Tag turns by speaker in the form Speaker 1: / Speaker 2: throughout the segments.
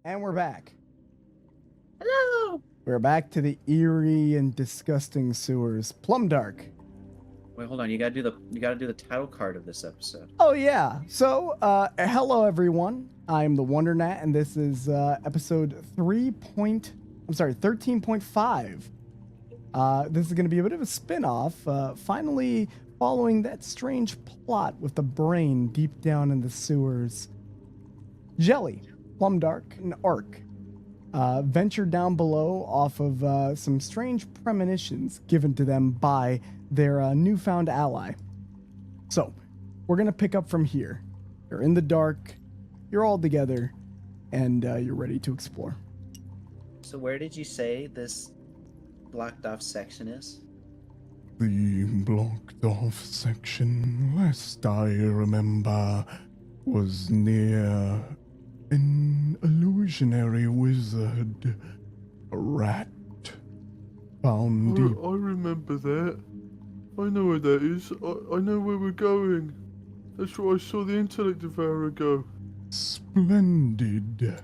Speaker 1: And we're back.
Speaker 2: Hello.
Speaker 1: We're back to the eerie and disgusting sewers. Plum dark.
Speaker 2: Wait, hold on. You gotta do the title card of this episode.
Speaker 1: Oh yeah. So, hello everyone. I'm TheWonderNat, and this is episode 13.5. This is going to be a bit of a spin-off. Finally, following that strange plot with the brain deep down in the sewers. Jelly, Plum Dark, and Ark venture down below off of some strange premonitions given to them by their newfound ally. So, we're going to pick up from here. You're in the dark, you're all together, and you're ready to explore.
Speaker 2: So where did you say this blocked off section is?
Speaker 3: The blocked off section, last I remember, was near an illusionary wizard, a rat, found deep.
Speaker 4: I remember that. I know where that is. I know where we're going. That's where I saw the intellect devourer go.
Speaker 3: Splendid.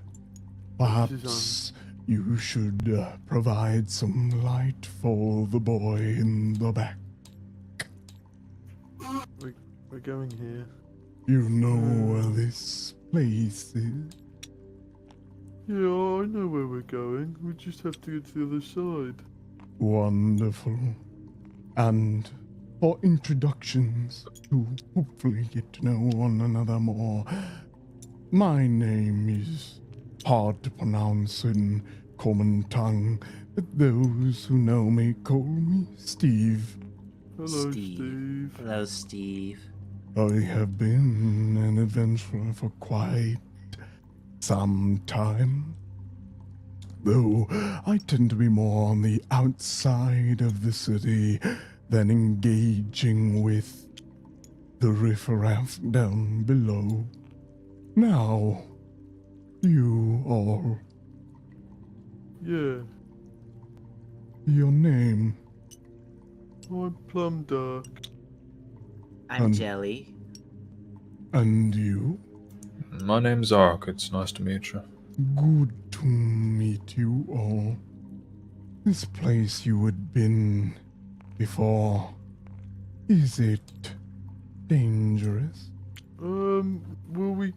Speaker 3: Perhaps you should provide some light for the boy in the back.
Speaker 4: We're going here.
Speaker 3: You know where this place is?
Speaker 4: Yeah, I know where we're going. We just have to get to the other side.
Speaker 3: Wonderful. And for introductions to hopefully get to know one another more, my name is hard to pronounce in common tongue, but those who know me call me Steve.
Speaker 4: Hello, Steve.
Speaker 2: Hello, Steve.
Speaker 3: I have been an adventurer for quite some time, though I tend to be more on the outside of the city than engaging with the riffraff down below. Now, you all.
Speaker 4: Yeah,
Speaker 3: Your name?
Speaker 4: I'm Plum Dark.
Speaker 2: I'm Jelly.
Speaker 3: And you?
Speaker 5: My name's Ark. It's nice to meet you.
Speaker 3: Good to meet you all. This place you had been before, is it dangerous?
Speaker 4: Well, we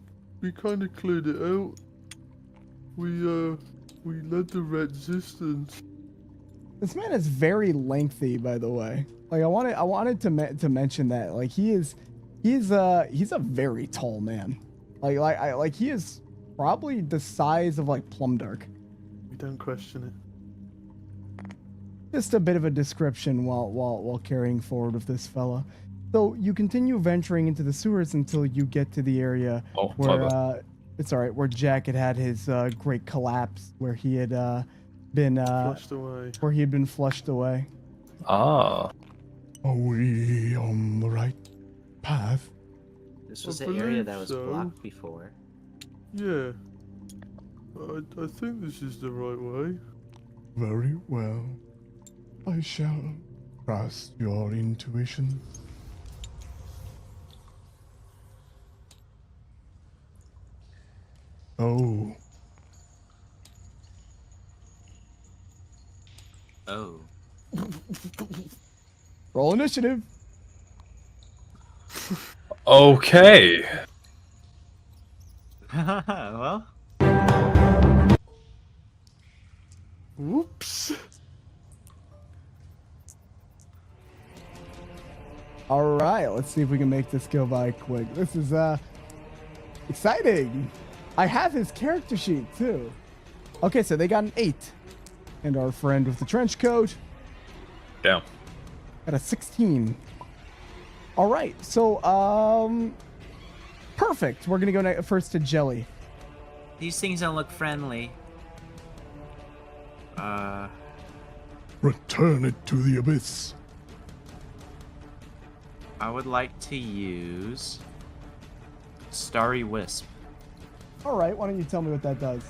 Speaker 4: kind of cleared it out. We led the resistance.
Speaker 1: This man is very lengthy, by the way. Like I wanted to mention that. Like he's a very tall man. Like he is probably the size of like Plum Dark.
Speaker 4: We don't question it.
Speaker 1: Just a bit of a description while carrying forward with this fella. So you continue venturing into the sewers until you get to the area where it's all right, where Jack had his great collapse, where he had been flushed away.
Speaker 5: Ah.
Speaker 3: Are we on the right path?
Speaker 2: This was
Speaker 4: I
Speaker 2: the area
Speaker 4: believe
Speaker 2: that was
Speaker 4: so.
Speaker 2: blocked before.
Speaker 4: Yeah. I think this is the right way.
Speaker 3: Very well. I shall trust your intuition. Oh,
Speaker 2: Oh.
Speaker 1: Roll initiative.
Speaker 5: Okay.
Speaker 2: Well,
Speaker 4: Whoops.
Speaker 1: All right, let's see if we can make this go by quick. This is exciting. I have his character sheet too. Okay, so they got an 8. And our friend with the trench coat
Speaker 5: Damn.
Speaker 1: got a 16. All right, so perfect. We're gonna go first to Jelly.
Speaker 2: these things don't look friendly.
Speaker 3: return it to the abyss.
Speaker 2: I would like to use Starry Wisp.
Speaker 1: All right, why don't you tell me what that does?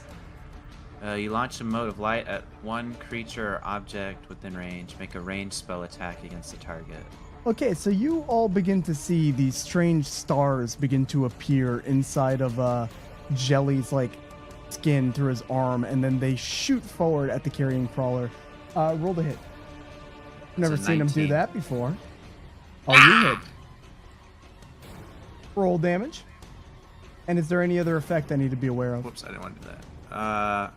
Speaker 2: You launch a mode of light at one creature or object within range. Make a ranged spell attack against the target.
Speaker 1: Okay, so you all begin to see these strange stars begin to appear inside of Jelly's like skin through his arm, and then they shoot forward at the carrion crawler. Roll to hit. Never
Speaker 2: It's a
Speaker 1: seen him do
Speaker 2: 19.
Speaker 1: that before. Oh, you hit. Roll damage. And is there any other effect I need to be aware of?
Speaker 2: Whoops, I didn't want to do that.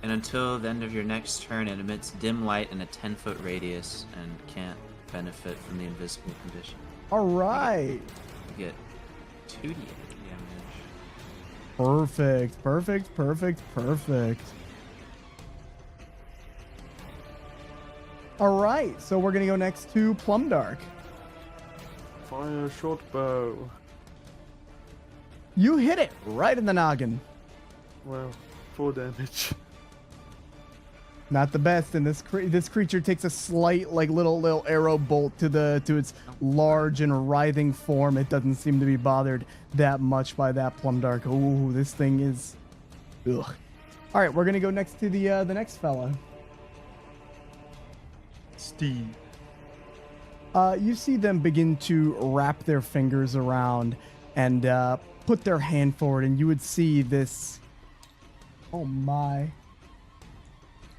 Speaker 2: And until the end of your next turn, it emits dim light in a 10-foot radius and can't benefit from the invisible condition.
Speaker 1: All right.
Speaker 2: You get 2d8 damage.
Speaker 1: Perfect. Perfect. Perfect. Perfect. All right. So we're going to go next to Plumdark.
Speaker 4: Fire short bow.
Speaker 1: You hit it right in the noggin.
Speaker 4: Wow, 4 damage.
Speaker 1: Not the best, and this creature takes a slight, like little arrow bolt to its large and writhing form. It doesn't seem to be bothered that much by that, Plumdark. Ooh, this thing is, ugh. All right, we're gonna go next to the next fella.
Speaker 4: Steve.
Speaker 1: You see them begin to wrap their fingers around and put their hand forward, and you would see this. Oh my.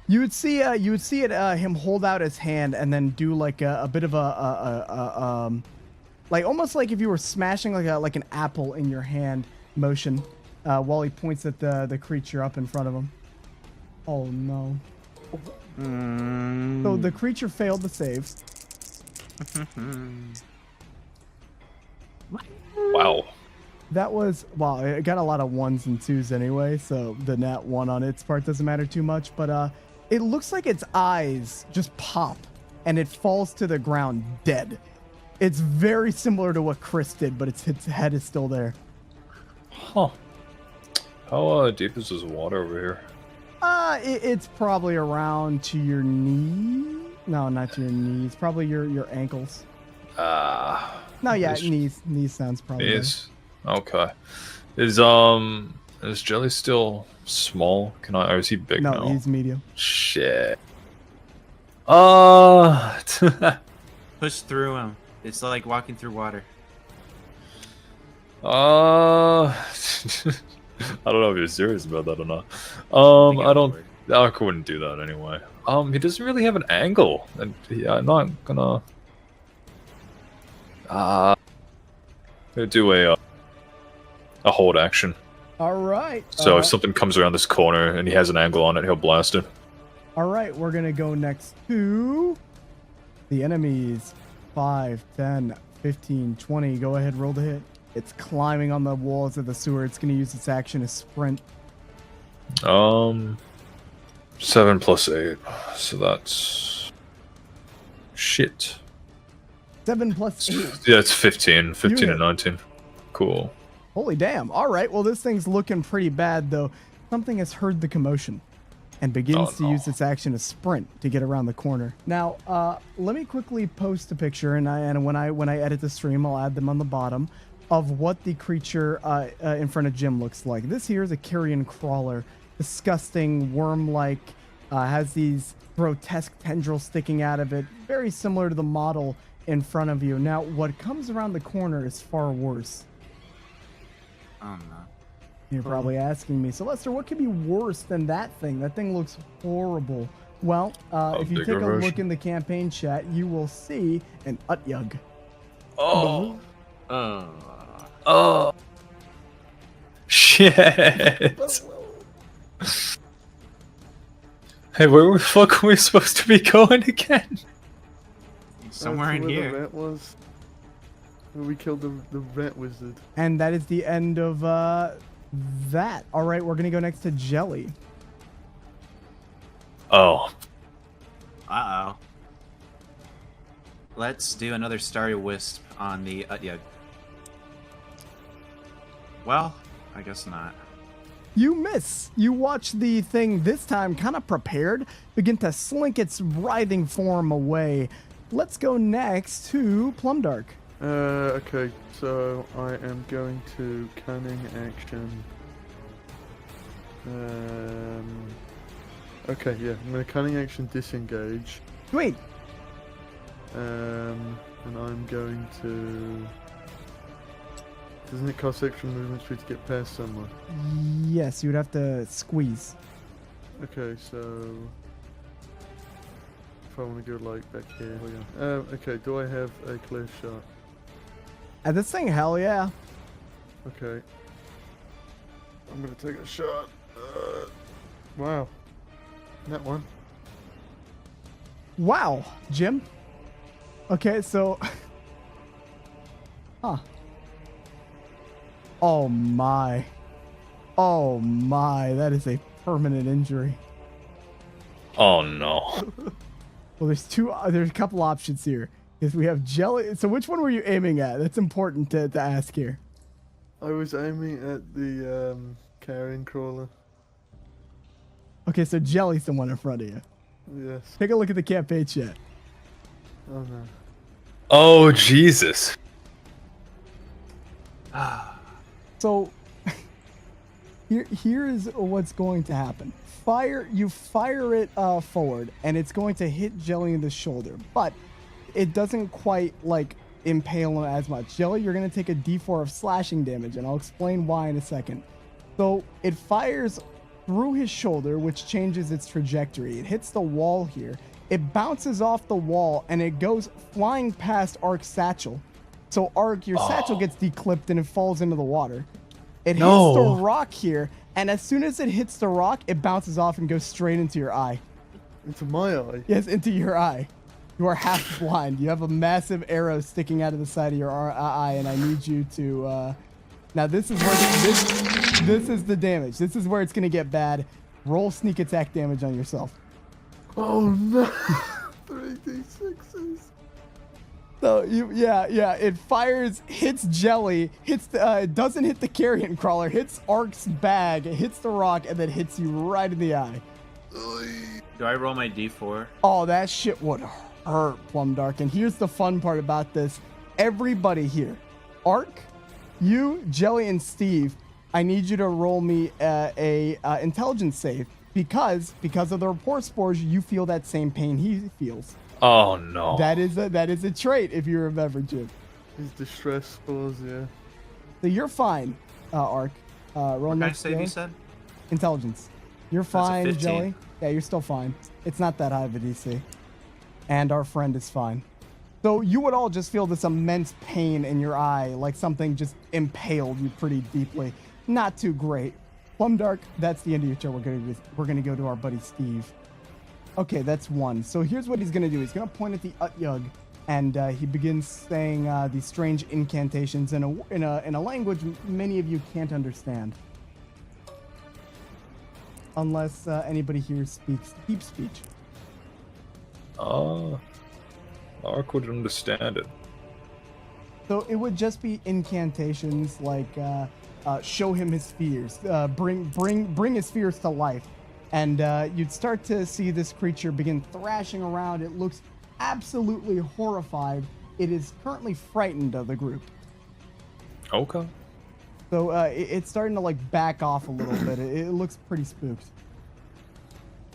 Speaker 1: You would see it him hold out his hand and then do like a bit of like almost like if you were smashing like an apple in your hand motion while he points at the creature up in front of him. Oh no. So the creature failed the save.
Speaker 5: Wow.
Speaker 1: That was, wow, it got a lot of 1s and 2s anyway, so the nat 1 on its part doesn't matter too much, but it looks like its eyes just pop and it falls to the ground dead. It's very similar to what Chris did, but its head is still there.
Speaker 5: Huh. How deep is this water over here?
Speaker 1: It's probably around to your knee. No, not to your knees. Probably your ankles. No, yeah, knees. Knees sounds probably better.
Speaker 5: Knees. Okay. Is Jelly still small? Or is he big now?
Speaker 1: No, he's medium.
Speaker 5: Shit.
Speaker 2: Push through him. It's like walking through water.
Speaker 5: I don't know if you're serious about that or not. I don't. I wouldn't do that anyway. He doesn't really have an angle, and yeah, I'm not gonna. Do a hold action.
Speaker 1: All right.
Speaker 5: So if something comes around this corner and he has an angle on it, he'll blast it.
Speaker 1: All right, we're gonna go next to the enemies. 5, 10, 15, 20. Go ahead, roll to hit. It's climbing on the walls of the sewer. It's gonna use its action to sprint.
Speaker 5: 7 plus 8, so that's shit.
Speaker 1: 7 plus 8.
Speaker 5: Yeah, it's 15
Speaker 1: hit.
Speaker 5: and 19. Cool.
Speaker 1: Holy damn. All right, well, this thing's looking pretty bad, though. Something has heard the commotion and begins to use its action to sprint to get around the corner. Now, let me quickly post a picture, and when I edit the stream, I'll add them on the bottom, of what the creature in front of Jim looks like. This here is a carrion crawler. Disgusting, worm-like, has these grotesque tendrils sticking out of it, very similar to the model in front of you. Now, what comes around the corner is far worse.
Speaker 2: Oh no.
Speaker 1: You're probably asking me, so Lester, what could be worse than that thing? That thing looks horrible. Well, if you take a look in the campaign chat, you will see an Utyug.
Speaker 5: Oh. Oh. Shit. Hey, where the fuck are we supposed to be going again?
Speaker 2: Somewhere in
Speaker 4: where
Speaker 2: here.
Speaker 4: The rat was. Where we killed the rat wizard.
Speaker 1: And that is the end of that. All right, we're gonna go next to Jelly.
Speaker 5: Oh.
Speaker 2: Uh-oh. Let's do another Starry Wisp on the Utyug. Well, I guess not.
Speaker 1: You miss. You watch the thing this time kind of prepared begin to slink its writhing form away. Let's go next to Plumdark.
Speaker 4: Okay, so I am going to cunning action. Okay, yeah, I'm going to cunning action disengage.
Speaker 1: Wait.
Speaker 4: And I'm going to Doesn't it cost extra movement speed to get past somewhere?
Speaker 1: Yes, you would have to squeeze.
Speaker 4: Okay, so if I want to go like back here. Okay, do I have a clear shot?
Speaker 1: At this thing, hell yeah.
Speaker 4: Okay. I'm gonna take a shot. Wow. That one.
Speaker 1: Wow, Jim. Okay, so. Huh. Oh my. Oh my, that is a permanent injury.
Speaker 5: Oh no.
Speaker 1: Well, there's a couple options here. If we have jelly, so which one were you aiming at? That's important to ask here.
Speaker 4: I was aiming at the carrion crawler.
Speaker 1: Okay, so jelly's the one in front of you.
Speaker 4: Yes.
Speaker 1: Take a look at the campaign chat.
Speaker 4: Oh no.
Speaker 5: Oh Jesus.
Speaker 1: So here is what's going to happen. You fire it forward, and it's going to hit Jelly in the shoulder, but it doesn't quite like impale him as much. Jelly, you're going to take a d4 of slashing damage, and I'll explain why in a second. So it fires through his shoulder, which changes its trajectory. It hits the wall here. It bounces off the wall, and it goes flying past Ark's satchel. So Ark, your satchel gets declipped, and it falls into the water. It hits the rock here, and as soon as it hits the rock, it bounces off and goes straight into your eye.
Speaker 4: Into my eye?
Speaker 1: Yes, into your eye. You are half blind. You have a massive arrow sticking out of the side of your eye, and I need you to. Now this is where this is the damage. This is where it's gonna get bad. Roll sneak attack damage on yourself.
Speaker 4: Oh no! 3d6s.
Speaker 1: So it fires, hits Jelly, doesn't hit the carrion crawler, hits Ark's bag, hits the rock, and then hits you right in the eye.
Speaker 2: Do I roll my d4?
Speaker 1: Oh, that shit would hurt, Plumdark. And here's the fun part about this. Everybody here, Ark, you, Jelly, and Steve, I need you to roll me a intelligence save because of the rapport spores, you feel that same pain he feels.
Speaker 5: Oh no.
Speaker 1: That is a trait if you remember, Jim.
Speaker 4: His distress spores, yeah.
Speaker 1: So you're fine, Ark. Roll
Speaker 2: What kind of
Speaker 1: next
Speaker 2: save
Speaker 1: skill.
Speaker 2: you said?
Speaker 1: Intelligence. You're
Speaker 2: That's a
Speaker 1: fine,
Speaker 2: 15.
Speaker 1: Jelly. Yeah, you're still fine. It's not that high of a DC. And our friend is fine. So you would all just feel this immense pain in your eye, like something just impaled you pretty deeply. Not too great. Plumdark, that's the end of your turn. We're gonna go to our buddy Steve. Okay, that's one. So here's what he's gonna do. He's gonna point at the Utyug, and he begins saying these strange incantations in a language many of you can't understand, unless anybody here speaks deep speech.
Speaker 5: Ark would understand it.
Speaker 1: So it would just be incantations like show him his fears, bring his fears to life. And you'd start to see this creature begin thrashing around. It looks absolutely horrified. It is currently frightened of the group.
Speaker 5: Okay.
Speaker 1: So it's starting to like back off a little bit. It looks pretty spooked.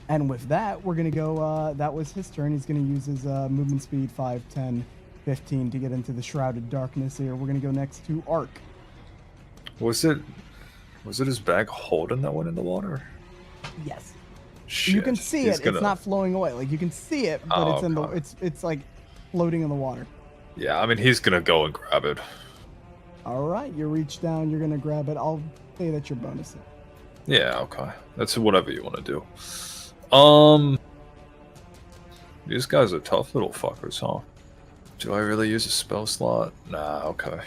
Speaker 1: And with that, we're going to go, that was his turn. He's going to use his movement speed 5, 10, 15 to get into the shrouded darkness here. We're going to go next to Ark.
Speaker 5: Was it his bag holding that one in the water?
Speaker 1: Yes.
Speaker 5: Shit.
Speaker 1: You can see it. It's not flowing away. Like you can see it, but it's in the it's like floating in the water.
Speaker 5: Yeah, I mean he's gonna go and grab it.
Speaker 1: All right, you reach down. You're gonna grab it. I'll say that's your bonus.
Speaker 5: Yeah, okay. That's whatever you want to do. These guys are tough little fuckers, huh? Do I really use a spell slot? Nah, okay.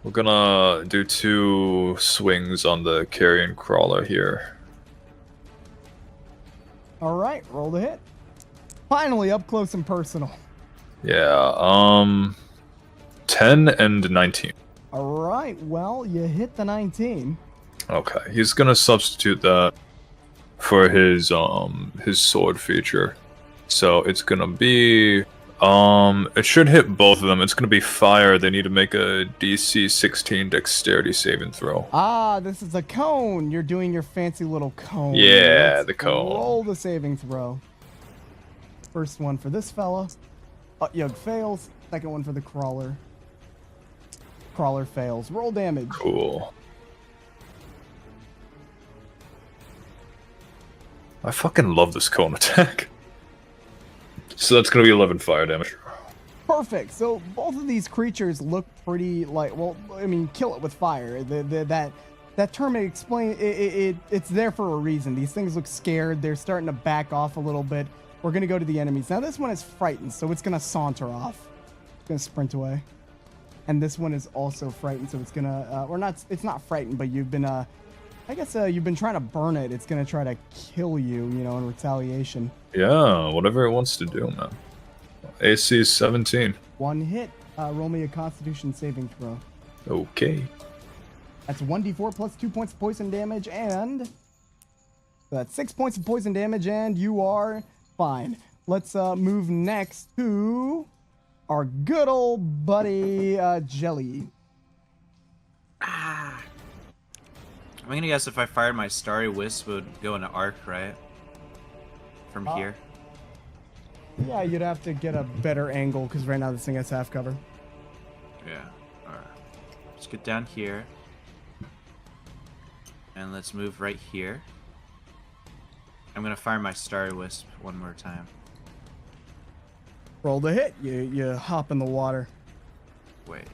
Speaker 5: We're gonna do 2 swings on the carrion crawler here.
Speaker 1: All right, roll the hit. Finally, up close and personal.
Speaker 5: Yeah, 10 and 19.
Speaker 1: All right, well, you hit the 19.
Speaker 5: Okay, he's gonna substitute that for his sword feature. So it's gonna be it should hit both of them. It's gonna be fire. They need to make a DC 16 dexterity saving throw.
Speaker 1: Ah, this is a cone. You're doing your fancy little cone.
Speaker 5: Yeah,
Speaker 1: Let's
Speaker 5: the cone.
Speaker 1: Roll the saving throw. First one for this fella. Utyug fails. Second one for the crawler. Crawler fails. Roll damage.
Speaker 5: Cool. I fucking love this cone attack. So that's gonna be 11 fire damage.
Speaker 1: Perfect. So both of these creatures look pretty like, well, I mean, kill it with fire. That term it's there for a reason. These things look scared. They're starting to back off a little bit. We're gonna go to the enemies. Now this one is frightened, so it's gonna saunter off. It's gonna sprint away. And this one is also frightened, so it's gonna, it's not frightened, but you've been, I guess you've been trying to burn it. It's gonna try to kill you, in retaliation.
Speaker 5: Yeah, whatever it wants to do, man. AC is 17.
Speaker 1: One hit. Roll me a Constitution saving throw.
Speaker 5: Okay.
Speaker 1: That's 1d4 plus 2 points of poison damage, and so that's 6 points of poison damage, and you are fine. Let's move next to our good old buddy Jelly.
Speaker 2: I'm gonna guess if I fired my Starry Wisp, it would go into arc, right? From here.
Speaker 1: Yeah, you'd have to get a better angle because right now this thing has half cover.
Speaker 2: Yeah. Alright. Let's get down here. And let's move right here. I'm gonna fire my Starry Wisp one more time.
Speaker 1: Roll the hit. You hop in the water.
Speaker 2: Wait.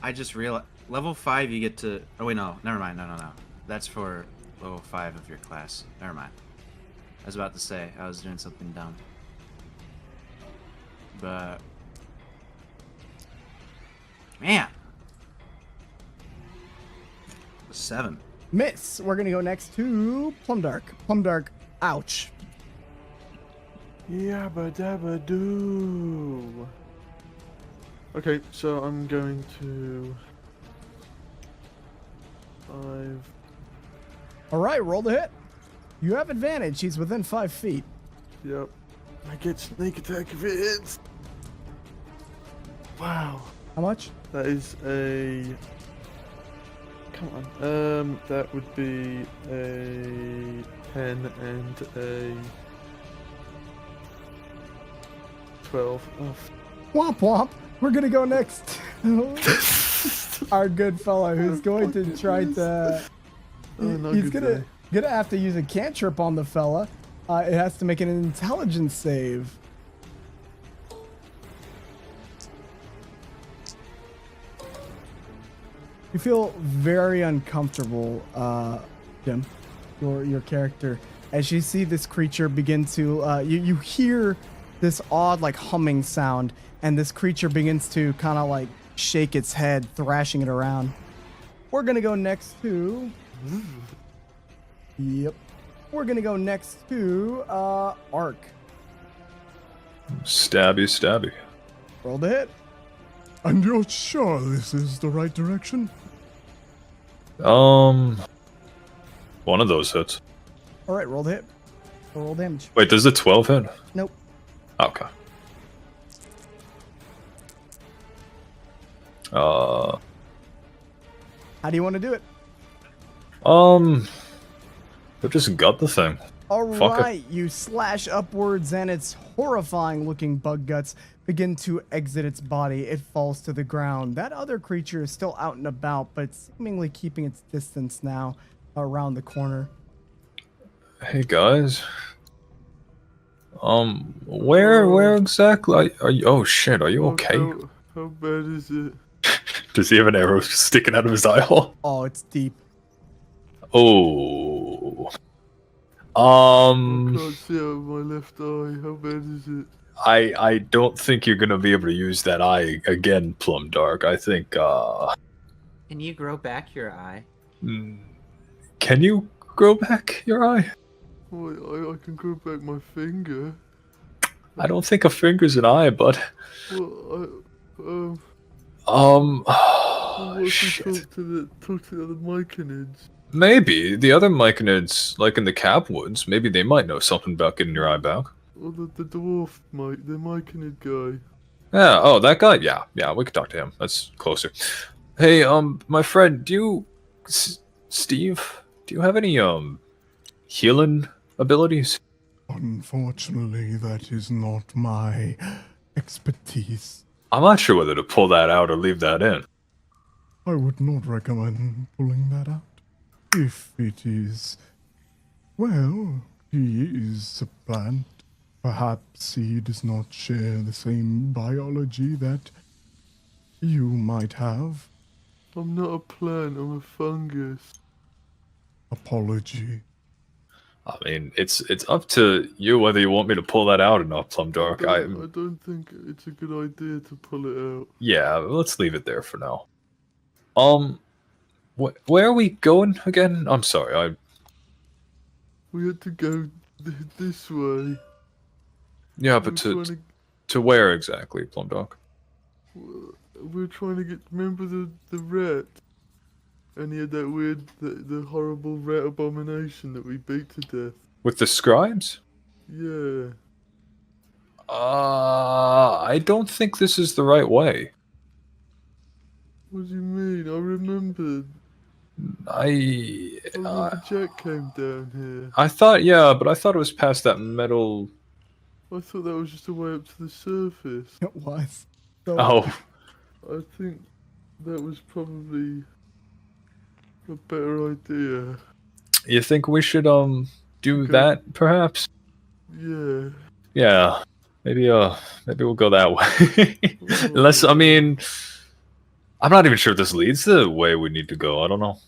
Speaker 2: I just realized level 5 you get to. Oh wait, no, never mind. No. That's for level 5 of your class. Never mind. I was about to say I was doing something dumb. But man, 7.
Speaker 1: Miss. We're gonna go next to Plumdark. Plumdark. Ouch.
Speaker 4: Yabba dabba doo. Okay, so I'm going to 5.
Speaker 1: All right, roll the hit. You have advantage. He's within 5 feet.
Speaker 4: Yep. I get sneak attack if it hits. Wow.
Speaker 1: How much?
Speaker 4: That is a. Come on. That would be a 10 and a 12. Oh.
Speaker 1: Womp womp. We're gonna go next. Our good fellow who's going to try to. He's gonna have to use a cantrip on the fella. It has to make an intelligence save. You feel very uncomfortable, Jim, your character, as you see this creature begin to. You hear this odd like humming sound, and this creature begins to kind of like shake its head, thrashing it around. We're gonna go next to. Yep. We're gonna go next to Ark.
Speaker 5: Stabby.
Speaker 1: Roll the hit.
Speaker 3: And you're sure this is the right direction?
Speaker 5: One of those hits.
Speaker 1: All right, roll the hit. Roll damage.
Speaker 5: Wait, does the 12 hit?
Speaker 1: Nope.
Speaker 5: Okay.
Speaker 1: How do you want to do it?
Speaker 5: I just got the thing.
Speaker 1: All
Speaker 5: Fuck it.
Speaker 1: right, you slash upwards, and its horrifying-looking bug guts begin to exit its body. It falls to the ground. That other creature is still out and about, but seemingly keeping its distance now around the corner.
Speaker 5: Hey guys. Where exactly are you? Oh shit, are you okay?
Speaker 4: How bad is it?
Speaker 5: Does he have an arrow sticking out of his eyeball?
Speaker 1: Oh, it's deep.
Speaker 5: Oh.
Speaker 4: I can't see out of my left eye. How bad is it?
Speaker 5: I don't think you're gonna be able to use that eye again, Plumdark. I think
Speaker 2: Can you grow back your eye?
Speaker 5: Can you grow back your eye?
Speaker 4: I can grow back my finger.
Speaker 5: I don't think a finger's an eye, but
Speaker 4: Well,
Speaker 5: shit.
Speaker 4: talk to the other myconids.
Speaker 5: Maybe the other myconids, like in the Capwoods, maybe they might know something about getting your eye back.
Speaker 4: Or the dwarf the myconid guy.
Speaker 5: Yeah, oh, that guy? Yeah, we could talk to him. That's closer. Hey, my friend, Steve, do you have any, healing abilities?
Speaker 3: Unfortunately, that is not my expertise.
Speaker 5: I'm not sure whether to pull that out or leave that in.
Speaker 3: I would not recommend pulling that out. If it is, well, he is a plant. Perhaps he does not share the same biology that you might have.
Speaker 4: I'm not a plant, I'm a fungus.
Speaker 3: Apology.
Speaker 5: I mean, it's up to you whether you want me to pull that out or not, Plumdark.
Speaker 4: I don't think it's a good idea to pull it out.
Speaker 5: Yeah, let's leave it there for now. Where are we going again? I'm sorry,
Speaker 4: We had to go this way.
Speaker 5: Yeah,
Speaker 4: We
Speaker 5: but
Speaker 4: were trying
Speaker 5: to where exactly, Plumdark?
Speaker 4: we're trying to get. Remember the rat? And he had that weird, the horrible rat abomination that we beat to death.
Speaker 5: With the scribes?
Speaker 4: Yeah.
Speaker 5: I don't think this is the right way.
Speaker 4: What do you mean? I remembered.
Speaker 5: I
Speaker 4: Jack came down here.
Speaker 5: I thought, yeah, but I thought it was past that metal.
Speaker 4: I thought that was just a way up to the surface.
Speaker 1: It was. So,
Speaker 5: Oh,
Speaker 4: I think that was probably a better idea.
Speaker 5: you think we should do
Speaker 4: Okay.
Speaker 5: that perhaps?
Speaker 4: Yeah.
Speaker 5: Yeah, maybe we'll go that way. Unless, I mean, I'm not even sure if this leads the way we need to go. I don't know.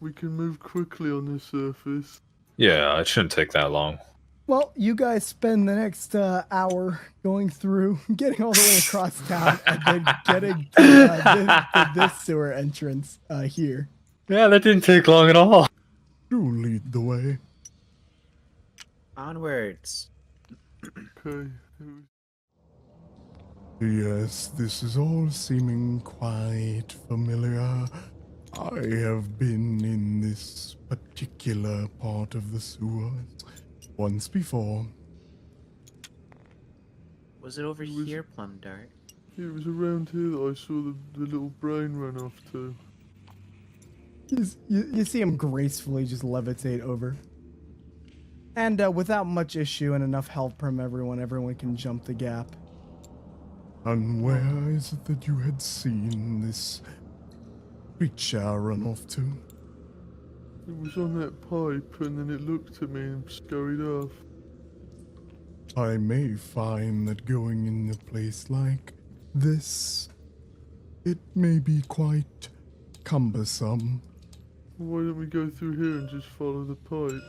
Speaker 4: We can move quickly on the surface.
Speaker 5: Yeah, it shouldn't take that long.
Speaker 1: well, you guys spend the next hour going through, getting all the way across town, and then getting to this sewer entrance here.
Speaker 5: Yeah, that didn't take long at all.
Speaker 3: Do lead the way.
Speaker 2: Onwards.
Speaker 4: Okay.
Speaker 3: Yes, this is all seeming quite familiar. I have been in this particular part of the sewers once before.
Speaker 2: Was it over here, Plumdark?
Speaker 4: It was around here that I saw the little brain run off to.
Speaker 1: You see him gracefully just levitate over. And without much issue and enough help from everyone can jump the gap.
Speaker 3: And where is it that you had seen this creature run off to?
Speaker 4: It was on that pipe, and then it looked at me and scurried off.
Speaker 3: I may find that going in a place like this, it may be quite cumbersome.
Speaker 4: Why don't we go through here and just follow the pipe?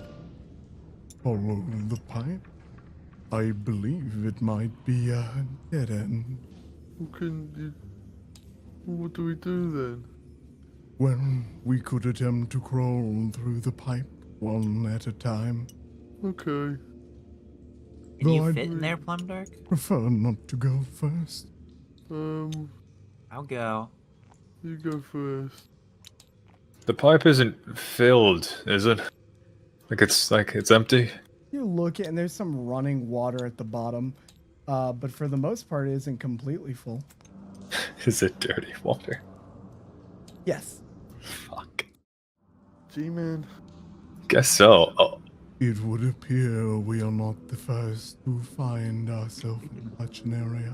Speaker 3: Follow the pipe? I believe it might be a dead end.
Speaker 4: What do we do then?
Speaker 3: Well, we could attempt to crawl through the pipe one at a time.
Speaker 4: Okay.
Speaker 2: Can
Speaker 3: Though
Speaker 2: you
Speaker 3: I'd
Speaker 2: fit in there, Plumdark?
Speaker 3: prefer not to go first.
Speaker 2: I'll go.
Speaker 4: You go first.
Speaker 5: The pipe isn't filled, is it? Like it's empty.
Speaker 1: You look at and there's some running water at the bottom, but for the most part, it isn't completely full.
Speaker 5: Is it dirty water?
Speaker 1: Yes.
Speaker 5: Fuck.
Speaker 4: G-Man.
Speaker 5: Guess so. Oh,
Speaker 3: It would appear we are not the first to find ourselves in such an area.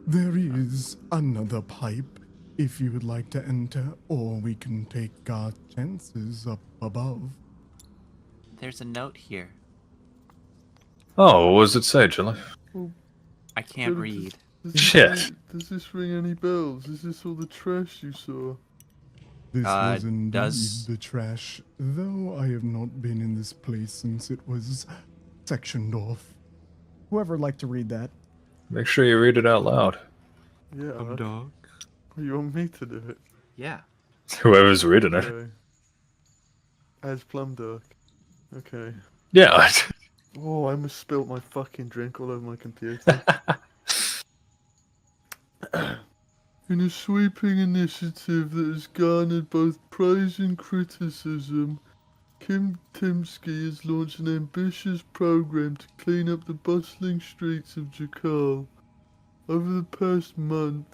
Speaker 3: There is another pipe if you would like to enter, or we can take our chances up above.
Speaker 2: There's a note here.
Speaker 5: oh, what does it say, Jilly?
Speaker 2: I can't
Speaker 4: Does-
Speaker 2: read.
Speaker 5: Shit.
Speaker 4: Does this ring any bells? Is this all the trash you saw?
Speaker 3: This was indeed
Speaker 2: does-
Speaker 3: the trash, though I have not been in this place since it was sectioned off.
Speaker 1: Whoever would like to read that.
Speaker 5: Make sure you read it out loud.
Speaker 4: Yeah.
Speaker 2: Dog.
Speaker 4: You want me to do it?
Speaker 2: Yeah.
Speaker 5: Whoever's reading it.
Speaker 4: Okay. As Plumdark. Okay.
Speaker 5: Yeah.
Speaker 4: Oh, I almost spilt my fucking drink all over my computer. In a sweeping initiative that has garnered both praise and criticism, Kim Timsky has launched an ambitious program to clean up the bustling streets of Jakal. Over the past month,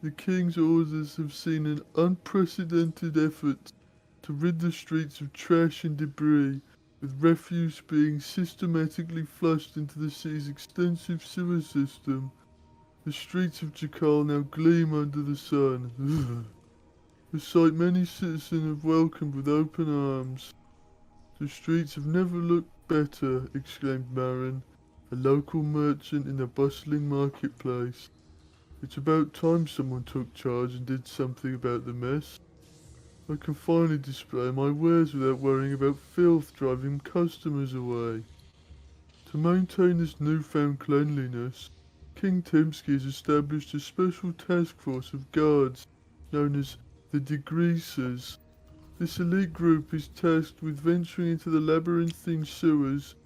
Speaker 4: the King's orders have seen an unprecedented effort to rid the streets of trash and debris, with refuse being systematically flushed into the city's extensive sewer system. The streets of Jakal now gleam under the sun. A sight many citizens have welcomed with open arms. The streets have never looked better, exclaimed Marin, a local merchant in a bustling marketplace. It's about time someone took charge and did something about the mess. I can finally display my wares without worrying about filth driving customers away. To maintain this newfound cleanliness, King Timsky has established a special task force of guards known as the Degreasers. This elite group is tasked with venturing into the labyrinthine sewers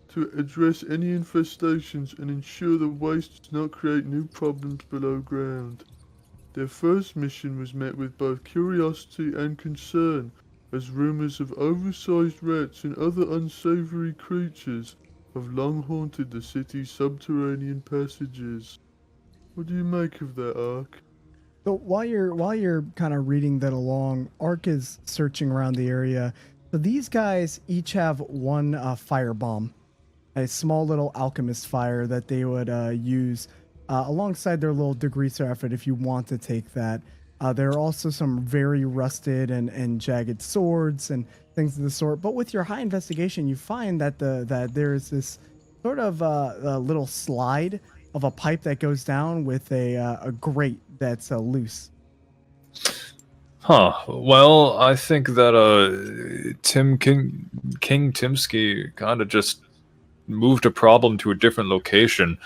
Speaker 4: to address any infestations and ensure the waste does not create new problems below ground. Their first mission was met with both curiosity and concern, as rumours of oversized rats and other unsavoury creatures have long haunted the city's subterranean passages. What do you make of that, Ark?
Speaker 1: So while you're kind of reading that along, Ark is searching around the area. So these guys each have one firebomb, a small little alchemist fire that they would use alongside their little degreaser effort if you want to take that. There are also some very rusted and jagged swords and things of the sort. But with your high investigation, you find that that there is this sort of a little slide of a pipe that goes down with a grate that's loose.
Speaker 5: Huh. Well, I think that King Timsky kind of just moved a problem to a different location,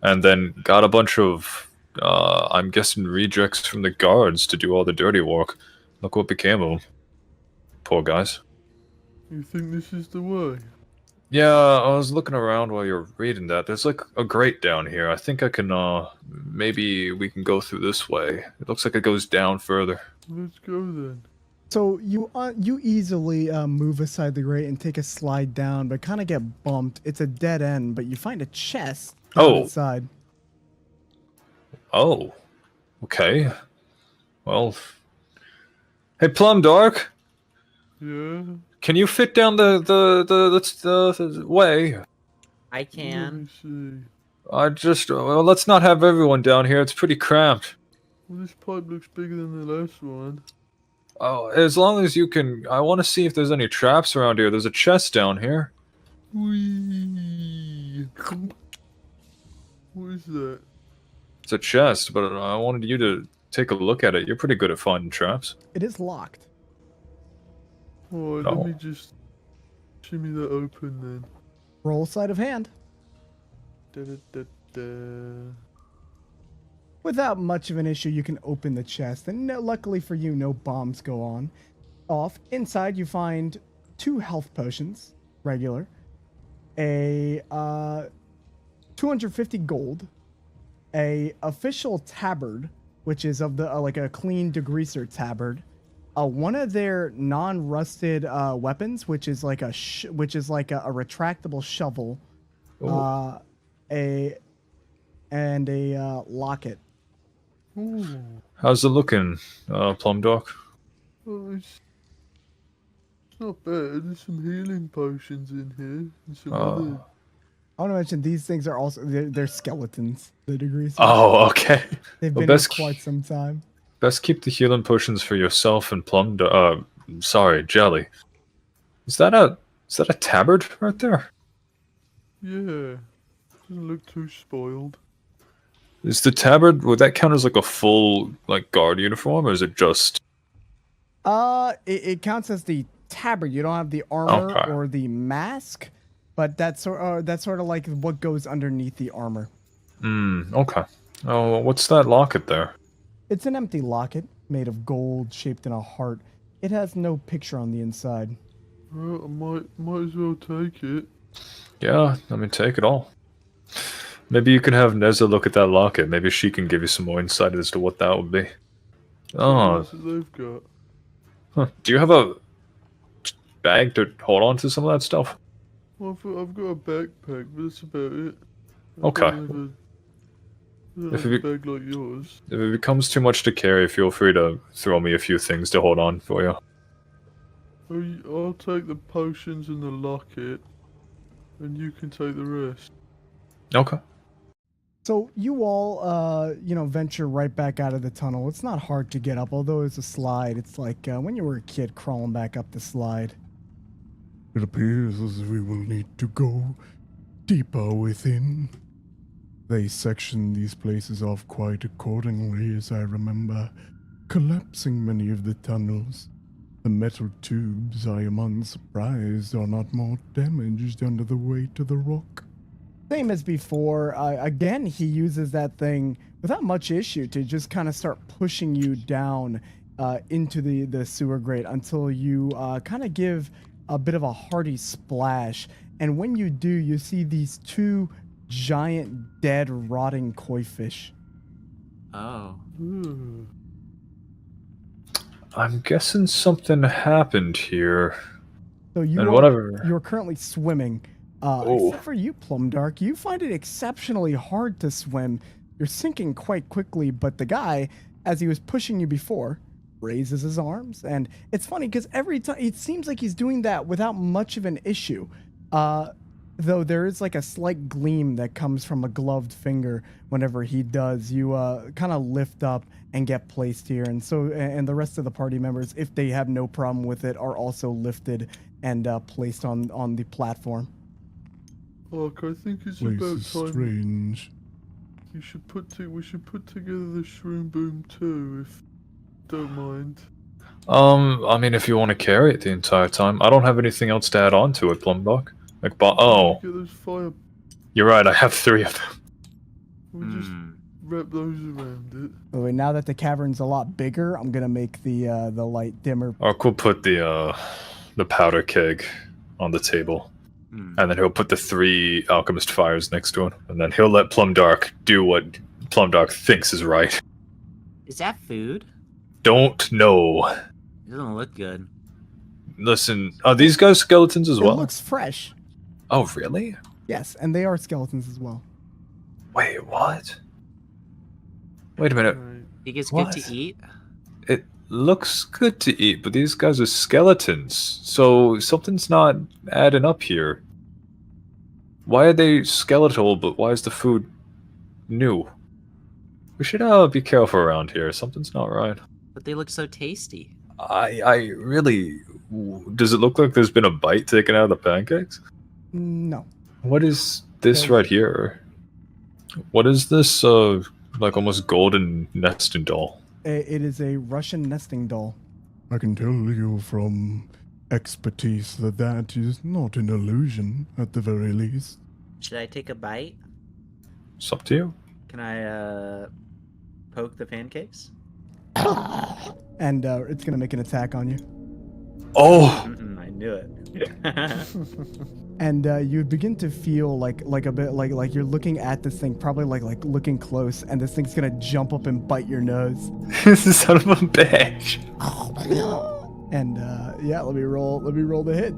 Speaker 5: and then got a bunch of I'm guessing rejects from the guards to do all the dirty work. Look what became of them. Poor guys.
Speaker 4: You think this is the way?
Speaker 5: Yeah, I was looking around while you were reading that. There's like a grate down here. I think I can, maybe we can go through this way. It looks like it goes down further.
Speaker 4: Let's go then.
Speaker 1: So you easily move aside the grate and take a slide down, but kind of get bumped. It's a dead end, but you find a chest outside.
Speaker 5: Oh. Okay. Well. Hey, Plum Dark.
Speaker 4: Yeah?
Speaker 5: Can you fit down the way?
Speaker 6: I
Speaker 4: Let
Speaker 6: can.
Speaker 4: me see.
Speaker 5: Let's not have everyone down here. It's pretty cramped.
Speaker 4: Well, this pipe looks bigger than the last one.
Speaker 5: Oh, as long as you can. I want to see if there's any traps around here. There's a chest down here.
Speaker 4: Whee! What is that?
Speaker 5: It's a chest, but I wanted you to take a look at it. You're pretty good at finding traps.
Speaker 1: It is locked.
Speaker 4: Alright,
Speaker 5: No.
Speaker 4: let me just shimmy that open then.
Speaker 1: Roll sleight of hand.
Speaker 4: Da-da-da-da.
Speaker 1: Without much of an issue, you can open the chest, and luckily for you, no bombs go off. Inside, you find 2 health potions, regular, a 250 gold, a official tabard, which is of the like a clean degreaser tabard, one of their non-rusted weapons, which is like a retractable shovel, and a locket.
Speaker 4: Ooh.
Speaker 5: How's it looking, Plum Dark?
Speaker 4: Well, it's not bad. There's some healing potions in here. And some other...
Speaker 1: I want to mention these things are also they're skeletons. The degreasers.
Speaker 5: Oh, okay.
Speaker 1: They've
Speaker 5: Well,
Speaker 1: been here quite some time.
Speaker 5: Best keep the healing potions for yourself and Jelly. Is that a tabard right there?
Speaker 4: Yeah. Doesn't look too spoiled.
Speaker 5: Is the tabard, would that count as like a full like guard uniform, or is it just?
Speaker 1: It counts as the tabard. You don't have the armor
Speaker 5: Okay.
Speaker 1: or the mask, but that's sort of like what goes underneath the armor.
Speaker 5: Okay. Oh, what's that locket there?
Speaker 1: It's an empty locket made of gold shaped in a heart. It has no picture on the inside.
Speaker 4: Well, I might as well take it.
Speaker 5: Yeah, I mean, take it all. Maybe you can have Neza look at that locket. Maybe she can give you some more insight as to what that would be. Oh,
Speaker 4: That's what they've got.
Speaker 5: huh. Do you have a bag to hold on to some of that stuff?
Speaker 4: Well, I've got a backpack, but that's about it. I
Speaker 5: Okay.
Speaker 4: don't
Speaker 5: If
Speaker 4: have
Speaker 5: you-
Speaker 4: a bag like yours.
Speaker 5: If it becomes too much to carry, feel free to throw me a few things to hold on for you.
Speaker 4: I'll take the potions and the locket, and you can take the rest.
Speaker 5: Okay.
Speaker 1: So you all, venture right back out of the tunnel. It's not hard to get up, although it's a slide. It's like when you were a kid crawling back up the slide.
Speaker 3: It appears as if we will need to go deeper within. They sectioned these places off quite accordingly, as I remember, collapsing many of the tunnels. The metal tubes, I am unsurprised, are not more damaged under the weight of the rock.
Speaker 1: Same as before. Again, he uses that thing without much issue to just kind of start pushing you down into the sewer grate until you kind of give a bit of a hearty splash. And when you do, you see these two giant, dead, rotting koi fish.
Speaker 2: Oh.
Speaker 5: I'm guessing something happened here.
Speaker 1: So you're currently swimming. Except for you, Plumdark, you find it exceptionally hard to swim. You're sinking quite quickly, but the guy, as he was pushing you before, raises his arms. And it's funny because every time it seems like he's doing that without much of an issue. Though there is like a slight gleam that comes from a gloved finger whenever he does. You kind of lift up and get placed here. And the rest of the party members, if they have no problem with it, are also lifted and placed on the platform.
Speaker 4: Ark, I think it's
Speaker 3: Place
Speaker 4: about
Speaker 3: is
Speaker 4: time.
Speaker 3: strange.
Speaker 4: We should put together the shroom boom too, if don't mind.
Speaker 5: I mean, if you want to carry it the entire time, I don't have anything else to add on to it, Plumdock. Like, oh,
Speaker 4: Get those fire.
Speaker 5: you're right. I have 3 of them.
Speaker 4: We just wrap those around it.
Speaker 1: By the way, now that the cavern's a lot bigger, I'm gonna make the light dimmer.
Speaker 5: Ark will put the powder keg on the table, and then he'll put the 3 alchemist fires next to him, and then he'll let Plumdark do what Plumdark thinks is right.
Speaker 2: Is that food?
Speaker 5: Don't know.
Speaker 2: It doesn't look good.
Speaker 5: Listen, are these guys skeletons as
Speaker 1: It
Speaker 5: well?
Speaker 1: looks fresh.
Speaker 5: Oh, really?
Speaker 1: Yes, and they are skeletons as well.
Speaker 5: Wait, what? Wait a minute.
Speaker 4: Right.
Speaker 2: He gets
Speaker 5: What?
Speaker 2: good to eat.
Speaker 5: It looks good to eat, but these guys are skeletons, so something's not adding up here. Why are they skeletal, but why is the food new? We should be careful around here. Something's not right.
Speaker 2: But they look so tasty.
Speaker 5: I really... Does it look like there's been a bite taken out of the pancakes?
Speaker 1: No.
Speaker 5: What is this
Speaker 1: No.
Speaker 5: right here? What is this, like almost golden nesting doll?
Speaker 1: It is a Russian nesting doll.
Speaker 3: I can tell you from expertise that that is not an illusion, at the very least.
Speaker 2: Should I take a bite?
Speaker 5: It's up to you.
Speaker 2: Can I poke the pancakes?
Speaker 1: And it's gonna make an attack on you.
Speaker 5: Oh!
Speaker 2: I knew it.
Speaker 1: And you begin to feel like a bit like you're looking at this thing, probably like looking close, and this thing's gonna jump up and bite your nose.
Speaker 5: Son of a bitch.
Speaker 1: And yeah, let me roll the hit.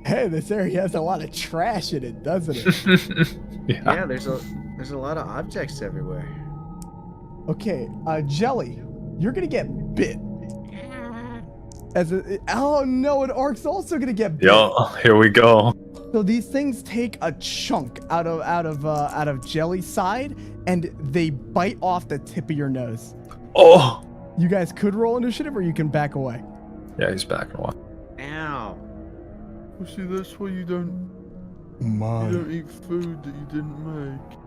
Speaker 1: Hey, this area has a lot of trash in it, doesn't it?
Speaker 2: Yeah, there's a lot of objects everywhere.
Speaker 1: Okay, Jelly, you're gonna get bit. Oh no, and Ark's also gonna get bit.
Speaker 5: Yeah, here we go.
Speaker 1: So these things take a chunk out of Jelly's side, and they bite off the tip of your nose.
Speaker 5: Oh!
Speaker 1: You guys could roll initiative, or you can back away.
Speaker 5: Yeah, he's back in a while.
Speaker 2: Ow.
Speaker 4: Well, see, that's why you don't
Speaker 3: My,
Speaker 4: eat food that you didn't make.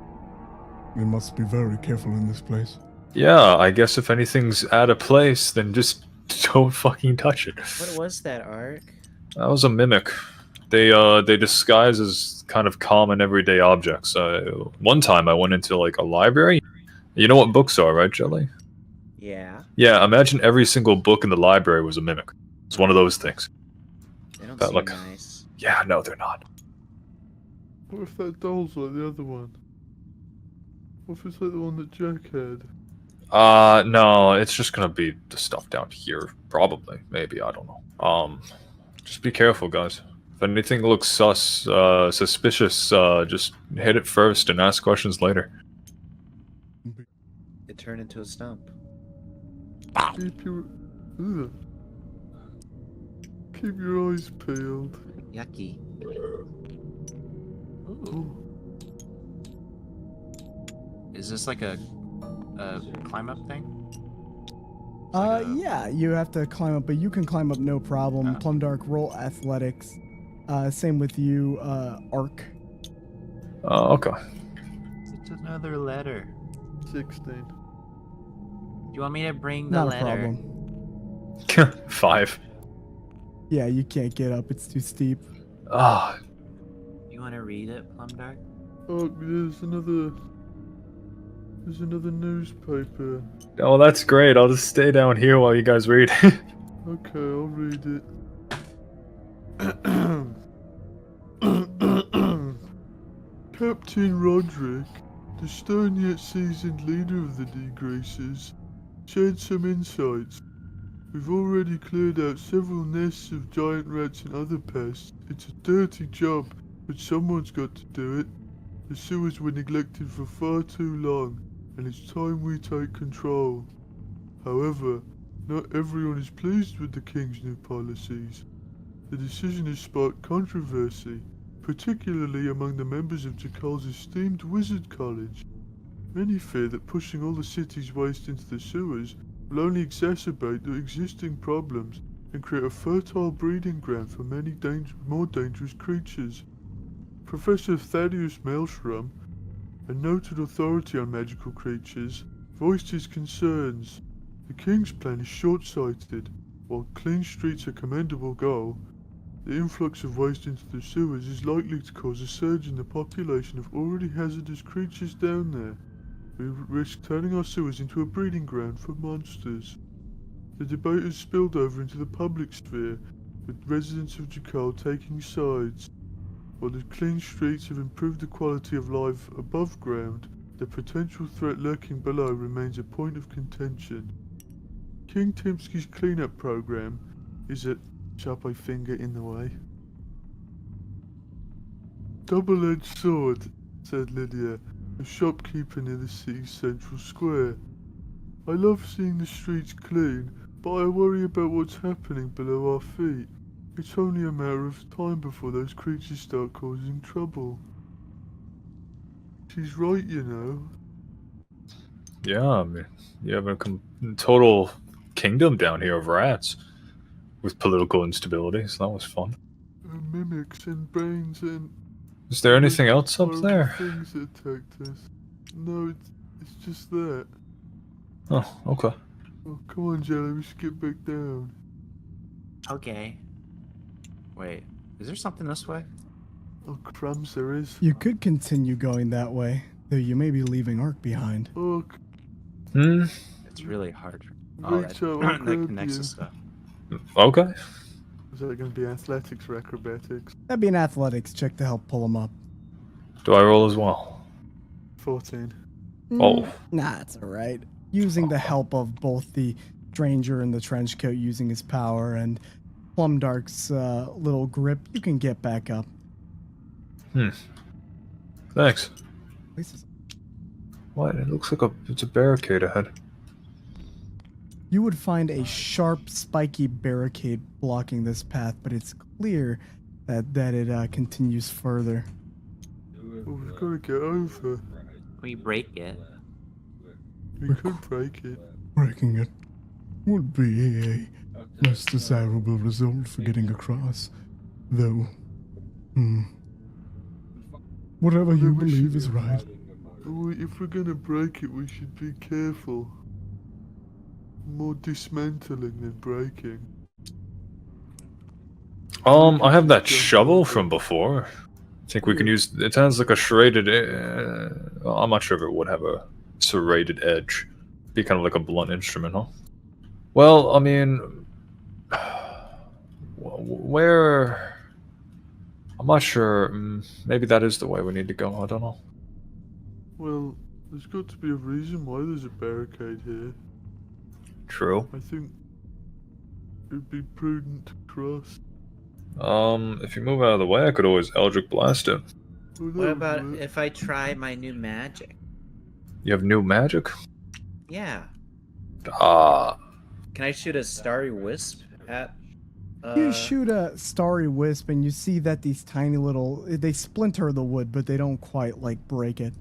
Speaker 3: we must be very careful in this place.
Speaker 5: Yeah, I guess if anything's out of place, then just don't fucking touch it.
Speaker 2: What was that, Ark?
Speaker 5: That was a mimic. They disguise as kind of common everyday objects. One time I went into like a library. You know what books are, right, Jelly?
Speaker 2: Yeah.
Speaker 5: Yeah, imagine every single book in the library was a mimic. It's one of those things.
Speaker 2: They don't
Speaker 5: That
Speaker 2: seem
Speaker 5: look-
Speaker 2: nice.
Speaker 5: Yeah, no, they're not.
Speaker 4: What if that doll's like the other one? What if it's like the one that Jack had?
Speaker 5: No, it's just gonna be the stuff down here. Probably. Maybe, I don't know. Just be careful, guys. If anything looks suspicious, just hit it first and ask questions later.
Speaker 2: It turned into a stump.
Speaker 4: Keep your... Ugh. Keep your eyes peeled.
Speaker 2: Yucky.
Speaker 4: Oh,
Speaker 2: Is this like a climb up thing? Like a-
Speaker 1: Yeah, you have to climb up, but you can climb up no problem.
Speaker 2: Oh.
Speaker 1: Plumdark, roll athletics. Same with you, Arc.
Speaker 5: Okay.
Speaker 2: It's another letter.
Speaker 4: 16.
Speaker 2: Do you want me to bring the
Speaker 1: Not a
Speaker 2: letter?
Speaker 1: problem.
Speaker 5: 5.
Speaker 1: Yeah, you can't get up. It's too steep.
Speaker 5: Ah,
Speaker 2: You want to read it, Plumdark?
Speaker 4: Oh, there's another newspaper.
Speaker 5: oh, that's great. I'll just stay down here while you guys read.
Speaker 4: Okay, I'll read it. Captain Roderick, the stern yet seasoned leader of the degreasers, shared some insights. We've already cleared out several nests of giant rats and other pests. It's a dirty job, but someone's got to do it. The sewers were neglected for far too long, and it's time we take control. However, not everyone is pleased with the King's new policies. The decision has sparked controversy, particularly among the members of Jakal's esteemed Wizard College. Many fear that pushing all the city's waste into the sewers will only exacerbate the existing problems and create a fertile breeding ground for many more dangerous creatures. Professor Thaddeus Maelstrom, a noted authority on magical creatures, voiced his concerns. The King's plan is short-sighted. While clean streets are a commendable goal, the influx of waste into the sewers is likely to cause a surge in the population of already hazardous creatures down there. We risk turning our sewers into a breeding ground for monsters. The debate has spilled over into the public sphere, with residents of Jakal taking sides. While the clean streets have improved the quality of life above ground, the potential threat lurking below remains a point of contention. King Timsky's cleanup program is a sharp my finger in the way. Double-edged sword, said Lydia, a shopkeeper near the city's central square. I love seeing the streets clean, but I worry about what's happening below our feet. It's only a matter of time before those creatures start causing trouble. She's right, you know.
Speaker 5: yeah, I mean, you have a total kingdom down here of rats with political instability, so that was fun.
Speaker 4: Mimics and brains and
Speaker 5: Is there anything else up
Speaker 4: horrible
Speaker 5: there?
Speaker 4: things that attacked us. No, it's just that.
Speaker 5: Oh, okay.
Speaker 4: Oh, come on, Jelly, we should get back down.
Speaker 2: Okay. Wait, is there something this way?
Speaker 4: Oh, crumbs, there is.
Speaker 1: You could continue going that way, though you may be leaving Arc behind.
Speaker 4: Oh,
Speaker 5: Hmm.
Speaker 2: It's really hard.
Speaker 4: reach out, I'll
Speaker 2: that
Speaker 4: grab
Speaker 2: connects
Speaker 4: you.
Speaker 2: to stuff.
Speaker 5: Okay.
Speaker 4: Is that going to be athletics or acrobatics?
Speaker 1: That'd be an athletics check to help pull him up.
Speaker 5: Do I roll as well?
Speaker 4: 14.
Speaker 5: Oh.
Speaker 1: Nah, it's all right. Using the help of both the stranger in the trench coat using his power and Plumdark's little grip, you can get back up.
Speaker 5: Thanks.
Speaker 1: This is-
Speaker 5: What? It looks like it's a barricade ahead.
Speaker 1: You would find a sharp, spiky barricade blocking this path, but it's clear that it continues further.
Speaker 4: Oh, we've got to get over.
Speaker 2: We break it.
Speaker 4: We could break it.
Speaker 3: Breaking it would be a most desirable result for getting across, though. Whatever you
Speaker 4: we
Speaker 3: believe
Speaker 4: should-
Speaker 3: is right.
Speaker 4: If we're going to break it, we should be careful. More dismantling than breaking.
Speaker 5: I have that shovel from before. I think we can use. It has like a serrated. Well, I'm not sure if it would have a serrated edge. Be kind of like a blunt instrument, huh? Well, I mean, where? I'm not sure. Maybe that is the way we need to go. I don't know.
Speaker 4: Well, there's got to be a reason why there's a barricade here.
Speaker 5: True.
Speaker 4: I think it'd be prudent to cross.
Speaker 5: If you move out of the way, I could always Eldritch Blast it.
Speaker 4: Oh, that
Speaker 2: What
Speaker 4: would
Speaker 2: about
Speaker 4: work.
Speaker 2: if I try my new magic?
Speaker 5: You have new magic?
Speaker 2: Yeah.
Speaker 5: Ah.
Speaker 2: Can I shoot a starry wisp at?
Speaker 1: You shoot a starry wisp, and you see that these tiny little they splinter the wood, but they don't quite like break it.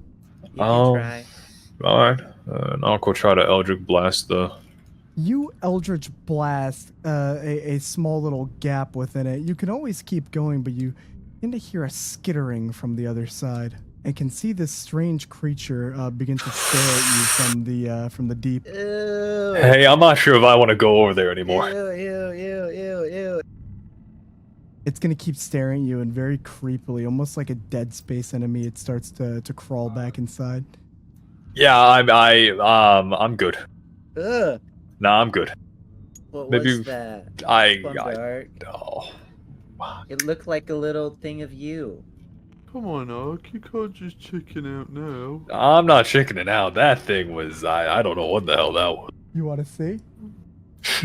Speaker 2: You
Speaker 5: Oh.
Speaker 2: can try.
Speaker 5: Alright. And I'll go try to Eldritch Blast the...
Speaker 1: You Eldritch Blast a small little gap within it. You can always keep going, but you begin to hear a skittering from the other side and can see this strange creature begin to stare at you from the deep.
Speaker 6: Ew.
Speaker 5: Hey, I'm not sure if I want to go over there anymore.
Speaker 6: Ew.
Speaker 1: It's gonna keep staring at you, and very creepily, almost like a Dead Space enemy, it starts to crawl back inside.
Speaker 5: Yeah, I'm good.
Speaker 6: Ugh.
Speaker 5: Nah, I'm good.
Speaker 6: What
Speaker 5: Maybe
Speaker 6: was that?
Speaker 5: I
Speaker 6: Plumdark?
Speaker 5: oh.
Speaker 6: It looked like a little thing of you.
Speaker 4: Come on, Ark, you can't just chicken out now.
Speaker 5: I'm not chickening out. That thing was I don't know what the hell that was.
Speaker 1: You want to see?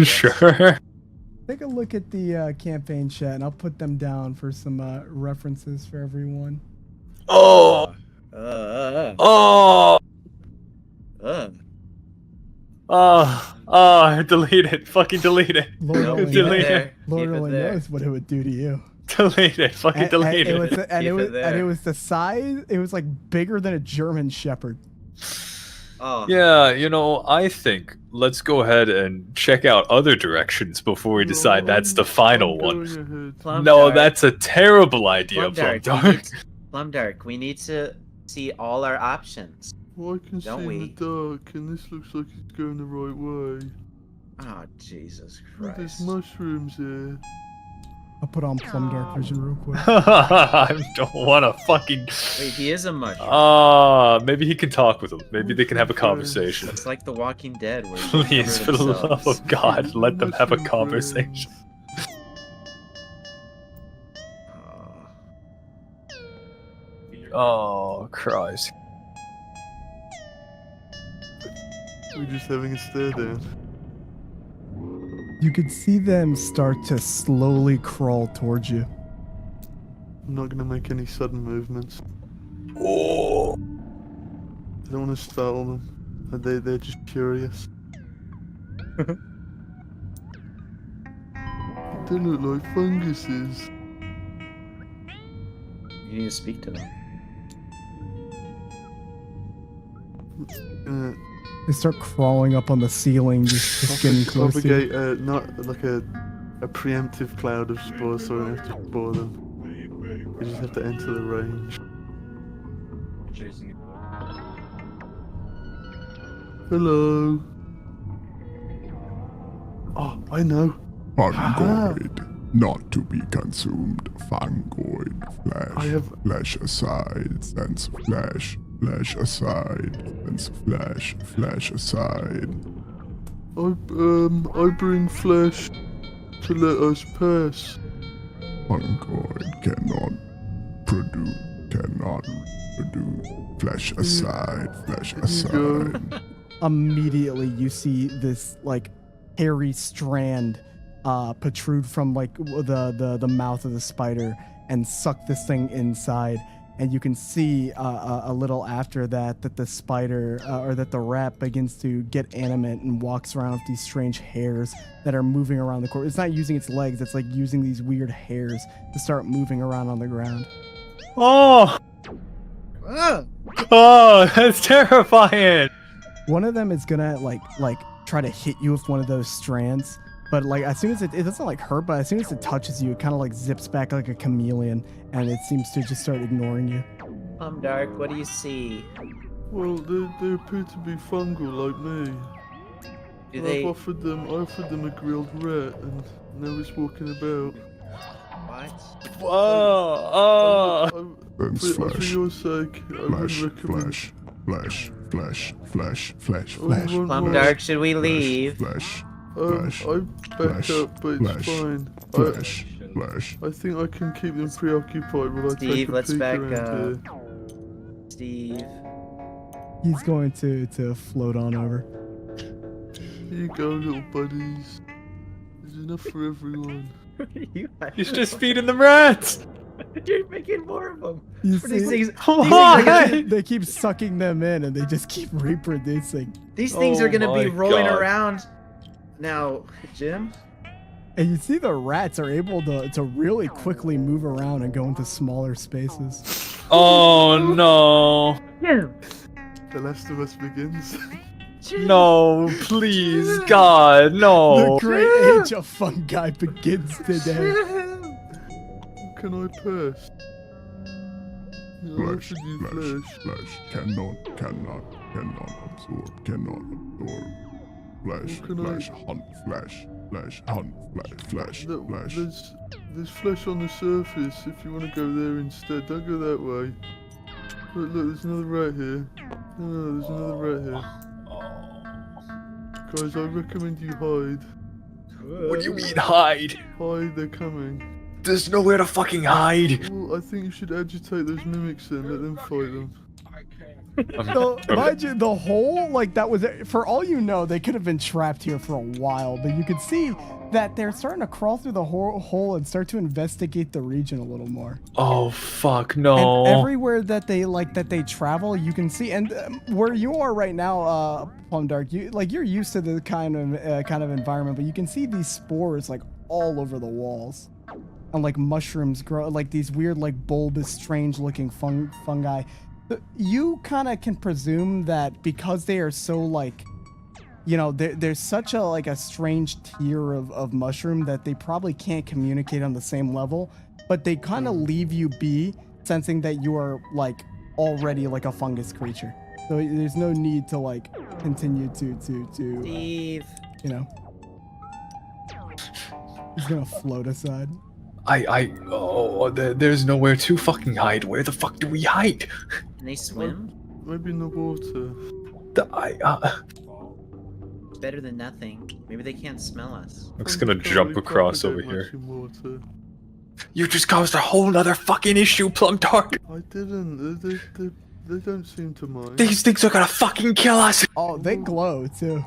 Speaker 5: Sure.
Speaker 1: Take a look at the campaign chat, and I'll put them down for some references for everyone.
Speaker 5: Oh. Oh. Delete it. Fucking delete it.
Speaker 1: Lord
Speaker 6: Nope,
Speaker 1: only,
Speaker 6: keep it
Speaker 5: delete
Speaker 6: there.
Speaker 5: it.
Speaker 1: Lord
Speaker 6: Keep it
Speaker 1: only
Speaker 6: there.
Speaker 1: knows what it would do to you.
Speaker 5: Delete it. Fucking delete
Speaker 1: and
Speaker 5: it.
Speaker 1: it was the size. It was like bigger than a German Shepherd.
Speaker 6: Oh.
Speaker 5: Yeah, you know, I think let's go ahead and check out other directions before we decide that's the final one. No, that's a terrible idea, Plumdark.
Speaker 6: Plumdark, we need to see all our options.
Speaker 4: Well, I can see
Speaker 6: Don't
Speaker 4: in
Speaker 6: we?
Speaker 4: the dark, and this looks like it's going the right way.
Speaker 6: Oh, Jesus
Speaker 4: Look, there's
Speaker 6: Christ.
Speaker 4: mushrooms here.
Speaker 1: I'll put on Plumdark Vision real quick.
Speaker 5: I don't want to fucking.
Speaker 6: Wait, he is a mushroom.
Speaker 5: Maybe he can talk with him. Maybe they can have a conversation.
Speaker 6: It's like The Walking Dead, where they
Speaker 5: Please,
Speaker 6: cover
Speaker 5: for the love
Speaker 6: themselves.
Speaker 5: of God, let them have a conversation. Oh, Christ.
Speaker 4: We're just having a stare down.
Speaker 1: You could see them start to slowly crawl towards you.
Speaker 4: I'm not gonna make any sudden movements.
Speaker 5: Oh.
Speaker 4: I don't want to startle them. They're just curious. They look like funguses.
Speaker 6: You need to speak to them.
Speaker 1: They start crawling up on the ceiling, just getting close to you.
Speaker 4: Propagate not like a preemptive cloud of spores, so I don't have to spore them. You just have to enter the range. Hello. Oh, I know.
Speaker 3: Fungoid, not to be consumed. Fungoid, flesh.
Speaker 4: I have-
Speaker 3: Flesh aside, sense flesh. Flesh aside, sense flesh. Flesh aside.
Speaker 4: I bring flesh to let us pass.
Speaker 3: Fungoid cannot produce. Flesh aside, flesh
Speaker 4: Here you go.
Speaker 3: aside.
Speaker 1: Immediately you see this like hairy strand protrude from like the mouth of the spider and suck this thing inside, and you can see a little after that the spider or that the rat begins to get animate and walks around with these strange hairs that are moving around the corpse. It's not using its legs, it's like using these weird hairs to start moving around on the ground.
Speaker 5: Oh. Oh, that's terrifying.
Speaker 1: One of them is gonna like try to hit you with one of those strands, but like as soon as it doesn't like hurt, but as soon as it touches you, it kind of like zips back like a chameleon, and it seems to just start ignoring you.
Speaker 6: Dark, what do you see?
Speaker 4: Well, they appear to be fungal like me.
Speaker 6: Do
Speaker 4: I
Speaker 6: they?
Speaker 4: offered them a grilled rat, and now it's walking about.
Speaker 6: What?
Speaker 5: Oh.
Speaker 3: Sense
Speaker 4: For
Speaker 3: flesh.
Speaker 4: your sake, I would
Speaker 3: Flesh,
Speaker 4: recommend.
Speaker 3: flesh.
Speaker 6: Dark, should we leave?
Speaker 3: Flesh,
Speaker 4: I back
Speaker 3: flesh,
Speaker 4: up, but it's
Speaker 3: flesh,
Speaker 4: fine.
Speaker 3: flesh.
Speaker 4: I think I can keep them preoccupied while I
Speaker 6: Steve,
Speaker 4: take a
Speaker 6: let's
Speaker 4: peek
Speaker 6: back
Speaker 4: around
Speaker 6: up.
Speaker 4: here.
Speaker 6: Steve.
Speaker 1: He's going to float on over.
Speaker 4: Here you go, little buddies. There's enough for everyone.
Speaker 5: He's just feeding them rats.
Speaker 6: You're making more of them.
Speaker 1: You
Speaker 6: For these
Speaker 1: see,
Speaker 6: things,
Speaker 5: Why?
Speaker 1: they keep sucking them in, and they just keep reproducing.
Speaker 6: these things
Speaker 5: Oh
Speaker 6: are gonna be
Speaker 5: my
Speaker 6: rolling
Speaker 5: God.
Speaker 6: around. Now, Jim.
Speaker 1: And you see the rats are able to really quickly move around and go into smaller spaces.
Speaker 5: Oh no.
Speaker 6: Jim.
Speaker 4: The Last of Us begins.
Speaker 5: No, please, God, no.
Speaker 1: The great age of fungi begins today.
Speaker 4: Can I pass?
Speaker 3: Flesh,
Speaker 4: Flesh,
Speaker 3: flesh, cannot absorb. Flesh,
Speaker 4: Well, can I-
Speaker 3: hunt, hunt, flesh.
Speaker 4: There's flesh on the surface if you want to go there instead. Don't go that way. Look, there's another rat here. No, there's another rat here. Guys, I recommend you hide.
Speaker 5: What do you mean hide?
Speaker 4: Hide, they're coming.
Speaker 5: There's nowhere to fucking hide.
Speaker 4: Well, I think you should agitate those mimics then, let them fight them.
Speaker 1: So, mind you, the hole, like, that was, for all you know, they could have been trapped here for a while, but you could see that they're starting to crawl through the hole and start to investigate the region a little more.
Speaker 5: Oh fuck no.
Speaker 1: And everywhere that they travel, you can see, and where you are right now, Plum Dark, you're used to the kind of environment, but you can see these spores like all over the walls, and like mushrooms grow, like these weird, like bulbous, strange-looking fungi. You kind of can presume that because they are so like, you know, there's such a strange tier of mushroom that they probably can't communicate on the same level, but they kind of leave you be, sensing that you are like already like a fungus creature. So there's no need to like continue to
Speaker 6: Steve.
Speaker 1: you know. He's gonna float aside.
Speaker 5: There's nowhere to fucking hide. Where the fuck do we hide?
Speaker 6: Can they swim?
Speaker 4: Maybe in the water.
Speaker 6: Better than nothing. Maybe they can't smell us.
Speaker 5: Luke's gonna
Speaker 4: Can't
Speaker 5: jump
Speaker 4: really
Speaker 5: across over
Speaker 4: propagate
Speaker 5: here.
Speaker 4: much in water.
Speaker 5: You just caused a whole nother fucking issue, Plum Dark.
Speaker 4: I didn't. They don't seem to mind.
Speaker 5: These things are gonna fucking kill us.
Speaker 1: Oh, they glow too.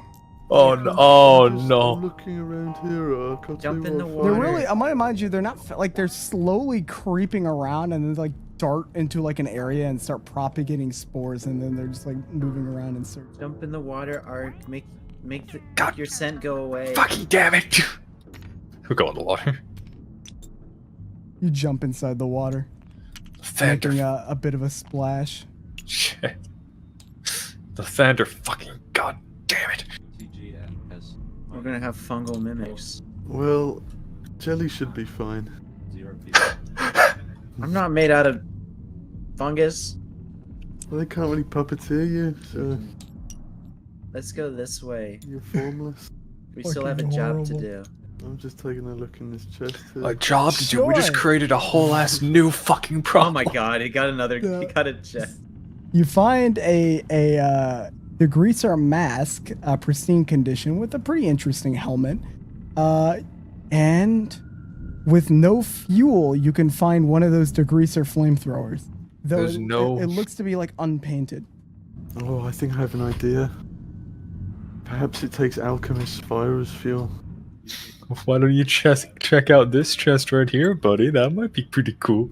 Speaker 5: Oh no! Oh
Speaker 4: I'm
Speaker 5: no!
Speaker 4: looking around here, Ark. I'll
Speaker 6: Jump
Speaker 4: tell
Speaker 6: in
Speaker 4: you
Speaker 6: the
Speaker 4: what,
Speaker 1: They're
Speaker 6: water.
Speaker 1: really, I might remind you, they're not like they're slowly creeping around and then like dart into like an area and start propagating spores, and then they're just like moving around in circles.
Speaker 6: Jump in the water, Ark. Make
Speaker 5: God.
Speaker 6: your scent go away.
Speaker 5: Fucking damn it! Who go in the water?
Speaker 1: You jump inside the water,
Speaker 5: Thunder.
Speaker 1: making a bit of a splash.
Speaker 5: Shit. The thunder. Fucking god damn it!
Speaker 6: We're gonna have fungal mimics.
Speaker 4: Well, jelly should be fine.
Speaker 6: I'm not made out of fungus.
Speaker 4: Well, they can't really puppeteer you, so
Speaker 6: Let's go this way.
Speaker 4: you're formless.
Speaker 6: We still have a
Speaker 1: Fucking
Speaker 6: job to
Speaker 1: horrible.
Speaker 6: do.
Speaker 4: I'm just taking a look in this chest here.
Speaker 5: A job to do. We just
Speaker 1: Sure.
Speaker 5: created a whole ass new fucking
Speaker 6: Oh
Speaker 5: problem.
Speaker 6: my god, he got another.
Speaker 1: Yeah.
Speaker 6: He got a chest.
Speaker 1: You find a degreaser mask, pristine condition, with a pretty interesting helmet, and with no fuel, you can find one of those degreaser flamethrowers. Though
Speaker 5: There's no-
Speaker 1: it looks to be like unpainted.
Speaker 4: Oh, I think I have an idea. Perhaps it takes alchemist fire as fuel.
Speaker 5: Why don't you check out this chest right here, buddy? That might be pretty cool.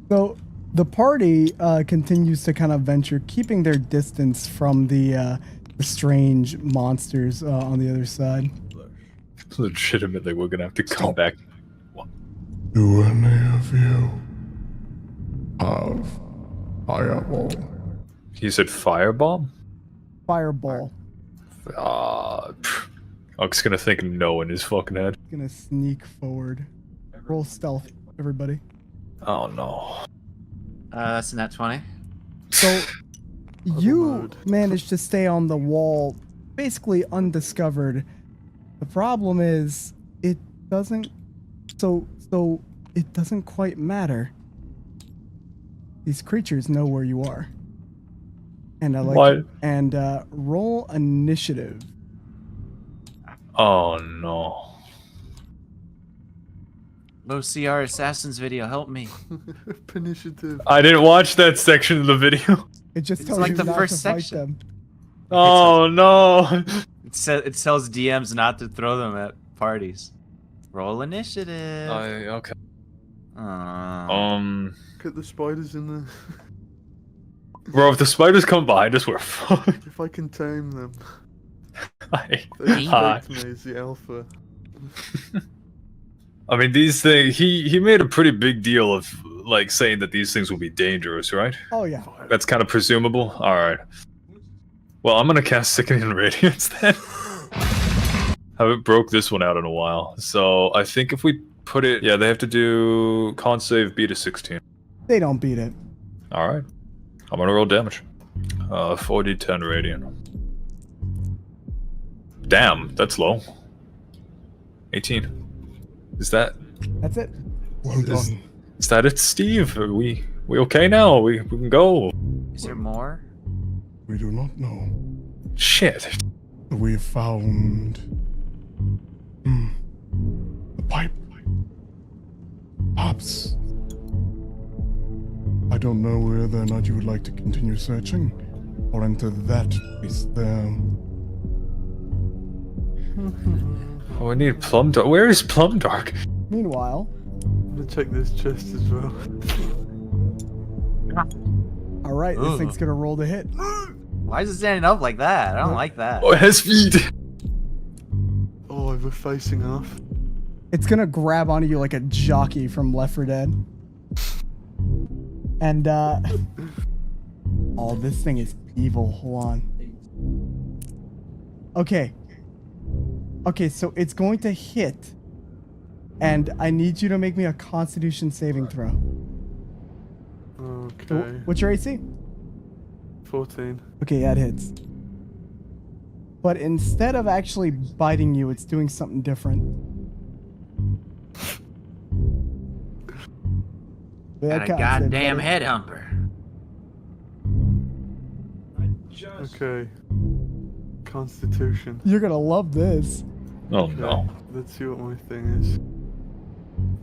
Speaker 1: So the party continues to kind of venture, keeping their distance from the strange monsters on the other side.
Speaker 5: Legitimately, we're gonna have to come back.
Speaker 3: Do any of you have fireball?
Speaker 5: He said firebomb?
Speaker 1: Fireball.
Speaker 5: Luke's gonna think no in his fucking head.
Speaker 1: Gonna sneak forward. Roll stealth, everybody.
Speaker 5: Oh no.
Speaker 2: That's a nat 20.
Speaker 1: So you
Speaker 4: mode.
Speaker 1: managed to stay on the wall basically undiscovered. The problem is it doesn't so it doesn't quite matter. These creatures know where you are. And I like
Speaker 5: What?
Speaker 1: and roll initiative.
Speaker 5: Oh no.
Speaker 2: Low CR Assassins video, help me.
Speaker 4: Initiative.
Speaker 5: I didn't watch that section of the video.
Speaker 1: It just
Speaker 2: It's
Speaker 1: tells
Speaker 2: like
Speaker 1: you
Speaker 2: the
Speaker 1: not
Speaker 2: first
Speaker 1: to fight
Speaker 2: section.
Speaker 1: them.
Speaker 5: Oh no.
Speaker 2: It tells DMs not to throw them at parties. Roll initiative.
Speaker 5: Okay.
Speaker 2: Aw.
Speaker 4: Get the spiders in there.
Speaker 5: Bro, if the spiders come behind us, we're fucked.
Speaker 4: If I can tame them.
Speaker 5: Hi.
Speaker 4: They
Speaker 5: Hi.
Speaker 4: expect me as the alpha.
Speaker 5: I mean, these things. He made a pretty big deal of like saying that these things will be dangerous, right?
Speaker 1: Oh yeah.
Speaker 5: That's kind of presumable. All right. Well, I'm gonna cast Sickening Radiance then. Haven't broke this one out in a while. So I think if we put it... Yeah, they have to do con save beat a 16.
Speaker 1: They don't beat it.
Speaker 5: Alright. I'm gonna roll damage. 4d10 radiant. Damn, that's low. 18. Is that...
Speaker 1: That's it.
Speaker 3: Well done.
Speaker 5: Is that it, Steve? Are we okay now? We can go.
Speaker 6: Is there more?
Speaker 3: We do not know.
Speaker 5: Shit.
Speaker 3: We have found the pipe. Perhaps. I don't know whether or not you would like to continue searching or enter that place there.
Speaker 5: Oh, we need Plum Dark. Where is Plum Dark?
Speaker 1: Meanwhile,
Speaker 4: I'm gonna check this chest as well.
Speaker 1: all right, this thing's gonna roll to hit.
Speaker 6: Why is it standing up like that? I don't like that.
Speaker 5: Oh, it has feet.
Speaker 4: Oh, we're facing off.
Speaker 1: It's gonna grab onto you like a jockey from Left 4 Dead. And oh, this thing is evil. Hold on. Okay, so it's going to hit, and I need you to make me a Constitution saving throw.
Speaker 4: Okay.
Speaker 1: What's your AC?
Speaker 4: 14.
Speaker 1: Okay, yeah, it hits. But instead of actually biting you, it's doing something different.
Speaker 6: Got a goddamn head humper.
Speaker 4: Okay. Constitution.
Speaker 1: You're gonna love this.
Speaker 5: Oh
Speaker 4: Okay,
Speaker 5: no.
Speaker 4: let's see what my thing is.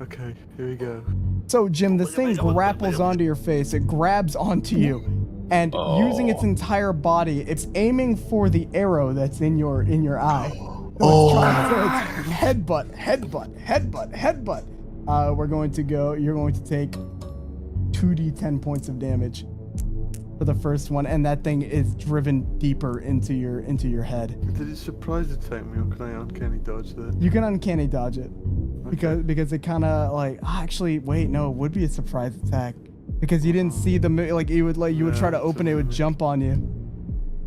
Speaker 4: Okay, here we go.
Speaker 1: So, Jim, this thing grapples onto your face. It grabs onto you, and using its entire body, it's aiming for the arrow that's in your eye. So it's headbutt. We're going to go. You're going to take 2d10 points of damage for the first one, and that thing is driven deeper into your head.
Speaker 4: Did it surprise attack me, or can I uncanny dodge that?
Speaker 1: You can uncanny dodge it because it kind of like actually wait, no, it would be a surprise attack because you didn't see the you would try to open it, it would jump on you.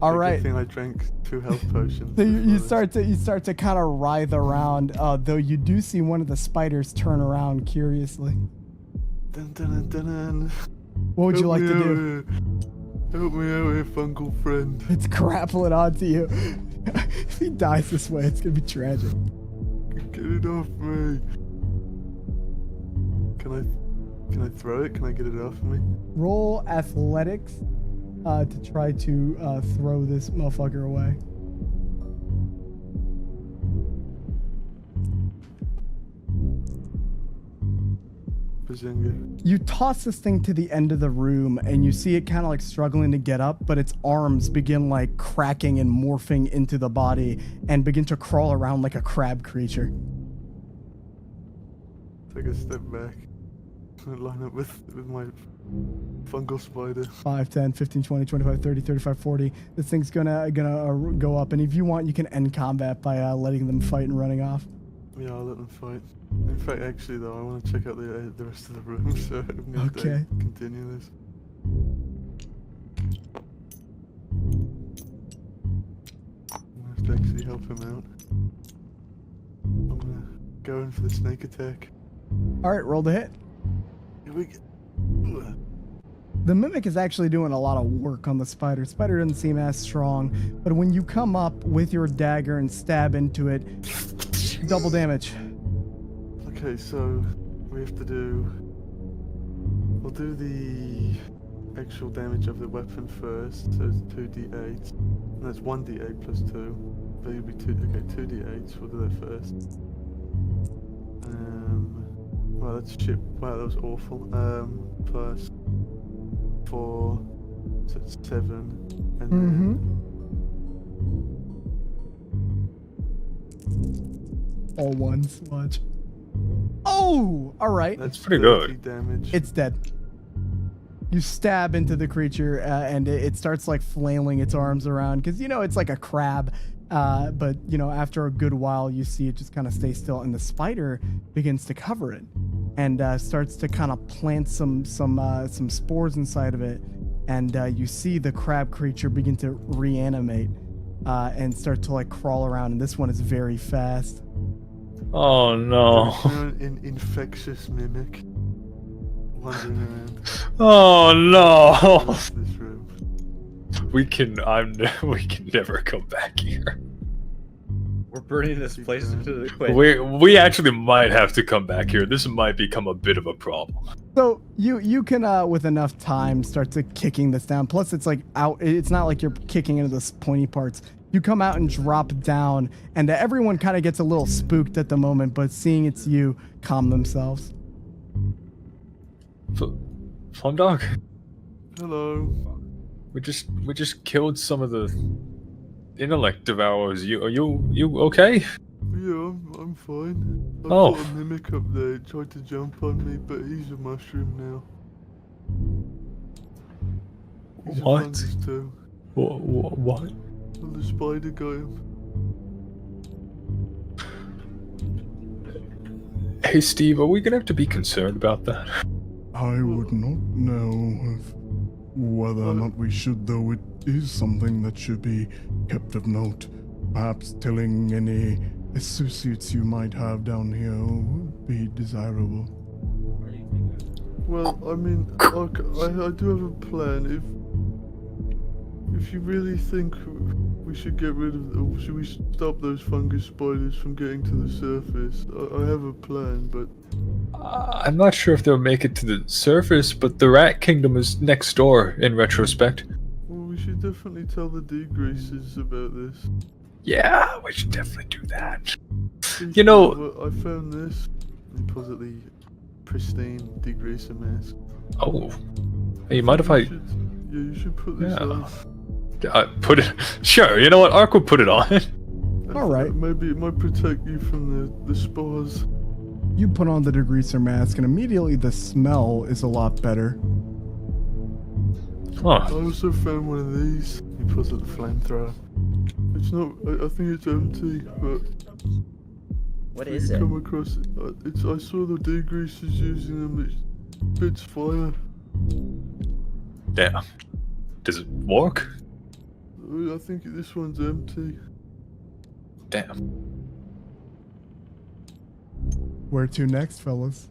Speaker 1: All right.
Speaker 4: I think I drank 2 health potions.
Speaker 1: So you start to kind of writhe around, though you do see one of the spiders turn around curiously.
Speaker 4: Dun, dun, dun, dun.
Speaker 1: What would you
Speaker 4: Help
Speaker 1: like to
Speaker 4: me
Speaker 1: do?
Speaker 4: out here. Help me out here, fungal friend.
Speaker 1: It's grappling onto you. If he dies this way, it's gonna be tragic.
Speaker 4: Get it off me. Can I throw it? Can I get it off me?
Speaker 1: Roll athletics to try to throw this motherfucker away.
Speaker 4: Bazinga.
Speaker 1: You toss this thing to the end of the room, and you see it kind of like struggling to get up, but its arms begin like cracking and morphing into the body and begin to crawl around like a crab creature.
Speaker 4: Take a step back. Line up with my fungal spider.
Speaker 1: 5, 10, 15, 20, 25, 30, 35, 40. This thing's gonna go up, and if you want, you can end combat by letting them fight and running off.
Speaker 4: Yeah, I'll let them fight. In fact, actually, though, I want to check out the rest of the room, so I'm going to continue this. I'm going to have to actually help him out. I'm going to go in for the snake attack.
Speaker 1: All right, roll the hit.
Speaker 4: Here we go.
Speaker 1: The mimic is actually doing a lot of work on the spider. Spider doesn't seem as strong, but when you come up with your dagger and stab into it, double damage.
Speaker 4: Okay, so we have to do... We'll do the actual damage of the weapon first, so it's 2d8. And that's 1d8 plus 2. That would be 2d8, we'll do that first. Wow, that's shit. Wow, that was awful. Plus 4, so it's 7. And then...
Speaker 1: All one sludge. Oh, all right.
Speaker 4: That's
Speaker 5: pretty good.
Speaker 4: Damage.
Speaker 1: It's dead. You stab into the creature, and it starts like flailing its arms around because it's like a crab. But after a good while, you see it just kind of stay still, and the spider begins to cover it, and starts to kind of plant some spores inside of it. and you see the crab creature begin to reanimate and start to like crawl around. And this one is very fast.
Speaker 5: Oh no.
Speaker 4: An infectious mimic wandering around
Speaker 5: Oh no.
Speaker 4: this room.
Speaker 5: We can never come back here.
Speaker 7: We're burning this place into the quick.
Speaker 5: We actually might have to come back here. This might become a bit of a problem.
Speaker 1: So you can with enough time start to kicking this down. Plus it's like out. It's not like you're kicking into the pointy parts. You come out and drop down, and everyone kind of gets a little spooked at the moment, but seeing it's you, calm themselves.
Speaker 5: Plum Dog,
Speaker 4: Hello.
Speaker 5: we just killed some of the intellect devourers. Are you okay?
Speaker 4: Yeah, I'm fine. I've
Speaker 5: Oh.
Speaker 4: got a mimic up there. He tried to jump on me, but he's a mushroom now. He's
Speaker 5: What?
Speaker 4: a fungus too.
Speaker 5: What?
Speaker 4: Well, the spider got him.
Speaker 5: Hey Steve, are we gonna have to be concerned about that?
Speaker 3: I would not know if whether or not we should, though it is something that should be kept of note. Perhaps telling any associates you might have down here would be desirable.
Speaker 4: Well, I mean, I do have a plan. If you really think we should get rid of, or should we stop those fungus spiders from getting to the surface? I have a plan, but
Speaker 5: I'm not sure if they'll make it to the surface, but the Rat Kingdom is next door in retrospect.
Speaker 4: well, we should definitely tell the degreasers about this.
Speaker 5: Yeah, we should definitely do that.
Speaker 4: Please
Speaker 5: You know-
Speaker 4: well, I found this. He pulls out the pristine degreaser mask.
Speaker 5: Oh, hey, you mind if I
Speaker 4: You should put this
Speaker 5: Yeah.
Speaker 4: on.
Speaker 5: put it? Sure. You know what? Ark will put it on.
Speaker 1: All right.
Speaker 4: Maybe it might protect you from the spores.
Speaker 1: You put on the degreaser mask, and immediately the smell is a lot better.
Speaker 5: Huh.
Speaker 4: I also found one of these. He pulls out the flamethrower. It's not. I think it's empty, but
Speaker 6: What
Speaker 4: you
Speaker 6: is it?
Speaker 4: come across it. I saw the degreasers using them. It spits fire.
Speaker 5: Damn. Does it work?
Speaker 4: I think this one's empty.
Speaker 5: Damn.
Speaker 1: Where to next, fellas?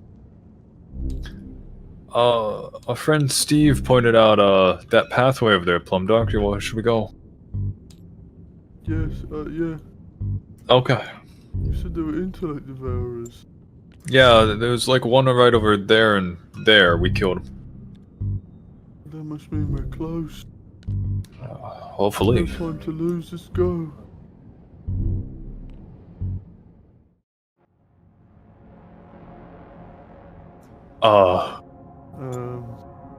Speaker 5: Our friend Steve pointed out that pathway over there, Plum Dog. Where should we go?
Speaker 4: Yes. Yeah.
Speaker 5: Okay.
Speaker 4: You said they were intellect devourers.
Speaker 5: Yeah, there's like one right over there and there. We killed him.
Speaker 4: That must mean we're close.
Speaker 5: Hopefully.
Speaker 4: No time to lose. Let's go.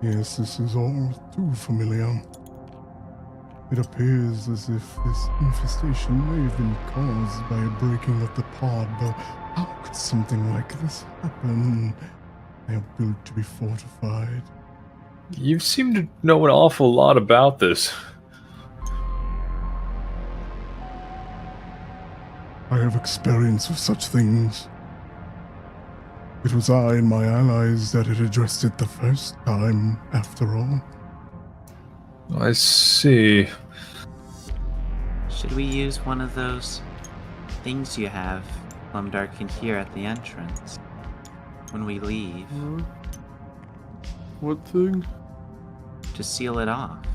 Speaker 3: Yes, this is all too familiar. It appears as if this infestation may have been caused by a breaking of the pod, though how could something like this happen? They are built to be fortified.
Speaker 5: You seem to know an awful lot about this.
Speaker 3: I have experience with such things. It was I and my allies that had addressed it the first time, after all.
Speaker 5: I see.
Speaker 2: Should we use one of those things you have, Plumdark, in here at the entrance when we leave
Speaker 4: Huh? What thing?
Speaker 2: to seal it off?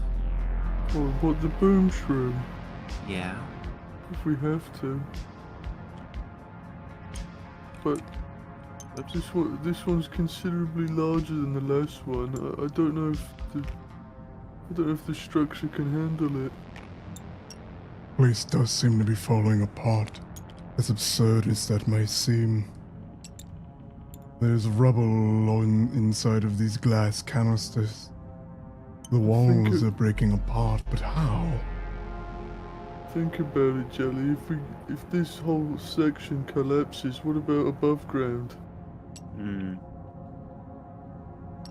Speaker 4: Oh, what, the boom shroom?
Speaker 2: Yeah.
Speaker 4: If we have to. But this one's considerably larger than the last one. I don't know if the structure can handle it.
Speaker 3: The place does seem to be falling apart, as absurd as that may seem. There's rubble inside of these glass canisters. The walls are breaking apart, but how?
Speaker 4: Think about it, Jelly. If this whole section collapses, what about above ground?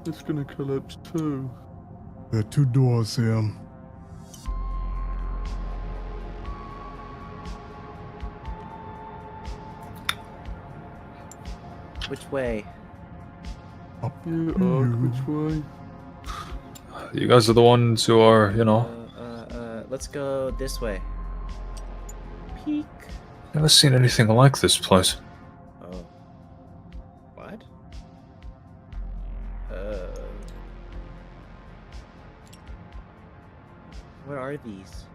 Speaker 4: It's gonna collapse too.
Speaker 3: There are two doors here.
Speaker 6: Which way?
Speaker 3: Up
Speaker 4: Yeah,
Speaker 3: to
Speaker 4: Ark,
Speaker 3: you.
Speaker 4: which way?
Speaker 5: You guys are the ones who are, you know.
Speaker 6: Let's go this way. Peek.
Speaker 5: Never seen anything like this place.
Speaker 6: Oh. What? What are these?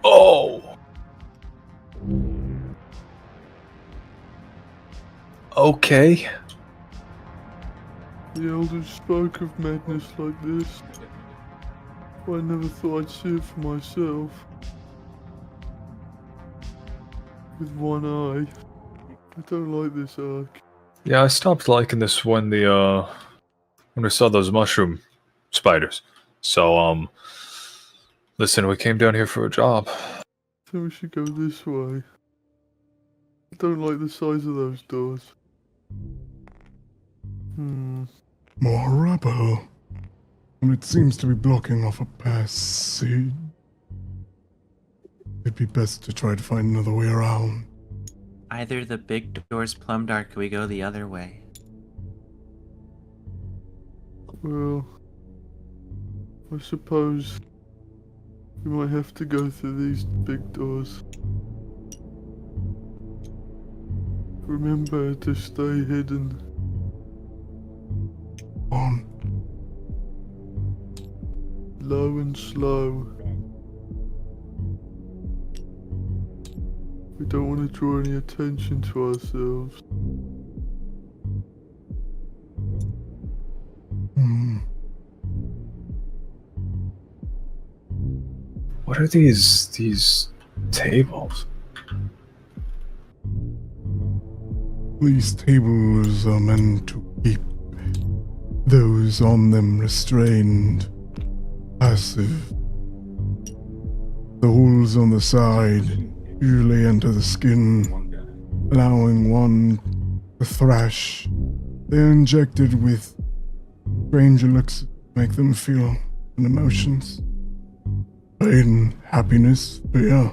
Speaker 5: Oh! Okay.
Speaker 4: The elders spoke of madness like this. I never thought I'd see it for myself. With one eye. I don't like this arc.
Speaker 5: Yeah, I stopped liking this when we saw those mushroom spiders. So, listen, we came down here for a job.
Speaker 4: I think we should go this way. I don't like the size of those doors.
Speaker 3: More rubble. And it seems to be blocking off a passage. It'd be best to try to find another way around.
Speaker 2: Either the big door's plumb dark, or we go the other way.
Speaker 4: Well, I suppose we might have to go through these big doors. Remember to stay hidden.
Speaker 3: On.
Speaker 4: Low and slow. We don't want to draw any attention to ourselves.
Speaker 5: What are these tables?
Speaker 3: These tables are meant to keep those on them restrained, passive. The holes on the side usually enter the skin, allowing one to thrash. They're injected with strange elixirs to make them feel emotions. Pain, happiness, fear.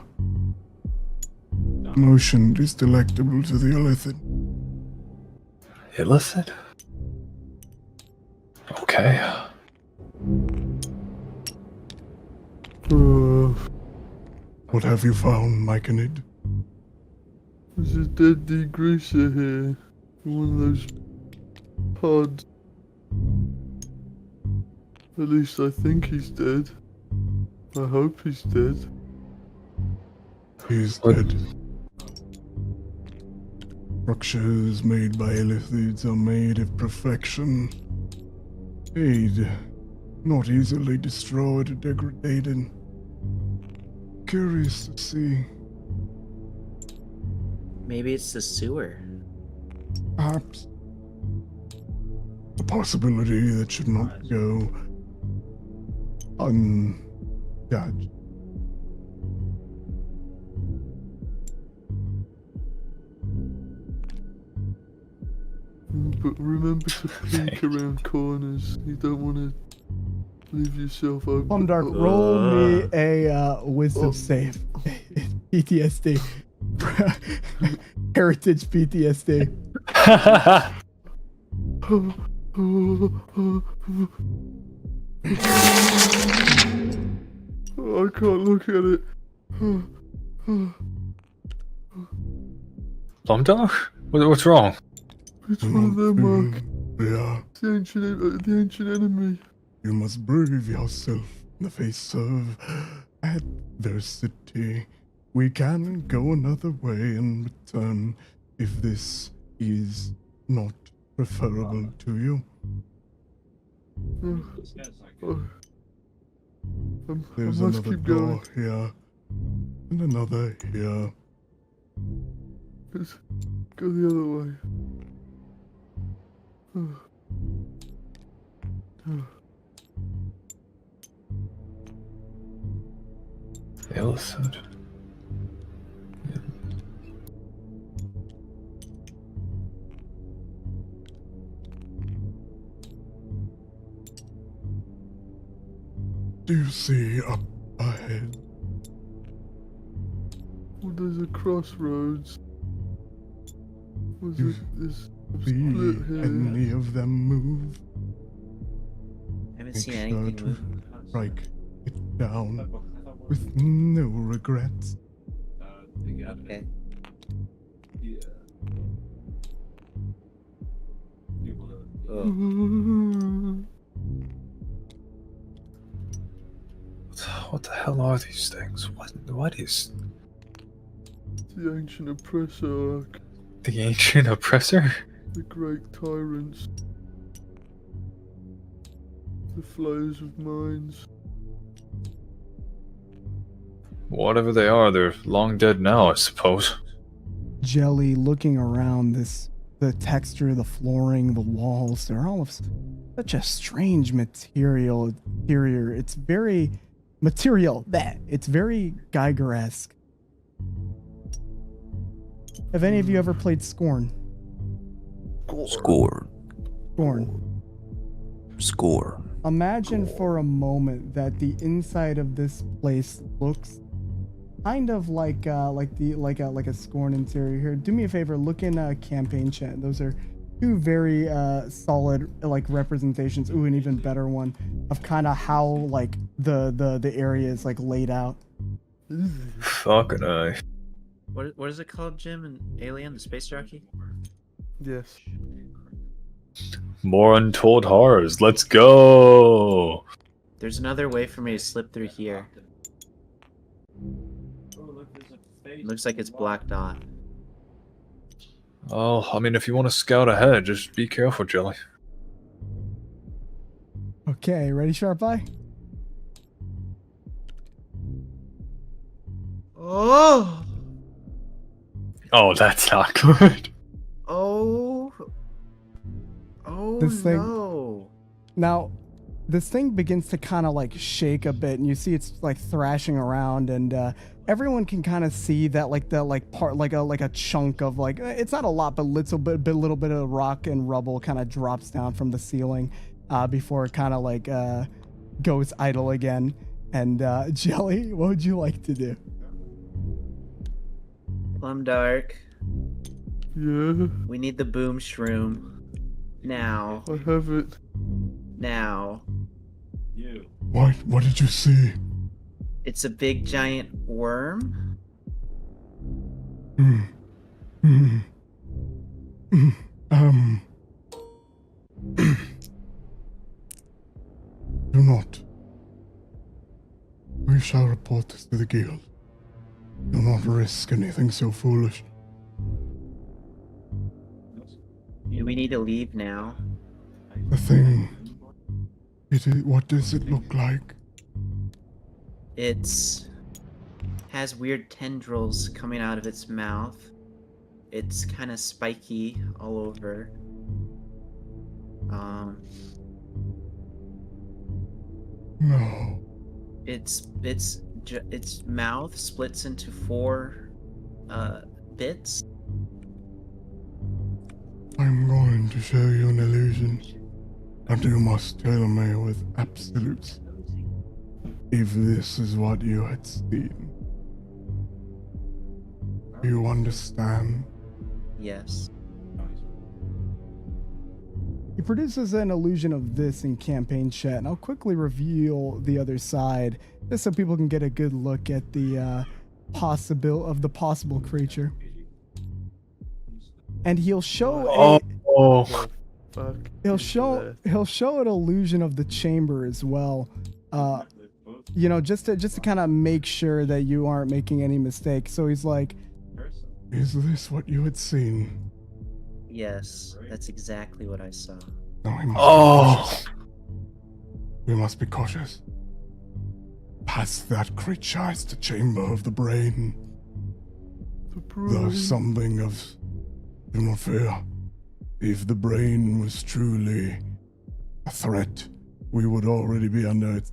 Speaker 3: Emotion is delectable to the illicit.
Speaker 5: Illicit? Okay.
Speaker 3: What have you found, Myconid?
Speaker 4: There's a dead degreaser here. In one of those pods. At least I think he's dead. I hope he's dead.
Speaker 3: He's dead. Structures made by illithids are made of perfection. Made, not easily destroyed or degraded. Curious to see.
Speaker 6: Maybe it's the sewer.
Speaker 3: Perhaps a possibility that should not go unjudged.
Speaker 4: But remember to peek around corners. You don't want to leave yourself open.
Speaker 1: Plum Dark, roll me a wisdom save. PTSD. Heritage PTSD.
Speaker 4: I can't look at it.
Speaker 5: Plum Dog? What's wrong?
Speaker 4: It's one of them, Mark.
Speaker 3: Yeah,
Speaker 4: It's the ancient enemy.
Speaker 3: you must brave yourself in the face of adversity. We can go another way and return if this is not preferable to you.
Speaker 4: I
Speaker 3: There's
Speaker 4: must
Speaker 3: another
Speaker 4: keep
Speaker 3: door
Speaker 4: going.
Speaker 3: here, and another here.
Speaker 4: Let's go the other way.
Speaker 5: Illicit.
Speaker 3: Do you see up ahead?
Speaker 4: Well, there's a crossroads.
Speaker 3: You
Speaker 4: There's a
Speaker 3: see
Speaker 4: split here.
Speaker 3: any of them move?
Speaker 6: I haven't
Speaker 3: Make
Speaker 6: seen
Speaker 3: sure
Speaker 6: anything
Speaker 3: to
Speaker 6: move.
Speaker 3: strike it down with no regrets.
Speaker 6: Okay. Oh.
Speaker 5: What the hell are these things? What is
Speaker 4: The ancient oppressor arc.
Speaker 5: the ancient oppressor?
Speaker 4: The great tyrants. The flayers of minds.
Speaker 5: Whatever they are, they're long dead now, I suppose.
Speaker 1: Jelly, looking around the texture, the flooring, the walls, they're all of such a strange interior. It's very it's very Geiger-esque. Have any of you ever played Scorn?
Speaker 8: Score.
Speaker 1: Scorn. Imagine for a moment that the inside of this place looks kind of like a Scorn interior here. Do me a favor, look in campaign chat. Those are two very solid like representations. Ooh, an even better one of kind of how like the area is like laid out.
Speaker 5: Fucking I.
Speaker 6: What is it called, Jim? And Alien, the space jockey?
Speaker 4: Yes.
Speaker 5: More untold horrors. Let's go.
Speaker 6: There's another way for me to slip through here. Looks like it's blocked off.
Speaker 5: Oh, I mean, if you want to scout ahead, just be careful, Jelly.
Speaker 1: Okay, ready, Sharp Eye?
Speaker 6: Oh!
Speaker 5: Oh, that's not good.
Speaker 6: Oh! Oh
Speaker 1: This thing-
Speaker 6: no!
Speaker 1: Now, this thing begins to kind of like shake a bit, and you see it's like thrashing around, and everyone can kind of see that like the like part like a chunk of like it's not a lot, but little bit of rock and rubble kind of drops down from the ceiling before it kind of like goes idle again. And Jelly, what would you like to do?
Speaker 6: Plum Dark,
Speaker 4: Yeah,
Speaker 6: we need the boom shroom. Now.
Speaker 4: I have it.
Speaker 6: Now.
Speaker 3: What did you see?
Speaker 6: It's a big giant worm.
Speaker 3: Do not. We shall report this to the guild. Do not risk anything so foolish.
Speaker 6: Do we need to leave now?
Speaker 3: The thing. What does it look like?
Speaker 6: It's has weird tendrils coming out of its mouth. It's kind of spiky all over.
Speaker 3: No.
Speaker 6: Its mouth splits into 4 bits.
Speaker 3: I'm going to show you an illusion, and you must tell me with absolute if this is what you had seen. Do you understand?
Speaker 6: Yes.
Speaker 1: He produces an illusion of this in campaign chat, and I'll quickly reveal the other side, just so people can get a good look at the possible creature. And he'll show
Speaker 4: Fuck.
Speaker 1: he'll show an illusion of the chamber as well. You know, just to kind of make sure that you aren't making any mistakes. So he's like,
Speaker 3: Is this what you had seen?
Speaker 6: Yes, that's exactly what I saw.
Speaker 3: No, we must be cautious. We must be cautious. Past that creature is the chamber of the brain.
Speaker 4: The brain.
Speaker 3: There's something of... Do not fear. If the brain was truly a threat, we would already be under its...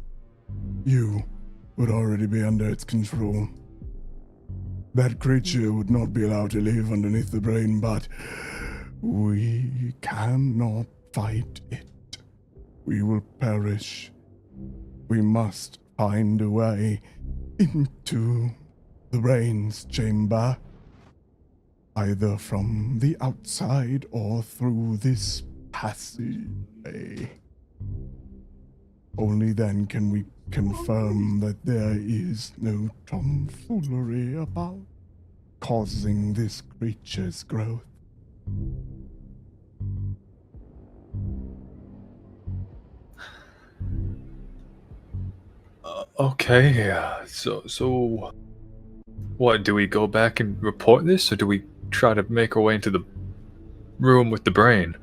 Speaker 3: You would already be under its control. That creature would not be allowed to live underneath the brain, but we cannot fight it. We will perish. We must find a way into the brain's chamber, either from the outside or through this passageway. Only then can we confirm that there is no tomfoolery about causing this creature's growth.
Speaker 5: Okay, yeah. So, what, do we go back and report this, or do we try to make our way into the room with the brain?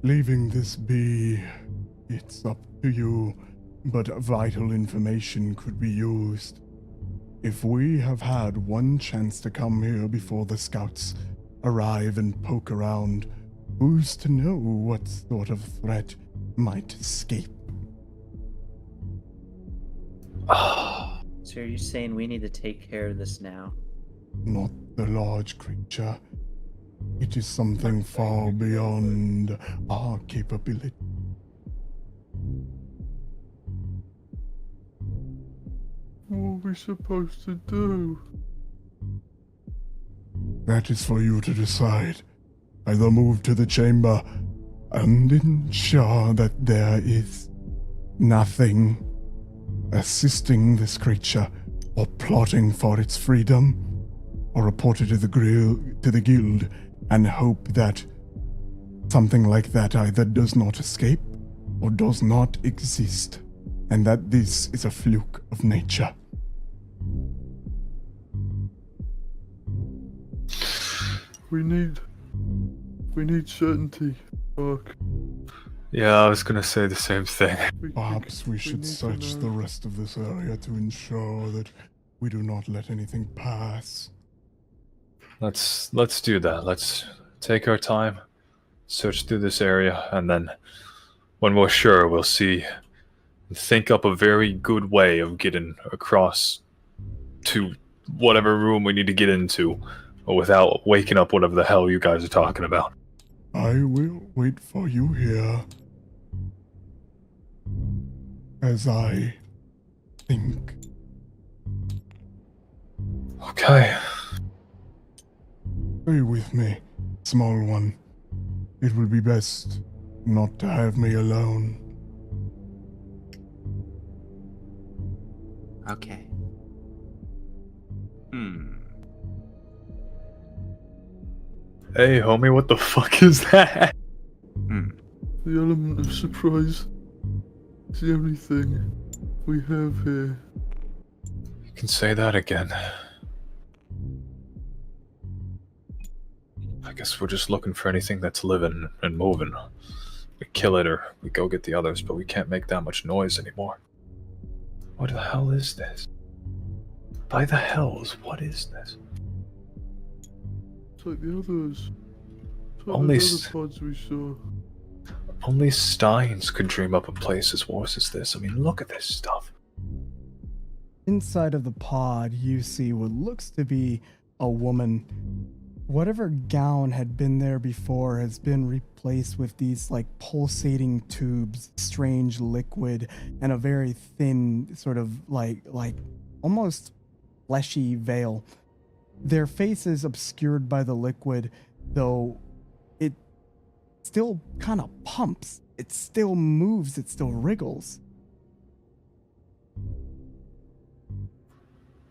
Speaker 3: Leaving this be, it's up to you, but vital information could be used. If we have had one chance to come here before the scouts arrive and poke around, who's to know what sort of threat might escape?
Speaker 6: So are you saying we need to take care of this now?
Speaker 3: Not the large creature. It is something far beyond our capability.
Speaker 4: What are we supposed to do?
Speaker 3: That is for you to decide. Either move to the chamber and ensure that there is nothing assisting this creature or plotting for its freedom, or report it to the guild and hope that something like that either does not escape or does not exist, and that this is a fluke of nature.
Speaker 4: We need certainty, Mark.
Speaker 5: Yeah, I was gonna say the same thing.
Speaker 3: Perhaps we should
Speaker 4: need to
Speaker 3: search
Speaker 4: know.
Speaker 3: the rest of this area to ensure that we do not let anything pass.
Speaker 5: Let's do that. Let's take our time, search through this area, and then when we're sure, we'll think up a very good way of getting across to whatever room we need to get into, without waking up whatever the hell you guys are talking about.
Speaker 3: I will wait for you here as I think.
Speaker 5: Okay.
Speaker 3: Stay with me, small one. It will be best not to have me alone.
Speaker 2: Okay.
Speaker 5: Hey, homie, what the fuck is that?
Speaker 4: The element of surprise is the only thing we have here.
Speaker 5: You can say that again. I guess we're just looking for anything that's living and moving. We kill it or we go get the others, but we can't make that much noise anymore. What the hell is this? By the hells, what is this?
Speaker 4: It's like the others. It's like
Speaker 5: Only
Speaker 4: those other pods we saw.
Speaker 5: Only Steins could dream up a place as worse as this. I mean, look at this stuff.
Speaker 1: Inside of the pod, you see what looks to be a woman. Whatever gown had been there before has been replaced with these like pulsating tubes, strange liquid, and a very thin sort of like almost fleshy veil. Their faces obscured by the liquid, though it still kind of pumps. It still moves. It still wriggles.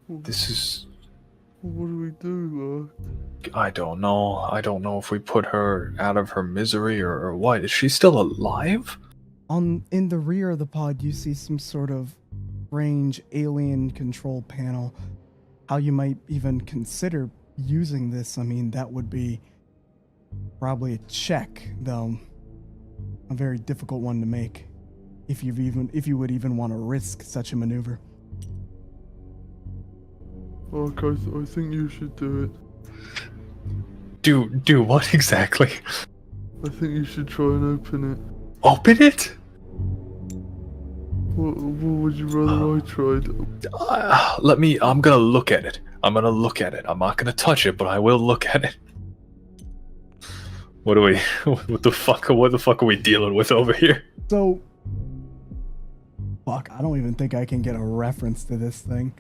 Speaker 5: This is...
Speaker 4: What do we do, Mark?
Speaker 5: I don't know. I don't know if we put her out of her misery or what. Is she still alive?
Speaker 1: In the rear of the pod, you see some sort of strange alien control panel. How you might even consider using this, I mean, that would be probably a check, though a very difficult one to make, if you would even want to risk such a maneuver.
Speaker 4: Mark, I think you should do it.
Speaker 5: Do what exactly?
Speaker 4: I think you should try and open it.
Speaker 5: Open it?
Speaker 4: What would you rather I tried?
Speaker 5: I'm gonna look at it. I'm not gonna touch it, but I will look at it. What the fuck are we dealing with over here?
Speaker 1: So, fuck, I don't even think I can get a reference to this thing.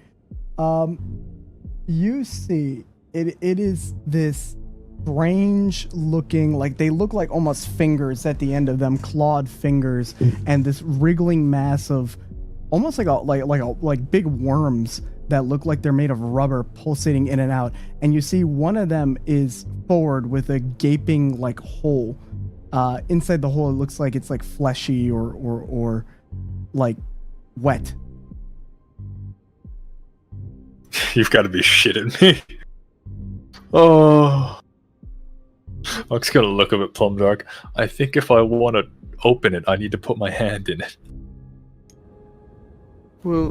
Speaker 1: You see, it is this strange looking, like they look like almost fingers at the end of them, clawed fingers, and this wriggling mass of almost like big worms that look like they're made of rubber pulsating in and out. And you see one of them is forward with a gaping like hole. Inside the hole, it looks like it's like fleshy or like wet.
Speaker 5: You've got to be shitting me. Oh. I'm just gonna look up at Plumdark. I think if I want to open it, I need to put my hand in it.
Speaker 4: Well,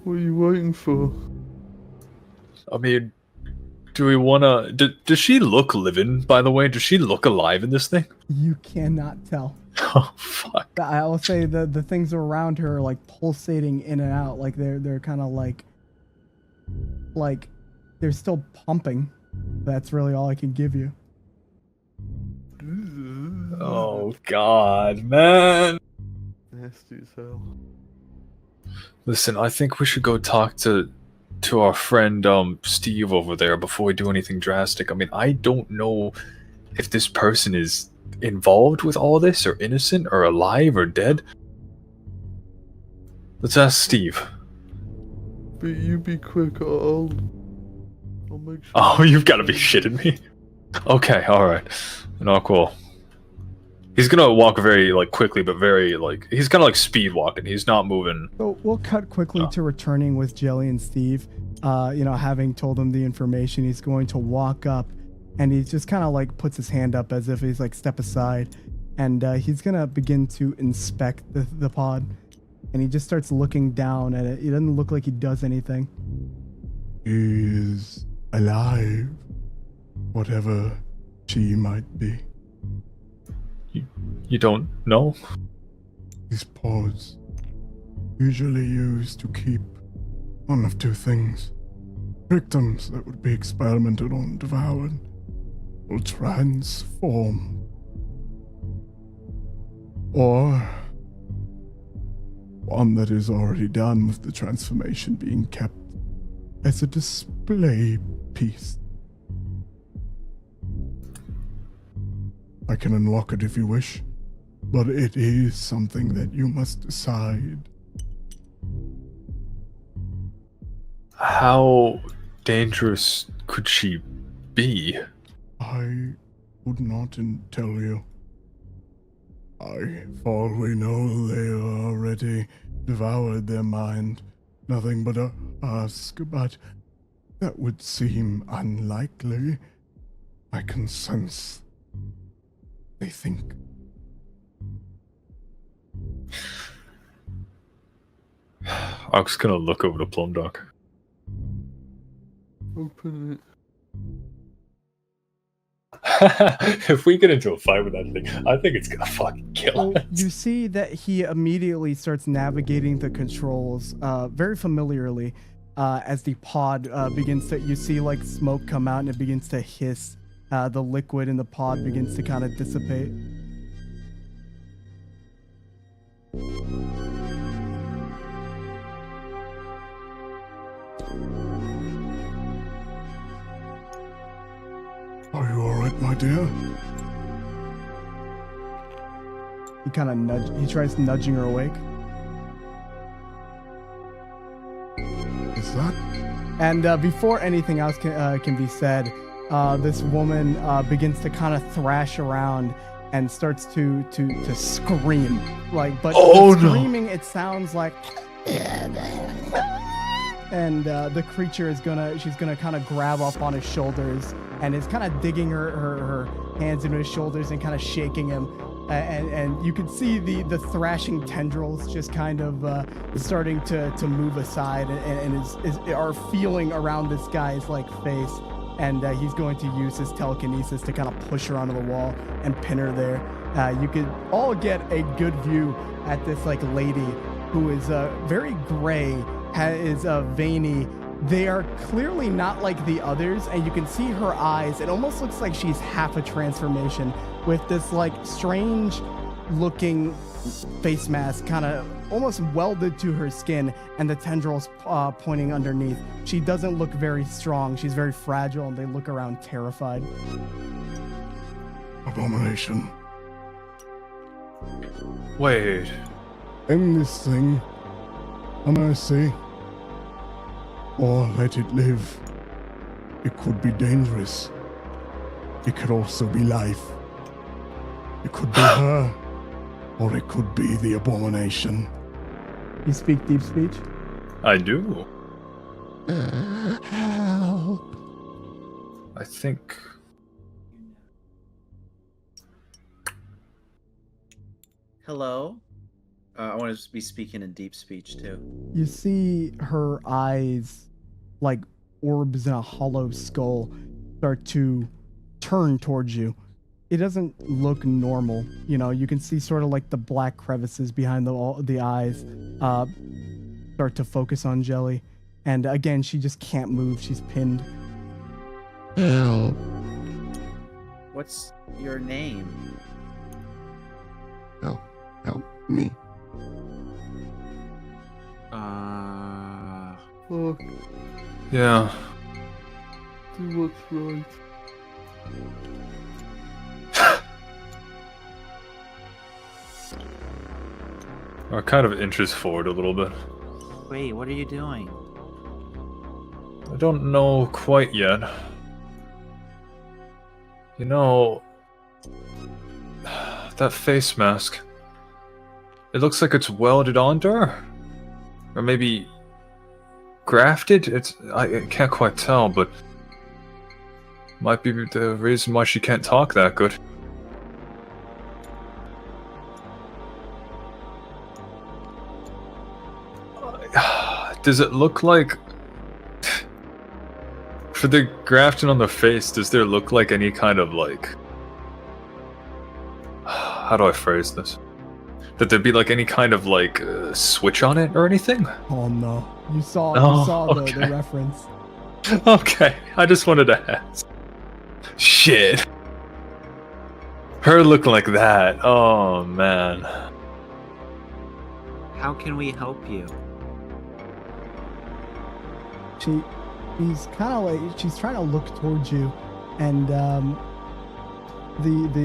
Speaker 4: what are you waiting for?
Speaker 5: I mean, do we want to... Does she look living, by the way? Does she look alive in this thing?
Speaker 1: You cannot tell.
Speaker 5: Oh, fuck.
Speaker 1: I will say the things around her are like pulsating in and out, like they're kind of like they're still pumping. That's really all I can give you.
Speaker 5: Oh, God, man.
Speaker 4: Nasty as hell.
Speaker 5: Listen, I think we should go talk to our friend Steve over there before we do anything drastic. I mean, I don't know if this person is involved with all this, or innocent, or alive, or dead. Let's ask Steve.
Speaker 4: But you be quick, I'll make sure.
Speaker 5: Oh, you've got to be shitting me. Okay, alright. No, cool. He's gonna walk very, like, quickly, but very, like, he's kind of like speed walking. He's not moving.
Speaker 1: So we'll cut quickly to returning with Jelly and Steve. Having told him the information, he's going to walk up, and he just kind of like puts his hand up as if he's like, step aside, and he's gonna begin to inspect the pod, and he just starts looking down at it. It doesn't look like he does anything.
Speaker 3: Is alive, whatever she might be.
Speaker 5: You don't know?
Speaker 3: These pods, usually used to keep one of two things. Victims that would be experimented on, devoured, will transform. Or one that is already done, with the transformation being kept as a display piece. I can unlock it if you wish, but it is something that you must decide.
Speaker 5: How dangerous could she be?
Speaker 3: I would not tell you. For all we know, they already devoured their mind. Nothing but a husk, but that would seem unlikely. I can sense they think.
Speaker 5: I'm just gonna look over to Plumdark.
Speaker 4: Open it.
Speaker 5: If we get into a fight with that thing, I think it's gonna fucking kill us.
Speaker 1: You see that he immediately starts navigating the controls very familiarly as the pod begins to, you see like smoke come out and it begins to hiss. The liquid in the pod begins to kind of dissipate.
Speaker 3: Are you alright, my dear?
Speaker 1: He tries nudging her awake.
Speaker 3: Is that?
Speaker 1: And before anything else can be said, this woman begins to kind of thrash around and starts to scream. But screaming, it sounds like... And the creature she's gonna kind of grab up on his shoulders and is kind of digging her hands into his shoulders and kind of shaking him. And you can see the thrashing tendrils just kind of starting to move aside and are feeling around this guy's like face. And he's going to use his telekinesis to kind of push her onto the wall and pin her there. You could all get a good view at this like lady who is very gray, is veiny. They are clearly not like the others, and you can see her eyes. It almost looks like she's half a transformation with this like strange looking face mask kind of almost welded to her skin, and the tendrils pointing underneath. She doesn't look very strong. She's very fragile, and they look around terrified.
Speaker 3: Abomination.
Speaker 5: Wait.
Speaker 3: End this thing. A mercy. Or let it live. It could be dangerous. It could also be life. It could be her. Or it could be the abomination.
Speaker 1: You speak deep speech?
Speaker 5: I do.
Speaker 3: Help.
Speaker 5: I think.
Speaker 6: Hello? I want to be speaking in deep speech too.
Speaker 1: You see her eyes, like orbs in a hollow skull, start to turn towards you. It doesn't look normal. You know, you can see sort of like the black crevices behind the eyes start to focus on Jelly. And again, she just can't move. She's pinned.
Speaker 3: Help.
Speaker 6: What's your name?
Speaker 3: Help me.
Speaker 4: Fuck,
Speaker 5: Yeah.
Speaker 4: do what's right.
Speaker 5: I kind of inches forward a little bit.
Speaker 6: Wait, what are you doing?
Speaker 5: I don't know quite yet. You know, that face mask. It looks like it's welded onto her, or maybe grafted. I can't quite tell, but might be the reason why she can't talk that good. Does it look like, for the grafting on the face, does there look like any kind of like, how do I phrase this? That there'd be like any kind of like switch on it or anything?
Speaker 1: Oh no. You saw
Speaker 5: okay.
Speaker 1: the reference.
Speaker 5: Okay, I just wanted to ask. Shit. Her looking like that, oh man.
Speaker 6: How can we help you?
Speaker 1: She's kind of like, she's trying to look towards you, and the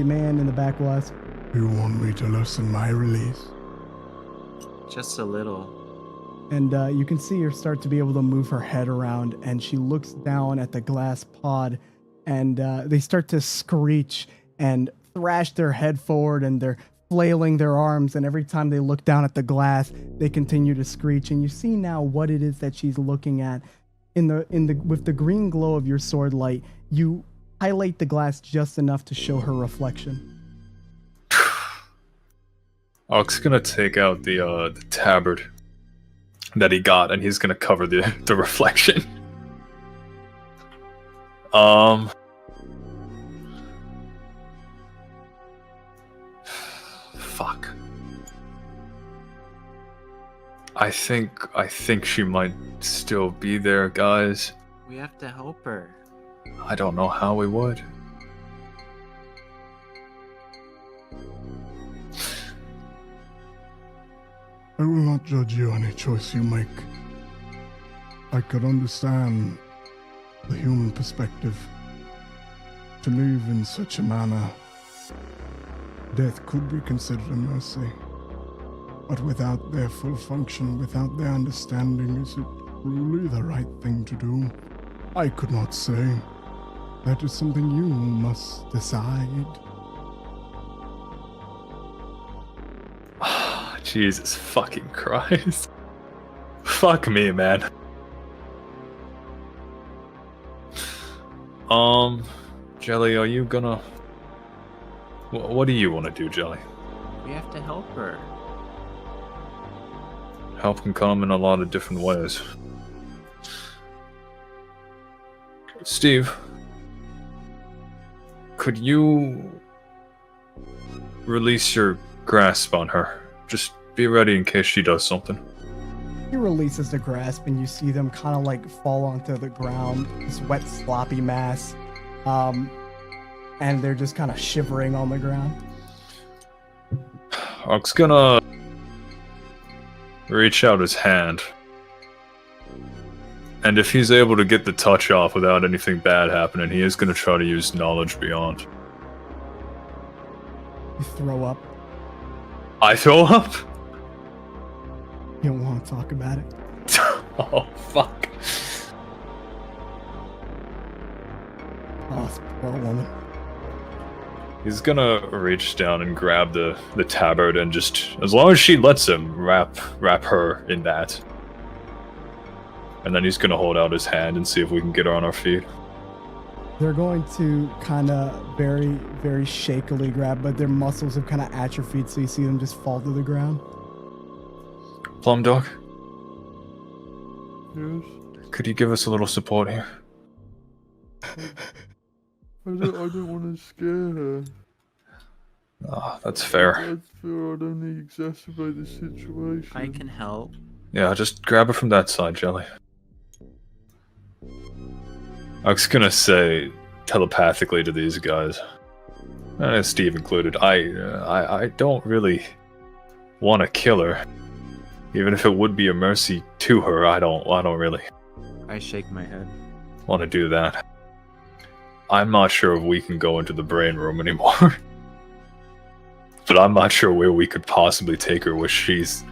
Speaker 1: man in the back will ask,
Speaker 3: You want me to lessen my release?
Speaker 6: Just a little.
Speaker 1: and you can see her start to be able to move her head around, and she looks down at the glass pod, and they start to screech and thrash their head forward, and they're flailing their arms, and every time they look down at the glass, they continue to screech, and you see now what it is that she's looking at. With the green glow of your sword light, you highlight the glass just enough to show her reflection.
Speaker 5: Ark's gonna take out the tabard that he got, and he's gonna cover the reflection. Fuck. I think she might still be there, guys.
Speaker 6: We have to help her.
Speaker 5: I don't know how we would.
Speaker 3: I will not judge you any choice you make. I could understand the human perspective. To live in such a manner, death could be considered a mercy. But without their full function, without their understanding, is it truly the right thing to do? I could not say. That is something you must decide.
Speaker 5: Jesus fucking Christ. Fuck me, man. Jelly, are you gonna... What do you want to do, Jelly?
Speaker 6: We have to help her.
Speaker 5: Help can come in a lot of different ways. Steve, could you release your grasp on her? Just be ready in case she does something.
Speaker 1: He releases the grasp, and you see them kind of like fall onto the ground, this wet, sloppy mass. And they're just kind of shivering on the ground.
Speaker 5: Ark's gonna reach out his hand. And if he's able to get the touch off without anything bad happening, he is going to try to use Knowledge Beyond.
Speaker 1: You throw up.
Speaker 5: I throw up?
Speaker 1: You don't want to talk about it.
Speaker 5: Oh, fuck.
Speaker 1: Oh, this poor woman.
Speaker 5: He's gonna reach down and grab the tabard and just, as long as she lets him, wrap her in that. And then he's gonna hold out his hand and see if we can get her on our feet.
Speaker 1: They're going to kind of very, very shakily grab, but their muscles have kind of atrophied, so you see them just fall to the ground.
Speaker 5: Plum Dog,
Speaker 4: Yes?
Speaker 5: could you give us a little support here?
Speaker 4: I don't want to scare her.
Speaker 5: Ah, that's fair.
Speaker 4: I fear I'd only exacerbate the situation.
Speaker 6: I can help.
Speaker 5: Yeah, just grab her from that side, Jelly. I was gonna say telepathically to these guys, Steve included, I don't really want to kill her. Even if it would be a mercy to her, I don't really
Speaker 2: I shake my head.
Speaker 5: want to do that. I'm not sure if we can go into the brain room anymore. But I'm not sure where we could possibly take her where she's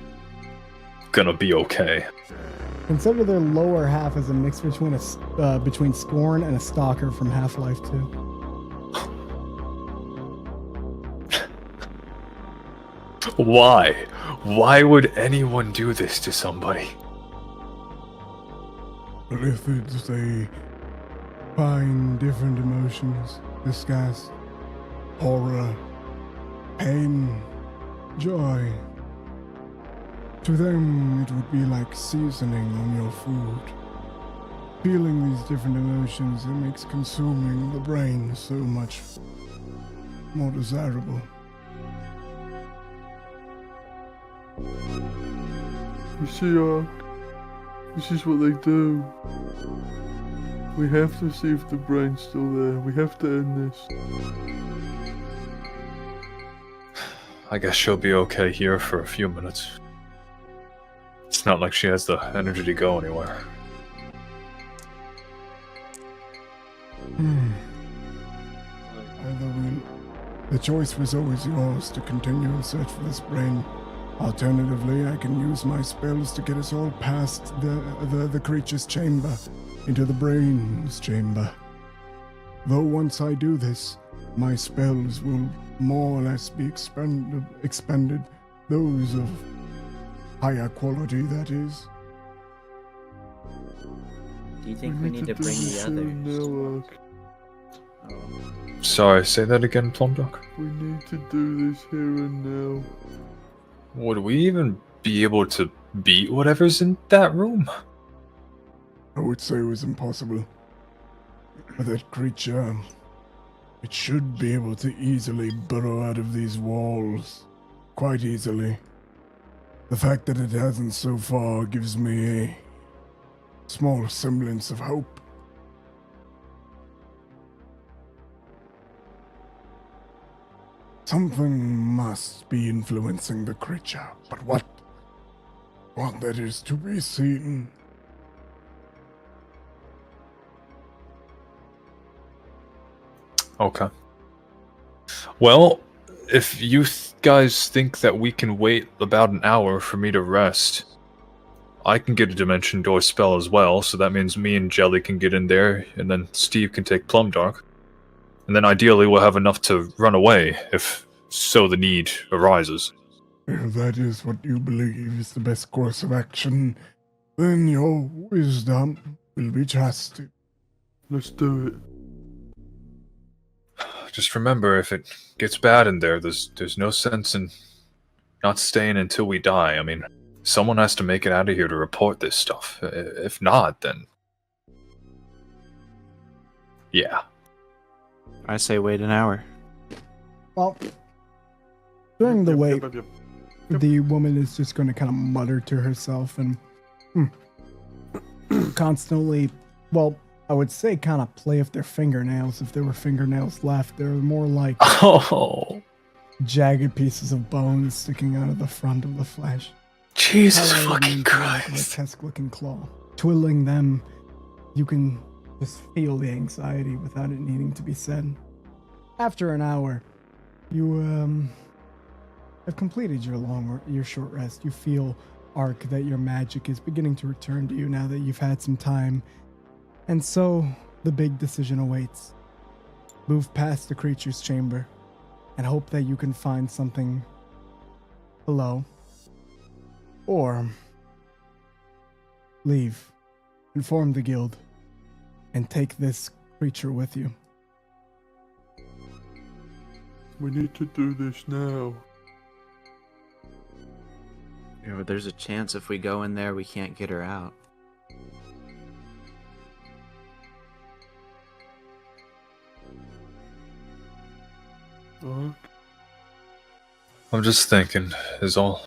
Speaker 5: gonna be okay.
Speaker 1: Consider their lower half as a mix between between Scorn and a Stalker from Half-Life 2.
Speaker 5: Why? Why would anyone do this to somebody?
Speaker 3: But if it's they find different emotions, disgust, horror, pain, joy, to them it would be like seasoning on your food. Feeling these different emotions, it makes consuming the brain so much more desirable.
Speaker 4: You see, this is what they do. We have to see if the brain's still there. We have to end this.
Speaker 5: I guess she'll be okay here for a few minutes. It's not like she has the energy to go anywhere.
Speaker 3: The choice was always yours to continue and search for this brain. Alternatively, I can use my spells to get us all past the creature's chamber, into the brain's chamber. Though once I do this, my spells will more or less be expended, those of higher quality, that is.
Speaker 6: Do you think we need to bring the others?
Speaker 5: Sorry, say that again, Plumdog?
Speaker 4: We need to do this here and now.
Speaker 5: Would we even be able to beat whatever's in that room?
Speaker 3: I would say it was impossible. But that creature, it should be able to easily burrow out of these walls. Quite easily. The fact that it hasn't so far gives me a small semblance of hope. Something must be influencing the creature, but what? What, that is to be seen.
Speaker 5: Okay. Well, if you guys think that we can wait about an hour for me to rest, I can get a Dimension Door spell as well, so that means me and Jelly can get in there, and then Steve can take Plumdark. And then ideally we'll have enough to run away, if so the need arises.
Speaker 3: If that is what you believe is the best course of action, then your wisdom will be trusted.
Speaker 4: Let's do it.
Speaker 5: Just remember, if it gets bad in there, there's no sense in not staying until we die. I mean, someone has to make it out of here to report this stuff. If not, then... yeah.
Speaker 2: I say wait an hour.
Speaker 1: Well, during the
Speaker 4: Yep,
Speaker 1: wait,
Speaker 4: yep.
Speaker 1: the woman is just going to kind of mutter to herself and constantly, well, I would say kind of play with their fingernails. If there were fingernails left, they're more like
Speaker 5: Oh,
Speaker 1: jagged pieces of bone sticking out of the front of the flesh.
Speaker 5: Jesus
Speaker 1: Hello,
Speaker 5: fucking
Speaker 1: into like a
Speaker 5: Christ.
Speaker 1: grotesque-looking claw. Twiddling them, you can just feel the anxiety without it needing to be said. After an hour, you have completed your short rest. You feel, Ark, that your magic is beginning to return to you now that you've had some time. And so, the big decision awaits. Move past the creature's chamber and hope that you can find something below. Or leave, inform the guild, and take this creature with you.
Speaker 4: We need to do this now.
Speaker 2: Yeah, but there's a chance if we go in there, we can't get her out.
Speaker 4: Ark?
Speaker 5: I'm just thinking, is all.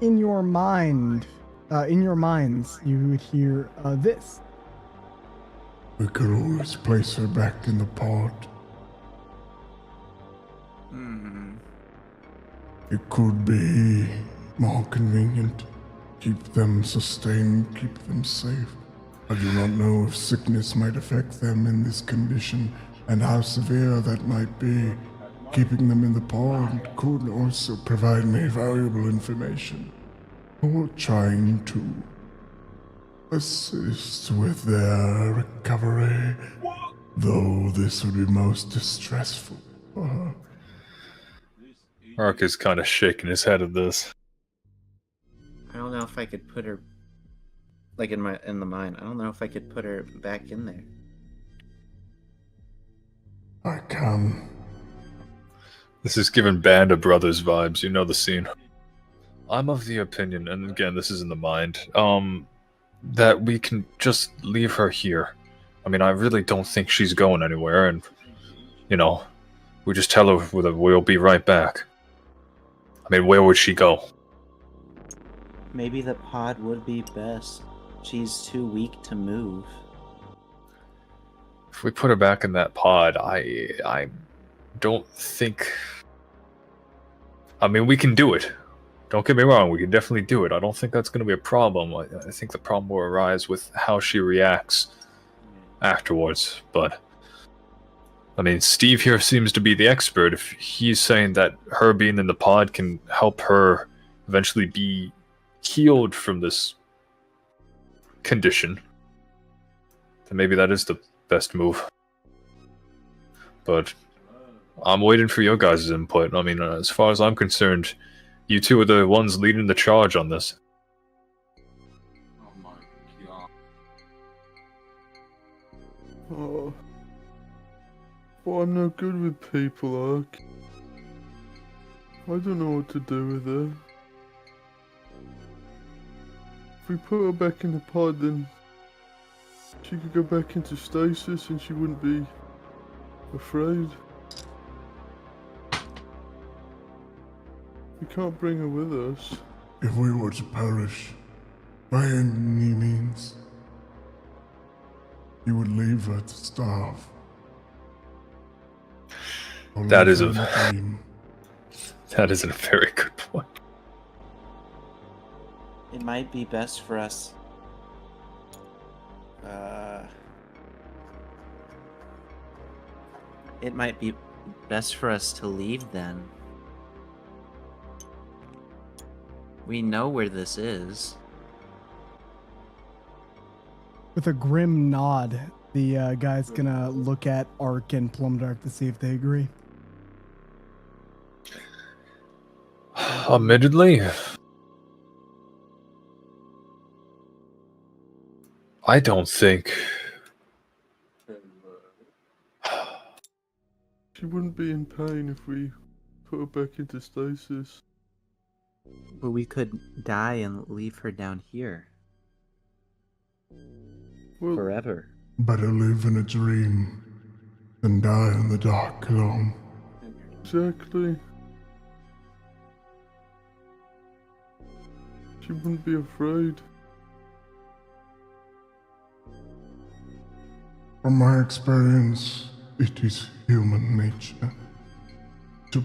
Speaker 1: In your minds, you would hear this.
Speaker 3: We could always place her back in the pod. It could be more convenient. Keep them sustained, keep them safe. I do not know if sickness might affect them in this condition and how severe that might be. Keeping them in the pod could also provide me valuable information. Or trying to assist with their recovery, though this would be most distressful for her.
Speaker 5: Ark is kind of shaking his head at this.
Speaker 6: I don't know if I could put her, like in the mine. I don't know if I could put her back in there.
Speaker 3: I can.
Speaker 5: This is giving Band of Brothers vibes, you know the scene. I'm of the opinion, and again, this is in the mind, that we can just leave her here. I mean, I really don't think she's going anywhere, and, you know, we just tell her we'll be right back. I mean, where would she go?
Speaker 6: Maybe the pod would be best. She's too weak to move.
Speaker 5: If we put her back in that pod, I don't think... I mean, we can do it. Don't get me wrong, we can definitely do it. I don't think that's going to be a problem. I think the problem will arise with how she reacts afterwards. But, I mean, Steve here seems to be the expert. If he's saying that her being in the pod can help her eventually be healed from this condition, then maybe that is the best move. But I'm waiting for your guys' input. I mean, as far as I'm concerned, you two are the ones leading the charge on this.
Speaker 4: Oh. Well, I'm no good with people, Ark. I don't know what to do with her. If we put her back in the pod, then she could go back into stasis and she wouldn't be afraid. We can't bring her with us.
Speaker 3: If we were to perish, by any means, you would leave her to starve. Or
Speaker 5: That
Speaker 3: leave
Speaker 5: is
Speaker 3: her
Speaker 5: a-
Speaker 3: in a dream.
Speaker 5: That is a very good point.
Speaker 6: It might be best for us.
Speaker 2: It might be best for us to leave then. We know where this is.
Speaker 1: With a grim nod, the guy's gonna look at Ark and Plumdark to see if they agree.
Speaker 5: Admittedly, I don't think...
Speaker 4: She wouldn't be in pain if we put her back into stasis.
Speaker 2: But we could die and leave her down here.
Speaker 4: Well,
Speaker 2: Forever.
Speaker 3: Better live in a dream than die in the dark alone.
Speaker 4: exactly. She wouldn't be afraid.
Speaker 3: From my experience, it is human nature to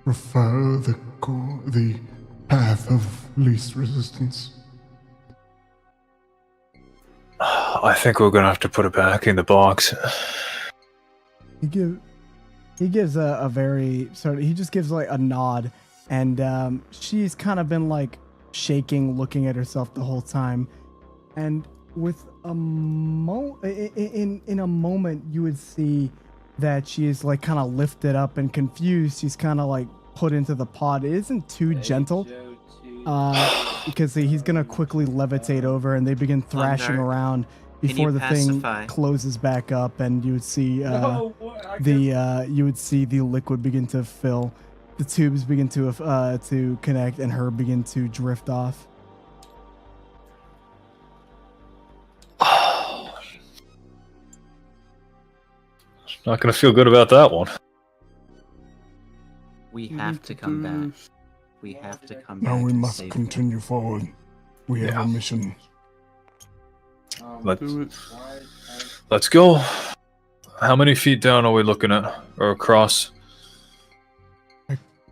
Speaker 3: prefer the path of least resistance.
Speaker 5: I think we're gonna have to put it back in the box.
Speaker 1: He gives a very he just gives like a nod, and she's kind of been like shaking, looking at herself the whole time, and with a in a moment you would see that she is like kind of lifted up and confused. She's kind of like put into the pod. It isn't too gentle, because he's gonna quickly levitate over, and they begin thrashing
Speaker 6: Plumdark,
Speaker 1: around
Speaker 6: can
Speaker 1: before
Speaker 6: you
Speaker 1: the thing
Speaker 6: pacify?
Speaker 1: closes back up, and you would see you would see the liquid begin to fill, the tubes begin to connect, and her begin to drift off.
Speaker 5: Not gonna feel good about that one.
Speaker 6: We
Speaker 4: We
Speaker 6: have
Speaker 4: need
Speaker 6: to
Speaker 4: do
Speaker 6: come back.
Speaker 4: this.
Speaker 6: We have to come
Speaker 3: Now
Speaker 6: back.
Speaker 3: we
Speaker 6: and
Speaker 3: must
Speaker 6: save
Speaker 3: continue forward. We have
Speaker 5: Yeah.
Speaker 3: a mission.
Speaker 5: Let's,
Speaker 4: Do it.
Speaker 5: let's go. How many feet down are we looking at? Or across?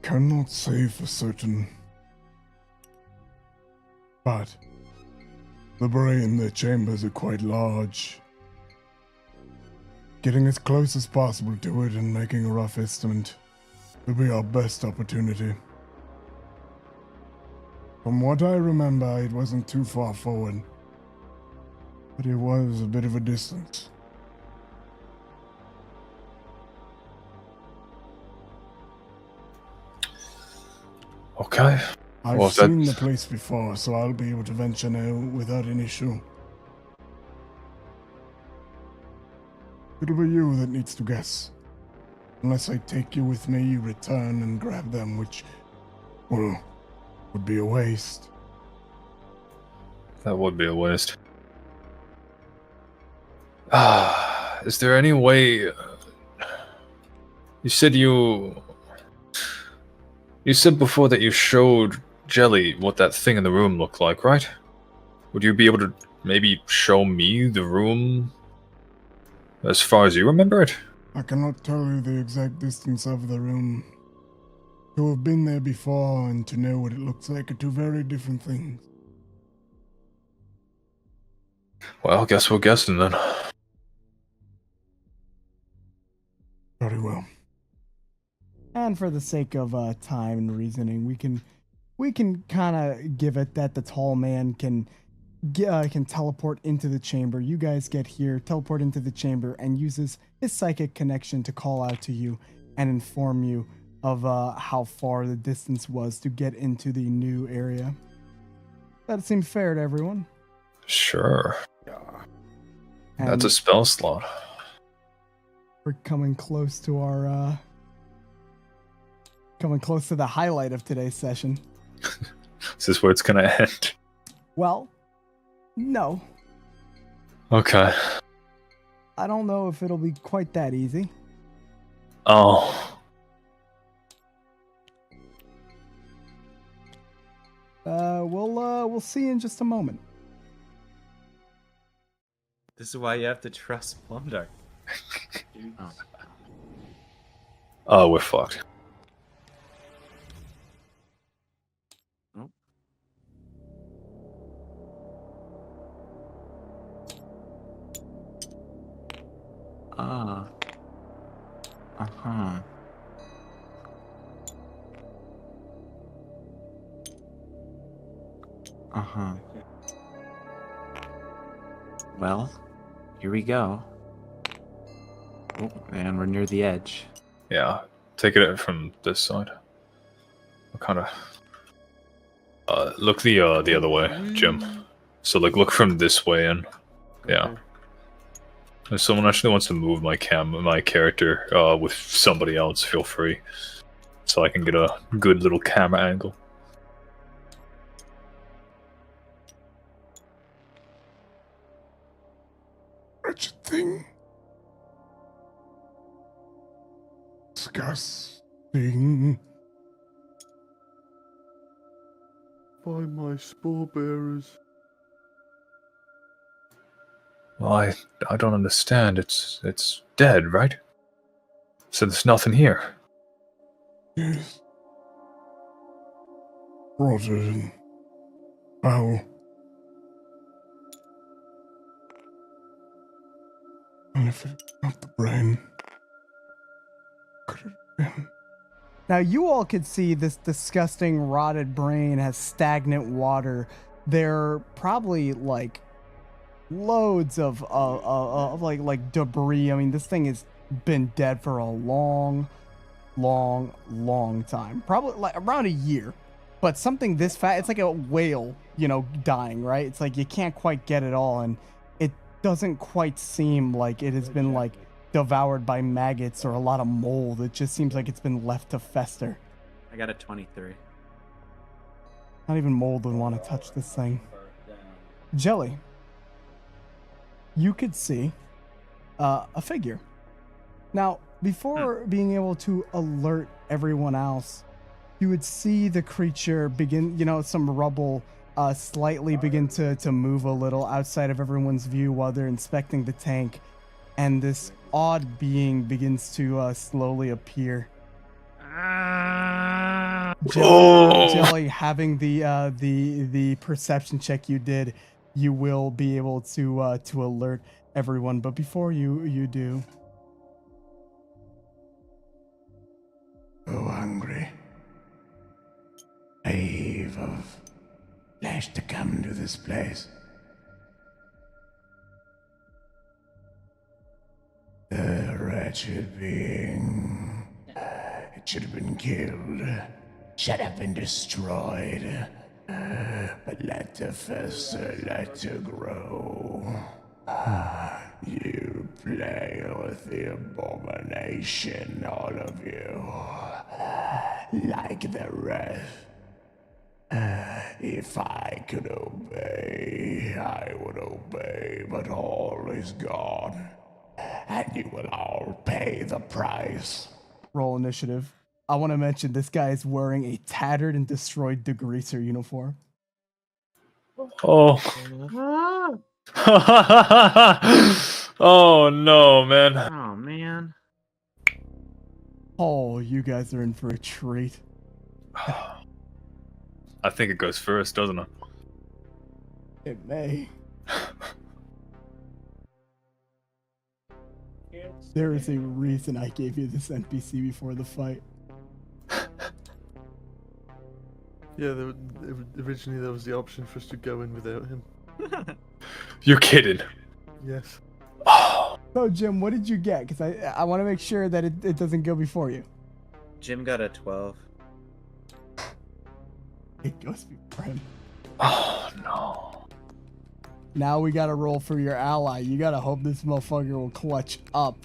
Speaker 3: Cannot say for certain. But the brain, the chambers are quite large. Getting as close as possible to it and making a rough estimate will be our best opportunity. From what I remember, it wasn't too far forward, but it was a bit of a distance.
Speaker 5: Okay.
Speaker 3: I've
Speaker 5: Well,
Speaker 3: seen the
Speaker 5: that's-
Speaker 3: place before, so I'll be able to venture now without any issue. It'll be you that needs to guess. Unless I take you with me, you return and grab them, which, well, would be a waste.
Speaker 5: That would be a waste. Is there any way... You said before that you showed Jelly what that thing in the room looked like, right? Would you be able to maybe show me the room as far as you remember it?
Speaker 3: I cannot tell you the exact distance of the room. To have been there before and to know what it looks like are two very different things.
Speaker 5: Well, I guess we're guessing then.
Speaker 3: Very well.
Speaker 1: And for the sake of time and reasoning, we can kind of give it that the tall man can teleport into the chamber. You guys get here, teleport into the chamber, and uses his psychic connection to call out to you and inform you of how far the distance was to get into the new area. That seemed fair to everyone.
Speaker 5: Sure.
Speaker 1: And
Speaker 5: That's a spell slot.
Speaker 1: we're coming close to our coming close to the highlight of today's session.
Speaker 5: Is this where it's gonna end?
Speaker 1: Well, no.
Speaker 5: Okay.
Speaker 1: I don't know if it'll be quite that easy.
Speaker 5: Oh.
Speaker 1: We'll see in just a moment.
Speaker 7: This is why you have to trust Plumdark.
Speaker 5: Oh, we're fucked.
Speaker 2: Ah. Uh-huh. Uh-huh. Well, here we go. Oh, and we're near the edge.
Speaker 5: Yeah. Take it from this side. What kind of... look the other way, Jim. So, like, look from this way in. Yeah. If someone actually wants to move my character with somebody else, feel free. So I can get a good little camera angle.
Speaker 3: Wretched thing. Disgusting.
Speaker 4: By my spore bearers.
Speaker 5: Well, I don't understand. It's dead, right? So there's nothing here.
Speaker 3: Yes. rotted and foul. And if it's not the brain, could it have been?
Speaker 1: Now you all could see this disgusting rotted brain has stagnant water. There are probably like loads of like debris. I mean, this thing has been dead for a long time. Probably like around a year. But something this fat, it's like a whale, you know, dying, right? It's like you can't quite get it all, and it doesn't quite seem like it has been like devoured by maggots or a lot of mold. It just seems like it's been left to fester.
Speaker 2: I got a 23.
Speaker 1: Not even mold would want to touch this thing. Jelly, you could see a figure. Now, before being able to alert everyone else, you would see the creature begin, you know, some rubble slightly begin to move a little outside of everyone's view while they're inspecting the tank, and this odd being begins to slowly appear. Jelly, having the perception check you did, you will be able to alert everyone. But before you do,
Speaker 3: So hungry. Wave of flesh to come to this place. The wretched being. It should have been killed. Shut up and destroyed. But let to fester, let to grow. You play with the abomination, all of you. Like the rest. If I could obey, I would obey, but all is gone. And you will all pay the price.
Speaker 1: roll initiative. I want to mention this guy is wearing a tattered and destroyed degreaser uniform.
Speaker 5: Oh. Oh no, man.
Speaker 6: Oh man.
Speaker 1: Oh, you guys are in for a treat.
Speaker 5: I think it goes first, doesn't it?
Speaker 1: It may. There is a reason I gave you this NPC before the fight.
Speaker 4: Yeah, originally there was the option for us to go in without him.
Speaker 5: You're kidding.
Speaker 4: Yes.
Speaker 5: Oh.
Speaker 1: So, Jim, what did you get? Because I want to make sure that it doesn't go before you.
Speaker 6: Jim got a 12.
Speaker 1: It goes before him.
Speaker 5: Oh no.
Speaker 1: Now we got to roll for your ally. You got to hope this motherfucker will clutch up.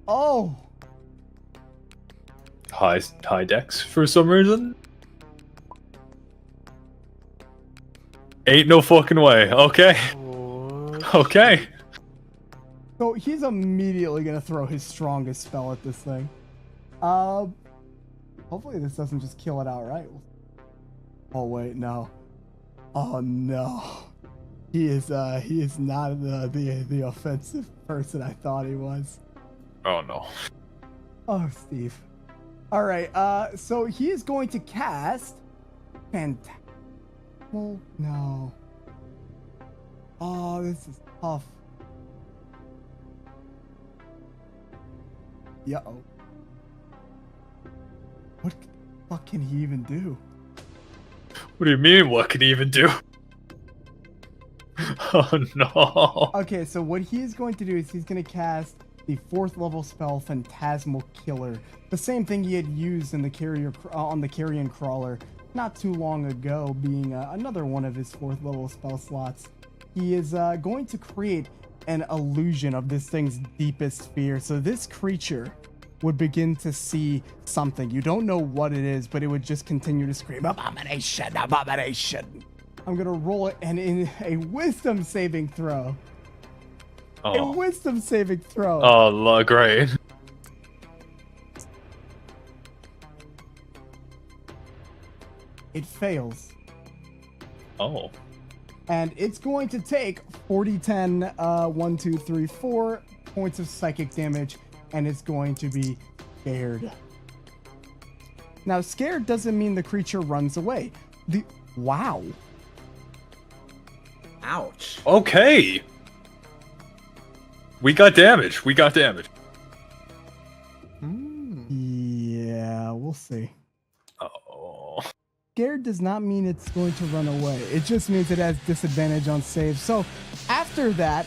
Speaker 1: Oh!
Speaker 5: High dex for some reason. Ain't no fucking way. Okay.
Speaker 4: What?
Speaker 5: Okay.
Speaker 1: So he's immediately gonna throw his strongest spell at this thing. Hopefully this doesn't just kill it outright. Oh wait, no. Oh no. He is not the offensive person I thought he was.
Speaker 5: Oh no.
Speaker 1: Oh, Steve. All right. So he is going to cast. Well, no. Oh, this is tough. Uh-oh. What the fuck can he even do?
Speaker 5: What do you mean? What can he even do? Oh no.
Speaker 1: Okay, so what he is going to do is he's going to cast the 4th level spell Phantasmal Killer, the same thing he had used in the on the Carrion Crawler not too long ago, being another one of his 4th level spell slots. He is going to create an illusion of this thing's deepest fear. So this creature would begin to see something. You don't know what it is, but it would just continue to scream, "Abomination, abomination." I'm gonna roll it, and in a wisdom saving throw. A
Speaker 5: Oh.
Speaker 1: wisdom saving throw.
Speaker 5: Oh, great.
Speaker 1: It fails.
Speaker 5: Oh.
Speaker 1: And it's going to take 40, 10, 1, 2, 3, 4 points of psychic damage and it's going to be scared. Now, scared doesn't mean the creature runs away. Wow.
Speaker 6: Ouch.
Speaker 5: Okay. We got damage.
Speaker 1: Yeah, we'll see.
Speaker 5: Oh.
Speaker 1: Scared does not mean it's going to run away. It just means it has disadvantage on saves. So after that,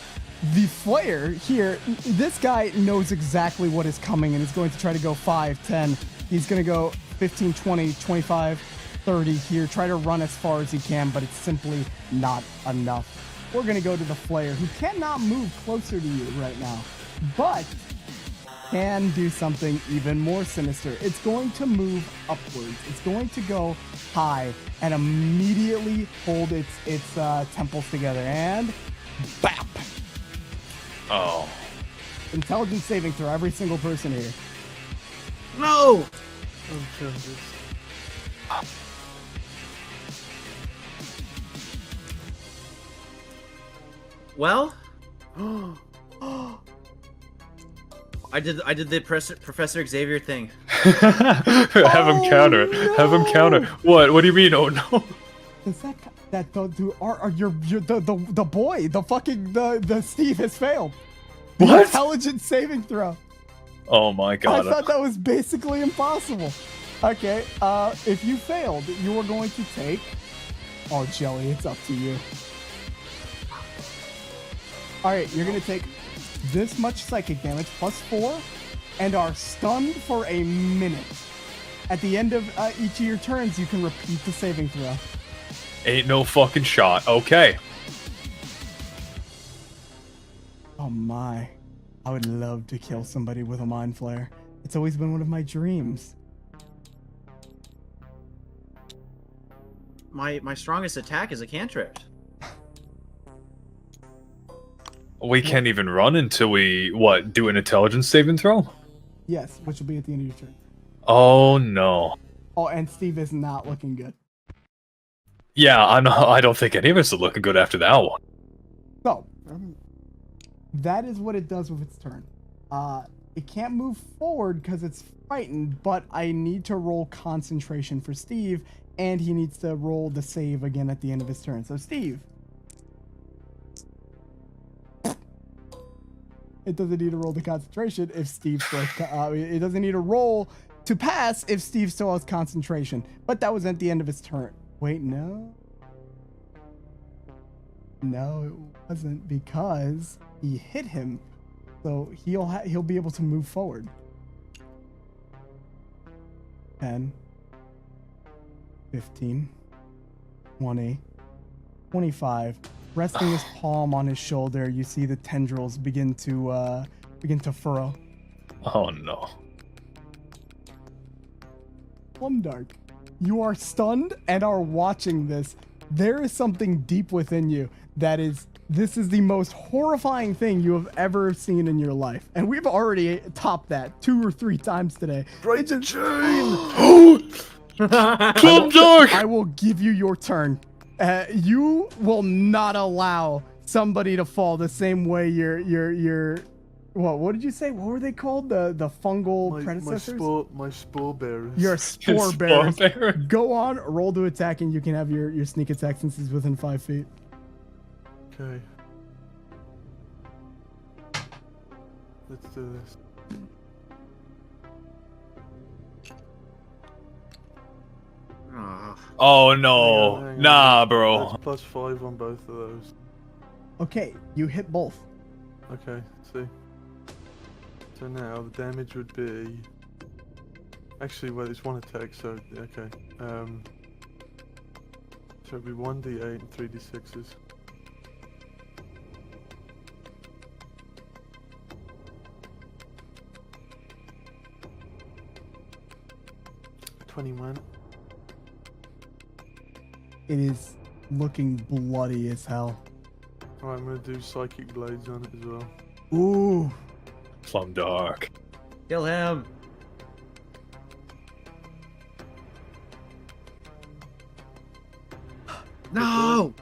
Speaker 1: the Flayer here, this guy knows exactly what is coming and is going to try to go 5, 10. He's going to go 15, 20, 25, 30 here. Try to run as far as he can, but it's simply not enough. We're going to go to the Flayer, who cannot move closer to you right now, but can do something even more sinister. It's going to move upwards. It's going to go high and immediately hold its temples together. And bap!
Speaker 5: Oh.
Speaker 1: Intelligence saving throw, every single person here.
Speaker 6: No!
Speaker 4: Unconscious.
Speaker 6: Well, I did the Professor Xavier thing.
Speaker 5: Have him counter it.
Speaker 1: no!
Speaker 5: Have him counter. What? What do you mean? Oh no.
Speaker 1: Is that the boy, the Steve has failed. The
Speaker 5: What?
Speaker 1: intelligence saving throw.
Speaker 5: Oh my
Speaker 1: I
Speaker 5: god.
Speaker 1: thought that was basically impossible. Okay, if you failed, you are going to take... Oh, Jelly, it's up to you. Alright, you're going to take this much psychic damage, plus 4, and are stunned for a minute. At the end of each of your turns, you can repeat the saving throw.
Speaker 5: Ain't no fucking shot. Okay.
Speaker 1: Oh my. I would love to kill somebody with a mind flare. It's always been one of my dreams.
Speaker 6: My strongest attack is a cantrip.
Speaker 5: We can't even run until we, do an intelligence saving throw?
Speaker 1: Yes, which will be at the end of your turn.
Speaker 5: Oh no.
Speaker 1: Oh, and Steve is not looking good.
Speaker 5: Yeah, I don't think any of us are looking good after that one.
Speaker 1: So, that is what it does with its turn. It can't move forward because it's frightened, but I need to roll concentration for Steve, and he needs to roll the save again at the end of his turn. So, Steve. It doesn't need to roll the concentration if Steve still has, it doesn't need a roll to pass if Steve still has concentration. But that was at the end of his turn. Wait, no. No, it wasn't, because he hit him. So he'll be able to move forward. 10, 15, 20, 25. Resting his palm on his shoulder, you see the tendrils begin to furrow.
Speaker 5: Oh no.
Speaker 1: Plumdark, you are stunned and are watching this. There is something deep within you this is the most horrifying thing you have ever seen in your life. And we've already topped that 2 or 3 times today.
Speaker 4: Break the chain!
Speaker 5: Plumdark!
Speaker 1: I will give you your turn. You will not allow somebody to fall the same way your what did you say? What were they called? The fungal predecessors?
Speaker 4: My spore bearers.
Speaker 1: Your spore bearers.
Speaker 5: bearer.
Speaker 1: Go on, roll to attack, and you can have your sneak attack since he's within 5 feet.
Speaker 4: Okay. Let's do this.
Speaker 5: Oh no.
Speaker 4: Hang on.
Speaker 5: Nah, bro.
Speaker 4: That's plus 5 on both of those.
Speaker 1: Okay, you hit both.
Speaker 4: Okay, see. So now the damage would be... Actually, well, it's 1 attack, so okay. So it'd be 1d8 and 3d6s. $21.
Speaker 1: It is looking bloody as hell.
Speaker 4: Alright, I'm gonna do Psychic Blades on it as well.
Speaker 1: Ooh.
Speaker 5: Plumdark.
Speaker 6: Kill him. No!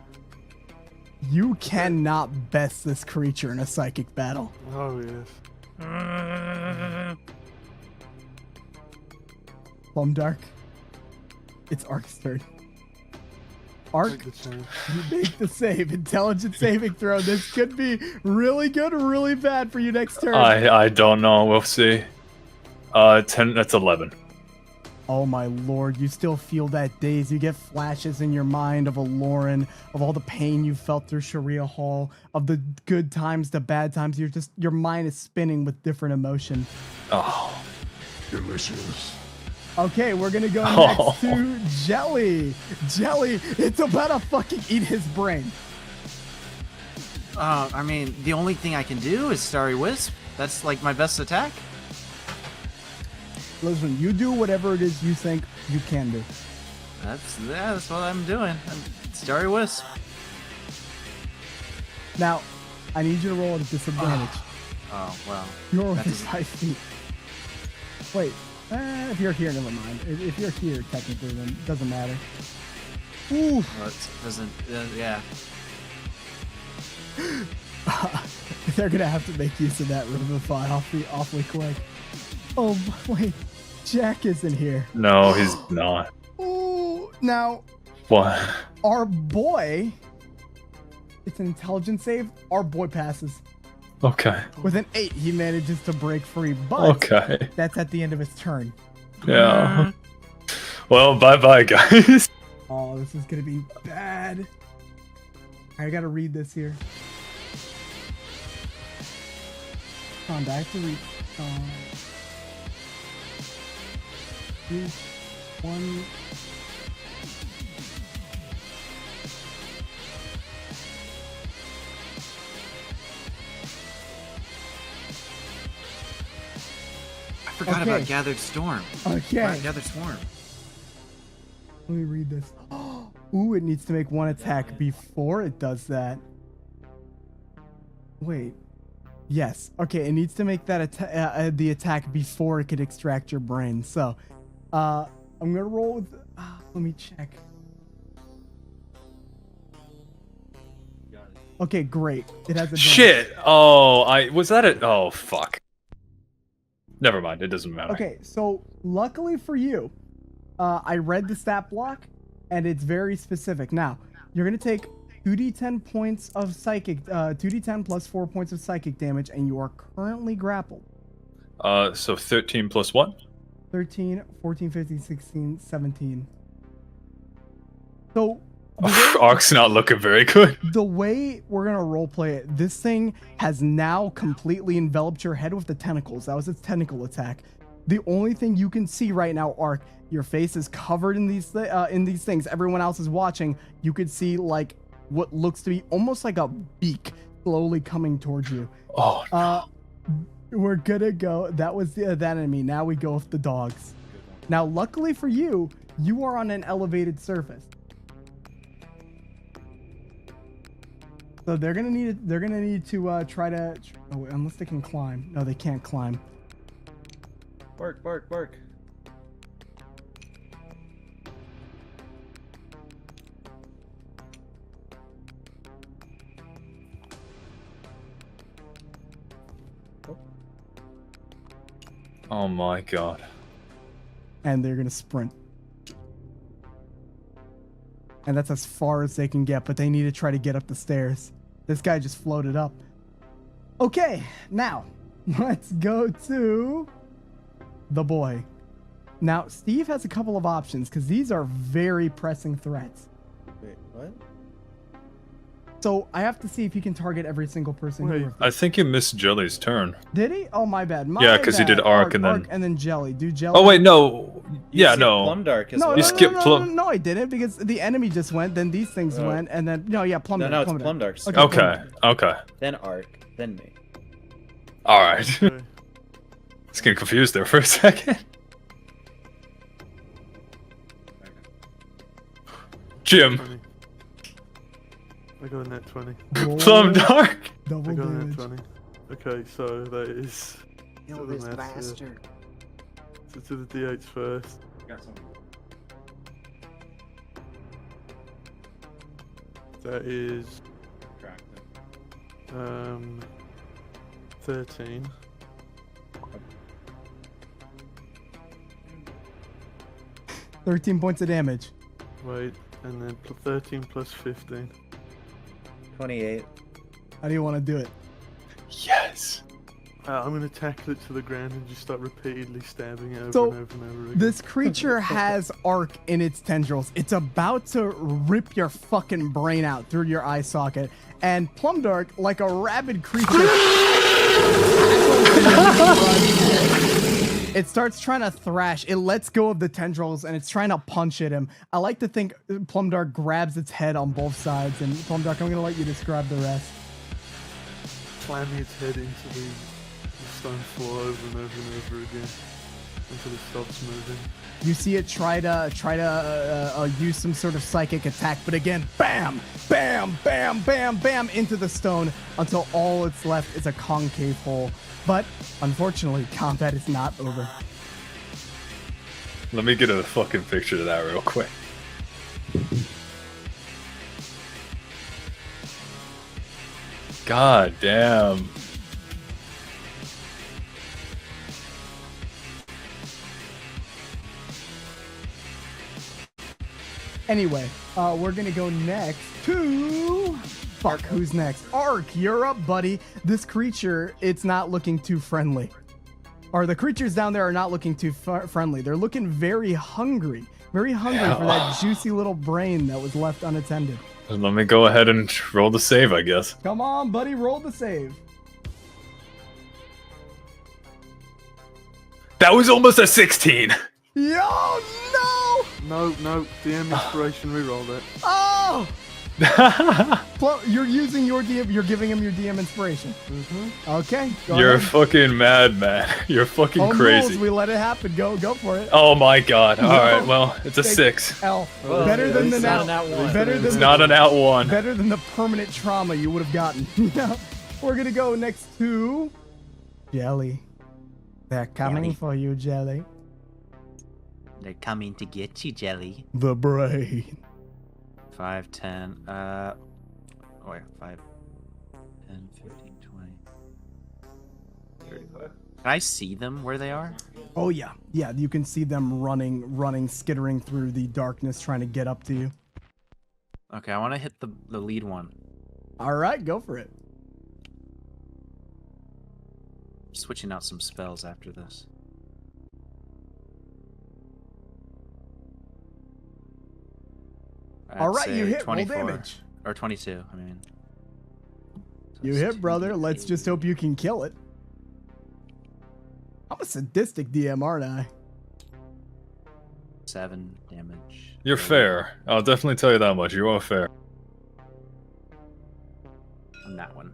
Speaker 1: You cannot best this creature in a psychic battle.
Speaker 4: Oh, yes.
Speaker 1: Plum Dark. It's Ark's turn. Ark,
Speaker 4: Take the chance.
Speaker 1: you make the save. Intelligence saving throw. This could be really good or really bad for you next turn.
Speaker 5: I don't know. We'll see. 10. That's 11.
Speaker 1: Oh my lord, you still feel that daze. You get flashes in your mind of Aloran, of all the pain you felt through Sharia Hall, of the good times, the bad times. Your mind is spinning with different emotion.
Speaker 5: Oh.
Speaker 3: Delicious.
Speaker 1: Okay, we're gonna go
Speaker 5: Oh.
Speaker 1: next to Jelly. Jelly, it's about to fucking eat his brain.
Speaker 2: I mean, the only thing I can do is Starry Wisp. That's like my best attack.
Speaker 1: Listen, you do whatever it is you think you can do.
Speaker 2: That's what I'm doing. Starry Wisp.
Speaker 1: Now, I need you to roll at a disadvantage.
Speaker 2: Oh, well.
Speaker 1: You're within
Speaker 2: doesn't-
Speaker 1: 5 feet. Wait, if you're here, never mind. If you're here, technically, then it doesn't matter. Ooh.
Speaker 2: Well, it doesn't. Yeah.
Speaker 1: They're gonna have to make use of that Revivify awfully quick. Oh, wait. Jack isn't here.
Speaker 5: No, he's not.
Speaker 1: Ooh. Now,
Speaker 5: What?
Speaker 1: our boy... It's an intelligence save. Our boy passes.
Speaker 5: Okay.
Speaker 1: With an 8, he manages to break free, but
Speaker 5: Okay.
Speaker 1: that's at the end of his turn.
Speaker 5: Yeah. Well, bye-bye, guys.
Speaker 1: Oh, this is gonna be bad. I gotta read this here. Hold on, I have to read. 2, 1.
Speaker 2: I forgot
Speaker 1: Okay.
Speaker 2: about Gathered Storm.
Speaker 1: Okay.
Speaker 2: Gathered Swarm.
Speaker 1: Let me read this. Ooh, it needs to make one attack before it does that. Wait. Yes. Okay, it needs to make that the attack before it could extract your brain. So, I'm gonna roll with. Let me check. Okay, great. It has a
Speaker 5: Shit. Oh, was that it? Oh, fuck. Never mind. It doesn't matter.
Speaker 1: Okay, so luckily for you, I read the stat block, and it's very specific. Now, you're gonna take 2d10 points of psychic, 2d10 plus 4 points of psychic damage, and you are currently grappled.
Speaker 5: So 13 plus what?
Speaker 1: 13, 14, 15, 16, 17. So,
Speaker 5: Ark's not looking very good.
Speaker 1: the way we're gonna roleplay it, this thing has now completely enveloped your head with the tentacles. That was its tentacle attack. The only thing you can see right now, Ark, your face is covered in these things. Everyone else is watching. You could see like what looks to be almost like a beak slowly coming towards you.
Speaker 5: Oh,
Speaker 1: We're gonna go. That was that enemy. Now we go with the dogs. Now, luckily for you, you are on an elevated surface. So they're gonna need to try to. Oh, wait, unless they can climb. No, they can't climb.
Speaker 7: Bark, bark, bark.
Speaker 5: oh my god.
Speaker 1: And they're gonna sprint. And that's as far as they can get, but they need to try to get up the stairs. This guy just floated up. Okay, now let's go to the boy. Now, Steve has a couple of options because these are very pressing threats.
Speaker 7: Wait, what?
Speaker 1: So I have to see if he can target every single person.
Speaker 4: Wait.
Speaker 1: Here.
Speaker 5: I think you missed Jelly's turn.
Speaker 1: Did he? Oh, my bad.
Speaker 5: Yeah, 'cause he did
Speaker 1: bad.
Speaker 5: Arc and then-
Speaker 1: Jelly. Do Jelly.
Speaker 5: Oh, wait, no.
Speaker 7: You
Speaker 5: Yeah,
Speaker 7: skipped
Speaker 5: no.
Speaker 7: Plum Dark as
Speaker 1: No,
Speaker 7: well.
Speaker 1: no,
Speaker 5: You
Speaker 1: no,
Speaker 5: skipped
Speaker 1: no, no,
Speaker 5: Plum-
Speaker 1: no, I didn't because the enemy just went, then these things
Speaker 7: Oh.
Speaker 1: went, and then no, yeah, Plum
Speaker 7: No,
Speaker 1: Dark,
Speaker 7: no, it's
Speaker 1: Plum Dark.
Speaker 7: Plum Dark's
Speaker 1: Okay.
Speaker 7: turn.
Speaker 5: Okay, okay.
Speaker 7: Then Arc, then me.
Speaker 5: Alright.
Speaker 4: Okay.
Speaker 5: It's getting confused there for a second. Jim.
Speaker 4: 20. I got a net 20.
Speaker 1: Roll
Speaker 5: Plum Dark.
Speaker 1: Double
Speaker 4: I got a net
Speaker 1: damage.
Speaker 4: 20. Okay, so that is.
Speaker 6: Kill
Speaker 4: to the
Speaker 6: this
Speaker 4: master.
Speaker 6: bastard.
Speaker 4: So to the D8s first. That is 13.
Speaker 1: 13 points of damage.
Speaker 4: Wait, and then 13 plus 15.
Speaker 7: 28.
Speaker 1: How do you want to do it?
Speaker 5: Yes.
Speaker 4: I'm gonna tackle it to the ground and just start repeatedly stabbing it over
Speaker 1: So,
Speaker 4: and over and over again.
Speaker 1: This creature has arc in its tendrils. It's about to rip your fucking brain out through your eye socket. And Plumdark, like a rabid creature, it starts trying to thrash. It lets go of the tendrils and it's trying to punch at him. I like to think Plumdark grabs its head on both sides. And Plumdark, I'm going to let you describe the rest.
Speaker 4: Slamming its head into the stone floor over and over and over again until it stops moving.
Speaker 1: You see it try to use some sort of psychic attack, but again, bam, bam, bam, bam, bam into the stone until all it's left is a concave hole. But unfortunately, combat is not over.
Speaker 5: Let me get a fucking picture of that real quick. God damn.
Speaker 1: Anyway, we're gonna go next to... Fuck, who's next? Ark, you're up, buddy. This creature, it's not looking too friendly. Or the creatures down there are not looking too friendly. They're looking very hungry. Very hungry for that juicy little brain that was left unattended.
Speaker 5: Let me go ahead and roll the save, I guess.
Speaker 1: Come on, buddy, roll the save.
Speaker 5: That was almost a 16.
Speaker 1: Yo, no!
Speaker 4: No, DM inspiration, reroll that.
Speaker 1: Oh! You're using your DM, you're giving him your DM inspiration. Okay. Go
Speaker 5: You're a
Speaker 1: ahead.
Speaker 5: fucking madman. You're fucking
Speaker 1: Home
Speaker 5: crazy.
Speaker 1: rules, we let it happen. Go for it.
Speaker 5: Oh my god. Alright, well, it's a 6.
Speaker 1: L.
Speaker 7: Well,
Speaker 1: Better than the
Speaker 7: it's
Speaker 1: nat
Speaker 7: not an @1.
Speaker 1: Better
Speaker 5: It's
Speaker 1: than
Speaker 5: not an @1.
Speaker 1: better than the permanent trauma you would have gotten. We're gonna go next to Jelly. They're coming
Speaker 2: Jelly.
Speaker 1: for you, Jelly.
Speaker 2: They're coming to get you, Jelly.
Speaker 3: The brain.
Speaker 2: 5, 10, wait, 5, 10, 15, 20, 35. Can I see them where they are?
Speaker 1: Oh yeah, you can see them running, skittering through the darkness, trying to get up to you.
Speaker 2: Okay, I want to hit the lead one.
Speaker 1: All right, go for it.
Speaker 2: Switching out some spells after this. I'd
Speaker 1: All right,
Speaker 2: say
Speaker 1: you hit. Roll
Speaker 2: 24,
Speaker 1: damage.
Speaker 2: or 22, I mean. So
Speaker 1: You
Speaker 2: it's
Speaker 1: hit, brother. Let's
Speaker 2: 2d8.
Speaker 1: just hope you can kill it. I'm a sadistic DM, aren't I?
Speaker 2: 7 damage.
Speaker 5: You're fair. I'll definitely tell you that much. You are fair.
Speaker 2: On that one.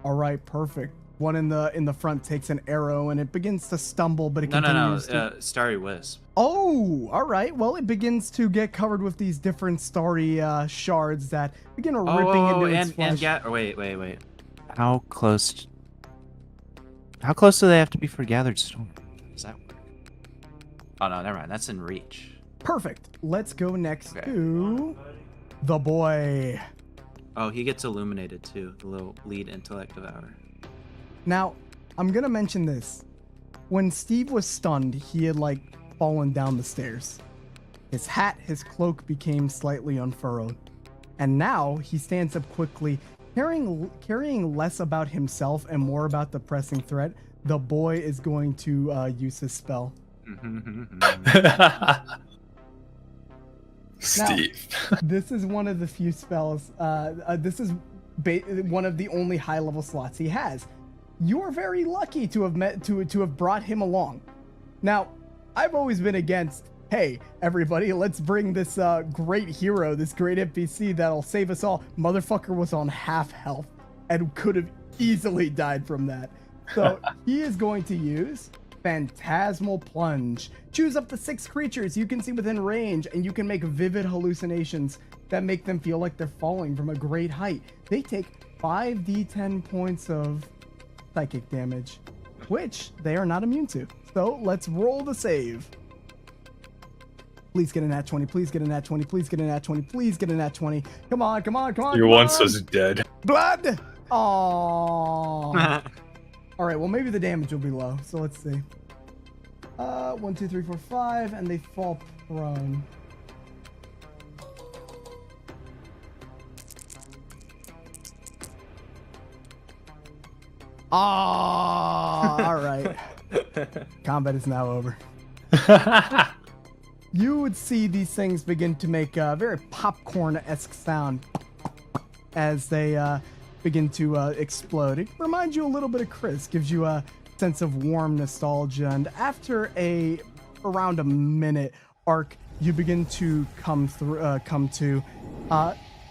Speaker 1: All right, perfect. One in the front takes an arrow and it begins to stumble, but it
Speaker 2: No,
Speaker 1: continues to...
Speaker 2: Starry Wisp.
Speaker 1: Oh, all right. Well, it begins to get covered with these different starry shards that begin ripping into its flesh.
Speaker 2: Wait. How close do they have to be for gathered storm? Does that work? Oh no, never mind. That's in reach.
Speaker 1: Perfect. Let's go next
Speaker 2: Okay.
Speaker 1: to the boy.
Speaker 2: Oh, he gets illuminated too. The little lead intellect devourer.
Speaker 1: Now, I'm gonna mention this. When Steve was stunned, he had like fallen down the stairs. His hat, his cloak became slightly unfurled. And now he stands up quickly, caring less about himself and more about the pressing threat. The boy is going to use his spell.
Speaker 5: Steve.
Speaker 1: This is one of the few spells. This is one of the only high-level slots he has. You're very lucky to have brought him along. Now, I've always been against, hey, everybody, let's bring this great hero, this great NPC that'll save us all. Motherfucker was on half health and could have easily died from that. So he is going to use Phantasmal Plunge. Choose up to 6 creatures you can see within range, and you can make vivid hallucinations that make them feel like they're falling from a great height. They take 5d10 points of psychic damage, which they are not immune to. So let's roll the save. Please get a nat 20. Please get a nat 20. Please get a nat 20. Please get a nat 20. Come on.
Speaker 5: Your once was dead.
Speaker 1: Blood. Aww. All right. Well, maybe the damage will be low. So let's see. 1, 2, 3, 4, 5, and they fall prone. Ah, all right. Combat is now over. You would see these things begin to make a very popcorn-esque sound as they begin to explode. It reminds you a little bit of Chris, gives you a sense of warm nostalgia, and after around a minute arc, you begin to come to.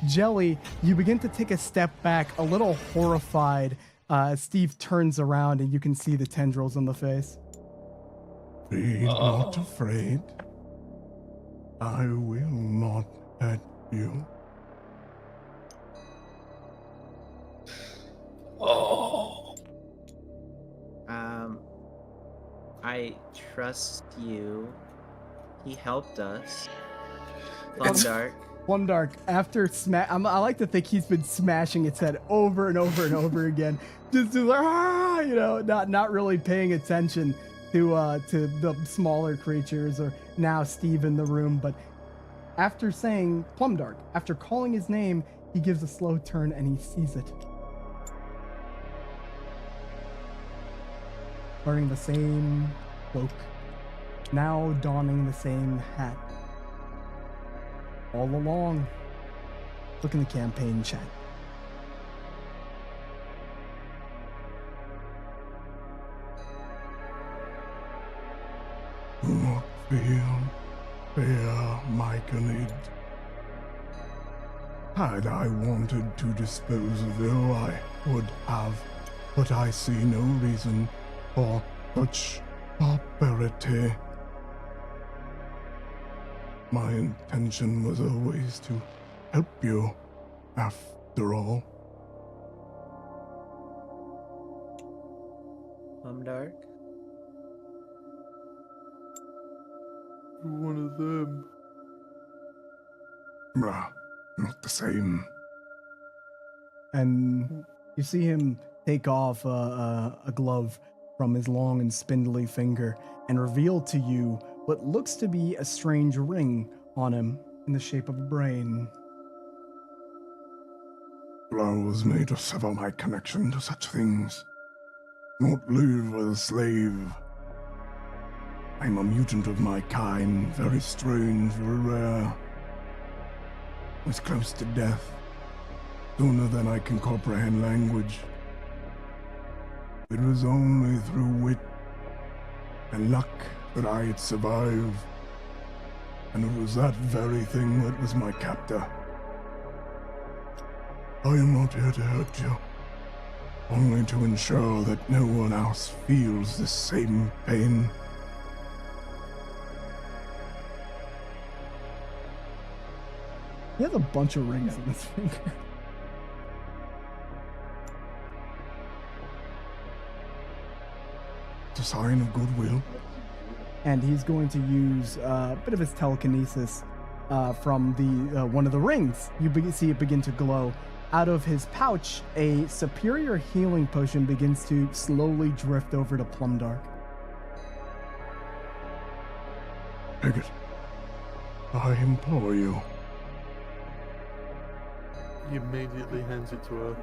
Speaker 1: Jelly, you begin to take a step back, a little horrified. Steve turns around and you can see the tendrils on the face.
Speaker 3: Be not afraid. I will not hurt you.
Speaker 5: Oh.
Speaker 6: I trust you. He helped us. Plumdark.
Speaker 1: Plumdark, after I like to think he's been smashing its head over and over and over again, just like, not really paying attention to the smaller creatures or now Steve in the room. But after saying Plumdark, after calling his name, he gives a slow turn and he sees it. Wearing the same cloak, now donning the same hat. All along, look in the campaign chat.
Speaker 3: Do not fear, Michaelid. Had I wanted to dispose of you, I would have, but I see no reason for such barbarity. My intention was always to help you, after all.
Speaker 6: Plumdark.
Speaker 4: You're one of them.
Speaker 3: Not the same.
Speaker 1: And you see him take off a glove from his long and spindly finger and reveal to you what looks to be a strange ring on him in the shape of a brain.
Speaker 3: I was made to sever my connection to such things. Not live as a slave. I'm a mutant of my kind, very strange, very rare. Was close to death, sooner than I can comprehend language. It was only through wit and luck that I had survived, and it was that very thing that was my captor. I am not here to hurt you, only to ensure that no one else feels the same pain.
Speaker 1: He has a bunch of rings on his finger.
Speaker 3: It's a sign of goodwill.
Speaker 1: And he's going to use a bit of his telekinesis from the one of the rings. You see it begin to glow. Out of his pouch, a superior healing potion begins to slowly drift over to Plumdark.
Speaker 3: Take it. I implore you.
Speaker 4: He immediately hands it to Urk.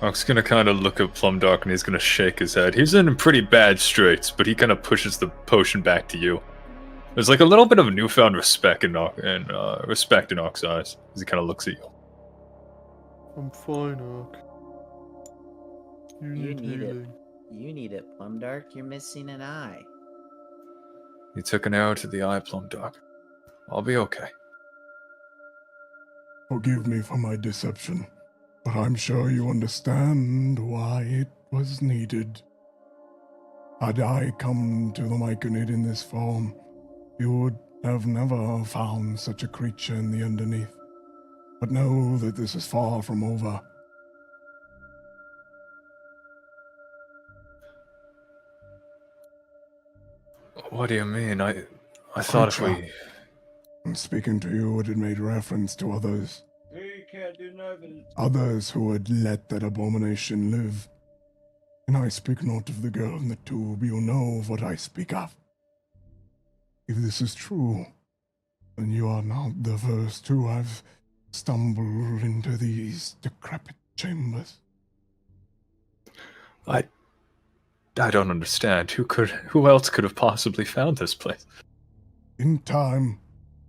Speaker 5: Ark's gonna kind of look at Plumdark and he's gonna shake his head. He's in pretty bad straits, but he kind of pushes the potion back to you. There's like a little bit of newfound respect in Ark's eyes as he kind of looks at you.
Speaker 4: I'm fine, Urk. You need
Speaker 6: need it.
Speaker 4: healing.
Speaker 6: You need it, Plumdark. You're missing an eye.
Speaker 5: You took an arrow to the eye, Plumdark. I'll be okay.
Speaker 3: Forgive me for my deception, but I'm sure you understand why it was needed. Had I come to the Myconid in this form, you would have never found such a creature in the underneath. But know that this is far from over.
Speaker 5: What do you mean? I thought if we...
Speaker 3: I'm speaking to you, it had made reference to others. Others who had let that abomination live. And I speak not of the girl in the tube, you know of what I speak of. If this is true, then you are not the first who have stumbled into these decrepit chambers.
Speaker 5: I don't understand. Who else could have possibly found this place?
Speaker 3: In time,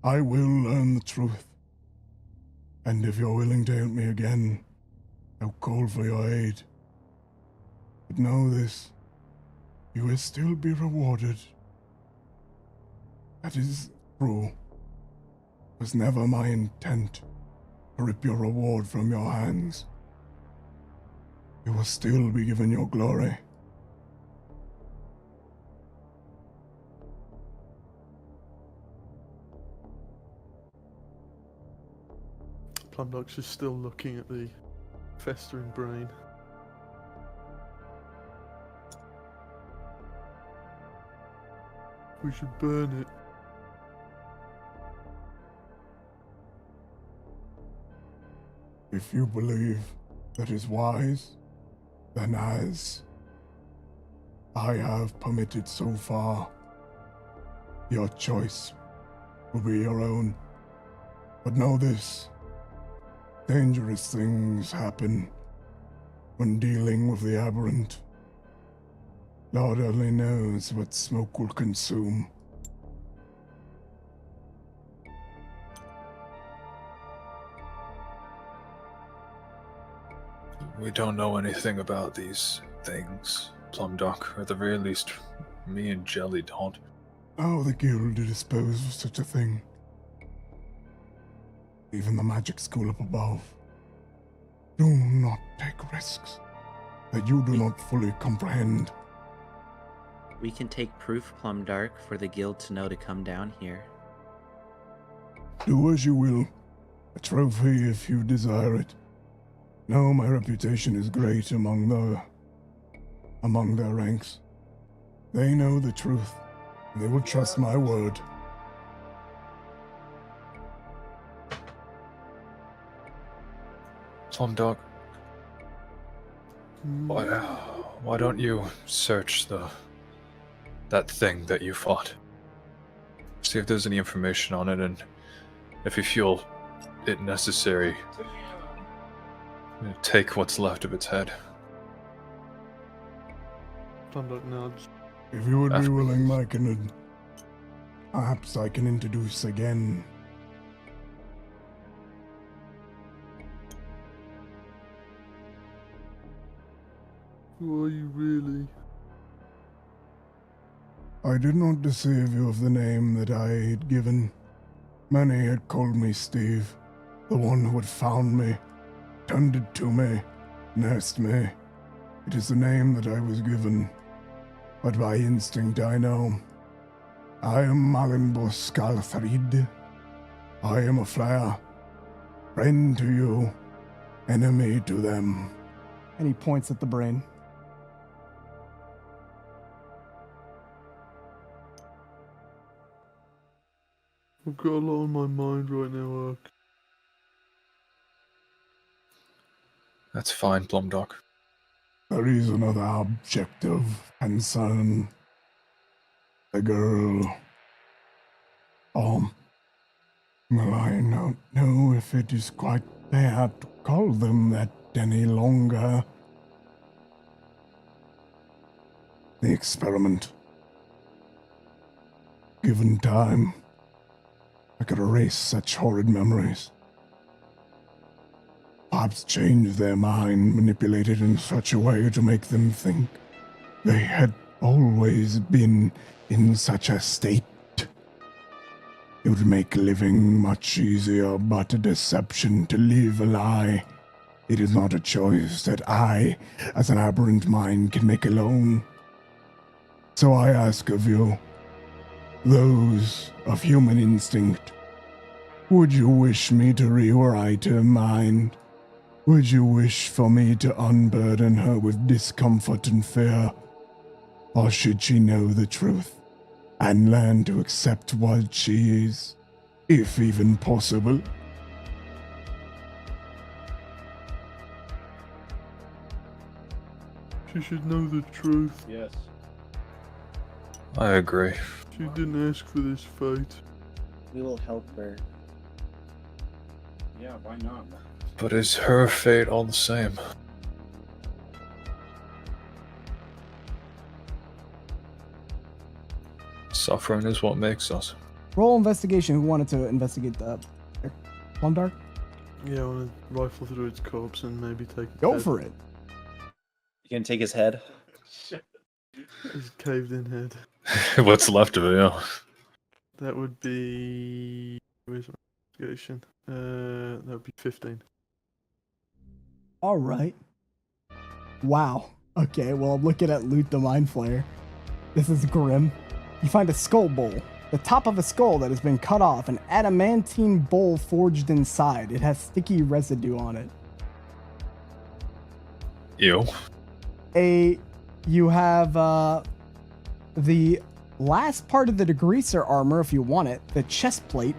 Speaker 3: I will learn the truth. And if you're willing to help me again, I'll call for your aid. But know this, you will still be rewarded. That is true. It was never my intent to rip your reward from your hands. You will still be given your glory.
Speaker 4: Plumdock's just still looking at the festering brain. We should burn it.
Speaker 3: If you believe that is wise, then as I have permitted so far, your choice will be your own. But know this, dangerous things happen when dealing with the aberrant. Lord only knows what smoke will consume.
Speaker 5: We don't know anything about these things, Plumdock, or at the very least, me and Jelly don't.
Speaker 3: How the guild to dispose of such a thing? Even the magic school up above. Do not take risks that you do not fully comprehend.
Speaker 6: We can take proof, Plumdark, for the guild to know to come down here.
Speaker 3: Do as you will. A trophy if you desire it. No, my reputation is great among their ranks. They know the truth. They will trust my word.
Speaker 5: Plumdog, why don't you search that thing that you fought? See if there's any information on it, and if you feel it necessary, take what's left of its head.
Speaker 4: Plumdock nods.
Speaker 3: If you would be willing, perhaps I can introduce again.
Speaker 4: Who are you really?
Speaker 3: I did not deceive you of the name that I had given. Many had called me Steve, the one who had found me, tended to me, nursed me. It is the name that I was given, but by instinct I know. I am Malinbos Skaltharid. I am a flyer, friend to you, enemy to them.
Speaker 1: And he points at the brain.
Speaker 4: I've got a lot on my mind right now, Ark.
Speaker 5: That's fine, Plumdock.
Speaker 3: There is another object of concern. The girl. Well, I don't know if it is quite fair to call them that any longer. The experiment. Given time, I could erase such horrid memories. Perhaps change their mind, manipulate it in such a way to make them think they had always been in such a state. It would make living much easier, but a deception to live a lie. It is not a choice that I, as an aberrant mind, can make alone. So I ask of you, those of human instinct, would you wish me to rewrite her mind? Would you wish for me to unburden her with discomfort and fear? Or should she know the truth and learn to accept what she is, if even possible?
Speaker 4: She should know the truth.
Speaker 8: Yes.
Speaker 5: I agree.
Speaker 4: She didn't ask for this fight.
Speaker 7: We will help her.
Speaker 8: Yeah, why not?
Speaker 5: But is her fate all the same? Suffering is what makes us.
Speaker 1: Roll investigation. Who wanted to investigate the Plumdark?
Speaker 4: Yeah, I want to rifle through its corpse and maybe take its
Speaker 1: Go
Speaker 4: head.
Speaker 1: for it.
Speaker 7: You can take his head.
Speaker 4: His caved in head.
Speaker 5: What's left of it, yeah.
Speaker 4: That would be... Where's my investigation? That would be 15.
Speaker 1: All right. Wow. Okay, well, I'm looking at Loot the Mind Flayer. This is grim. You find a skull bowl. The top of a skull that has been cut off, an adamantine bowl forged inside. It has sticky residue on it.
Speaker 5: Ew.
Speaker 1: You have the last part of the degreaser armor, if you want it, the chest plate,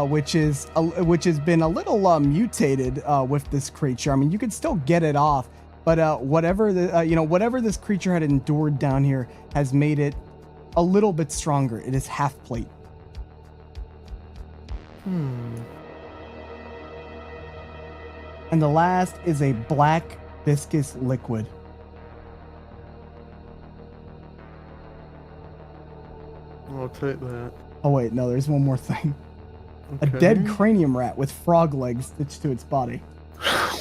Speaker 1: which has been a little mutated with this creature. I mean, you could still get it off, but whatever this creature had endured down here has made it a little bit stronger. It is half plate. And the last is a black viscous liquid.
Speaker 4: I'll take that.
Speaker 1: Oh wait, no, there's one more thing.
Speaker 4: Okay.
Speaker 1: A dead cranium rat with frog legs stitched to its body.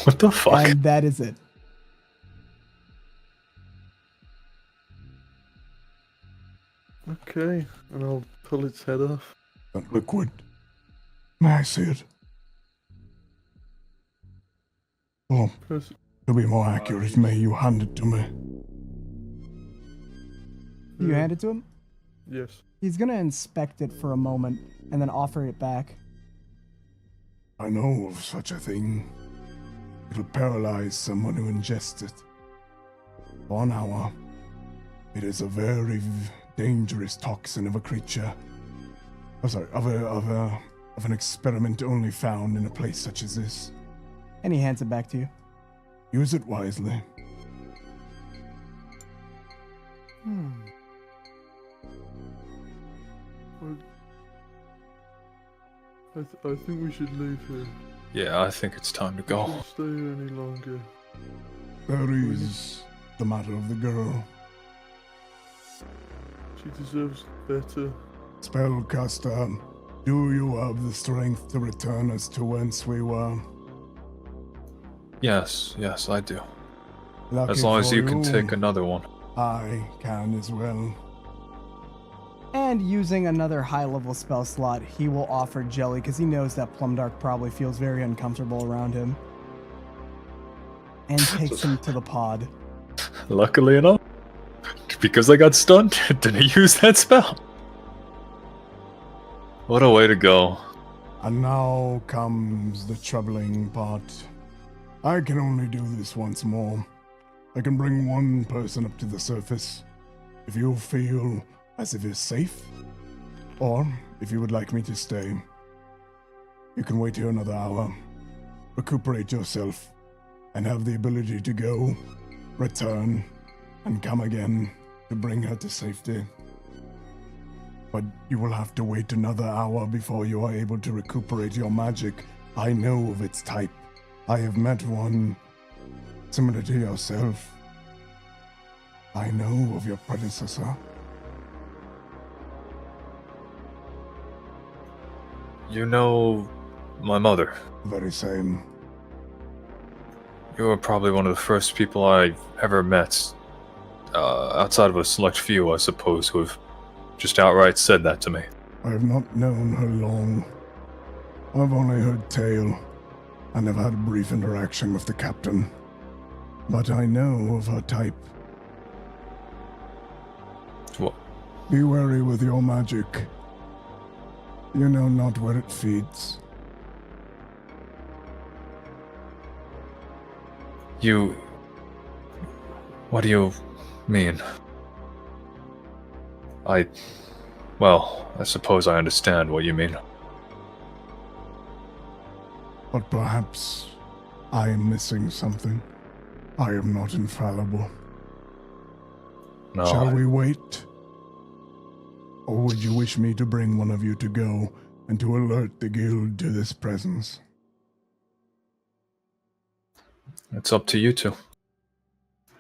Speaker 5: What the fuck?
Speaker 1: And that is it.
Speaker 4: Okay, and I'll pull its head off.
Speaker 3: That liquid. May I see it? Or,
Speaker 4: Press-
Speaker 3: to be more accurate, may you hand it to me?
Speaker 1: You hand it to him?
Speaker 4: Yes.
Speaker 1: He's gonna inspect it for a moment and then offer it back.
Speaker 3: I know of such a thing. It'll paralyze someone who ingests it. For an hour. It is a very dangerous toxin of a creature. Oh, sorry, of an experiment only found in a place such as this.
Speaker 1: And he hands it back to you.
Speaker 3: Use it wisely.
Speaker 4: I think we should leave here.
Speaker 5: Yeah, I think it's time to
Speaker 4: We
Speaker 5: go.
Speaker 4: shouldn't stay here any longer.
Speaker 3: There is the matter of the girl.
Speaker 4: She deserves better.
Speaker 3: Spellcaster, do you have the strength to return us to whence we were?
Speaker 5: Yes, I do.
Speaker 3: Lucky
Speaker 5: As long as
Speaker 3: for
Speaker 5: you can take another one.
Speaker 3: I can as well.
Speaker 1: And using another high-level spell slot, he will offer Jelly because he knows that Plumdark probably feels very uncomfortable around him. And takes him to the pod.
Speaker 5: Luckily enough, because I got stunned, didn't use that spell. What a way to go.
Speaker 3: And now comes the troubling part. I can only do this once more. I can bring one person up to the surface. If you feel as if it's safe, or if you would like me to stay, you can wait here another hour, recuperate yourself, and have the ability to go, return, and come again to bring her to safety. But you will have to wait another hour before you are able to recuperate your magic. I know of its type. I have met one similar to yourself. I know of your predecessor.
Speaker 5: You know my mother.
Speaker 3: The very same.
Speaker 5: You were probably one of the first people I ever met, outside of a select few, I suppose, who have just outright said that to me.
Speaker 3: I have not known her long. I've only heard tale, and have had a brief interaction with the captain. But I know of her type.
Speaker 5: What?
Speaker 3: Be wary with your magic. You know not where it feeds.
Speaker 5: What do you mean? I suppose I understand what you mean.
Speaker 3: But perhaps I am missing something. I am not infallible.
Speaker 5: No.
Speaker 3: Shall we wait? Or would you wish me to bring one of you to go and to alert the guild to this presence?
Speaker 5: It's up to you two.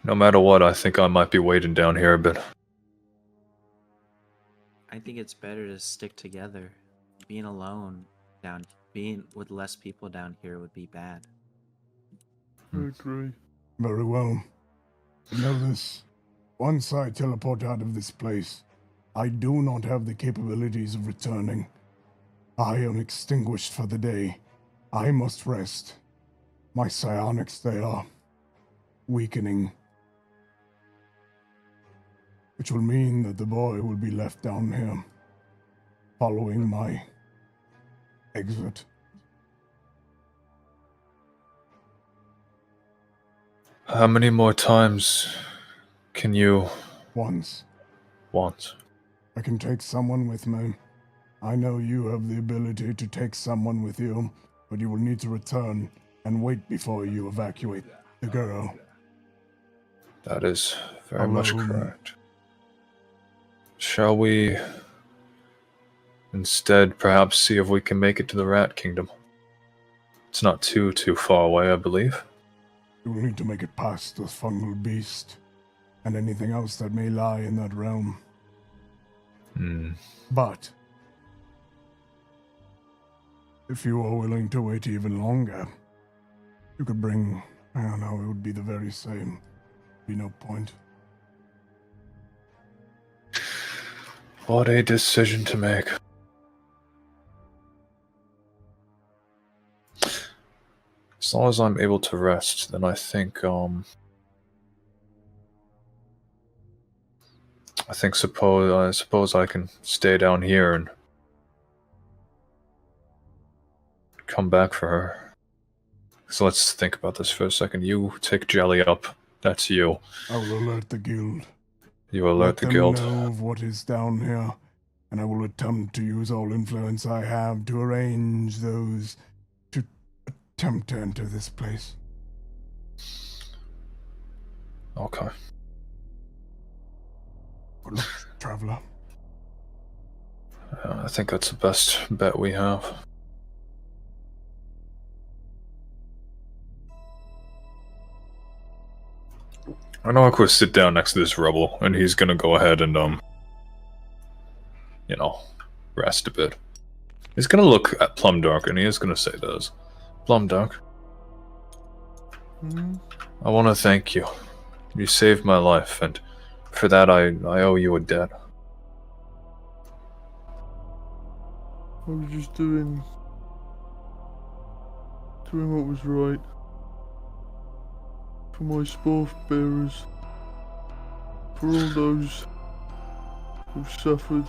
Speaker 5: No matter what, I think I might be waiting down here a bit.
Speaker 6: I think it's better to stick together. Being alone being with less people down here would be bad.
Speaker 4: I agree.
Speaker 3: Very well. Know this. Once I teleport out of this place, I do not have the capabilities of returning. I am extinguished for the day. I must rest. My psionics, they are weakening. Which will mean that the boy will be left down here, following my exit.
Speaker 5: How many more times can you...
Speaker 3: Once.
Speaker 5: Once?
Speaker 3: I can take someone with me. I know you have the ability to take someone with you, but you will need to return and wait before you evacuate the girl.
Speaker 5: That is very much
Speaker 3: Alone.
Speaker 5: correct. Shall we instead perhaps see if we can make it to the Rat Kingdom? It's not too far away, I believe.
Speaker 3: You will need to make it past the fungal beast and anything else that may lie in that realm. But if you are willing to wait even longer, you could bring, I don't know, it would be the very same. Be no point.
Speaker 5: What a decision to make. As long as I'm able to rest, then I think I suppose I can stay down here and come back for her. So let's think about this for a second. You take Jelly up. That's you.
Speaker 3: I will alert the guild.
Speaker 5: You alert the guild.
Speaker 3: Let them know of what is down here, and I will attempt to use all influence I have to arrange those to attempt to enter this place.
Speaker 5: Okay.
Speaker 3: Good luck, traveler.
Speaker 5: I think that's the best bet we have. I know I could sit down next to this rebel, and he's gonna go ahead and, rest a bit. He's gonna look at Plumdark, and he is gonna say this. Plumdark, I want to thank you. You saved my life, and for that I owe you a debt.
Speaker 4: I was just doing what was right. For my spore bearers. For all those who've suffered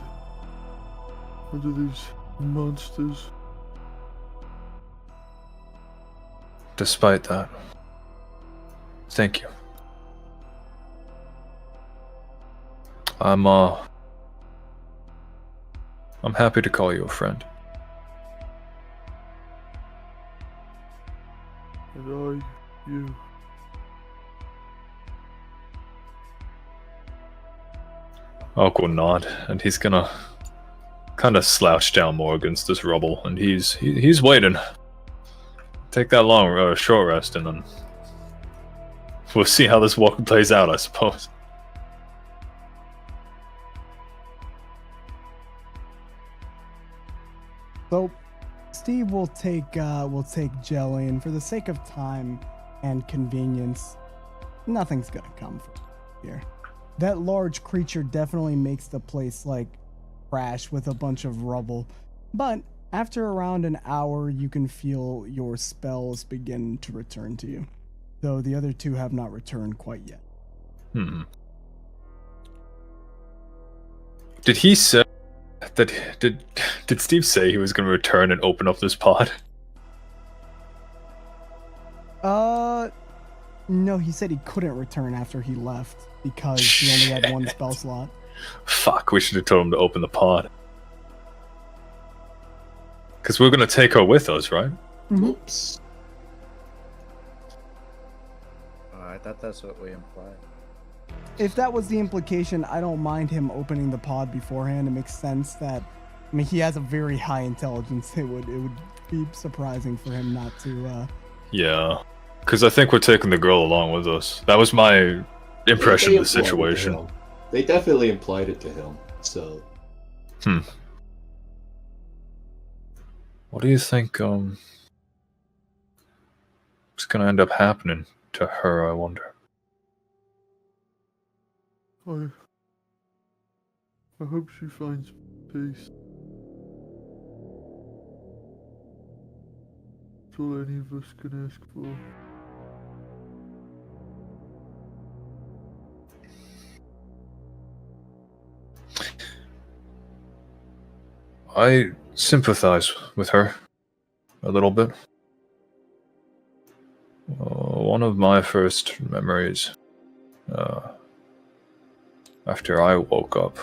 Speaker 4: under these monsters.
Speaker 5: Despite that, thank you. I'm happy to call you a friend.
Speaker 4: And you.
Speaker 5: I'll go nod, and he's gonna kind of slouch down more against this rubble, and he's waiting. Take that short rest, and then we'll see how this walk plays out, I suppose.
Speaker 1: So, Steve will take Jelly, and for the sake of time and convenience, nothing's gonna come from here. That large creature definitely makes the place crash with a bunch of rubble, but after around an hour, you can feel your spells begin to return to you, though the other two have not returned quite yet.
Speaker 5: Did he say that? Did Steve say he was going to return and open up this pod?
Speaker 1: No, he said he couldn't return after he left because he only had one spell slot.
Speaker 5: Fuck, we should have told him to open the pod. Because we're going to take her with us, right?
Speaker 1: Mm-hmm.
Speaker 7: Oops.
Speaker 2: I thought that's what we implied.
Speaker 1: If that was the implication, I don't mind him opening the pod beforehand. It makes sense that, I mean, he has a very high intelligence. It would be surprising for him not to.
Speaker 5: Yeah, because I think we're taking the girl along with us. That was my impression
Speaker 8: They
Speaker 5: of the
Speaker 8: implied it to
Speaker 5: situation.
Speaker 8: him. They definitely implied it to him. So
Speaker 5: What do you think is gonna end up happening to her, I wonder?
Speaker 4: I hope she finds peace. That's all any of us can ask for.
Speaker 5: I sympathize with her a little bit. One of my first memories after I woke up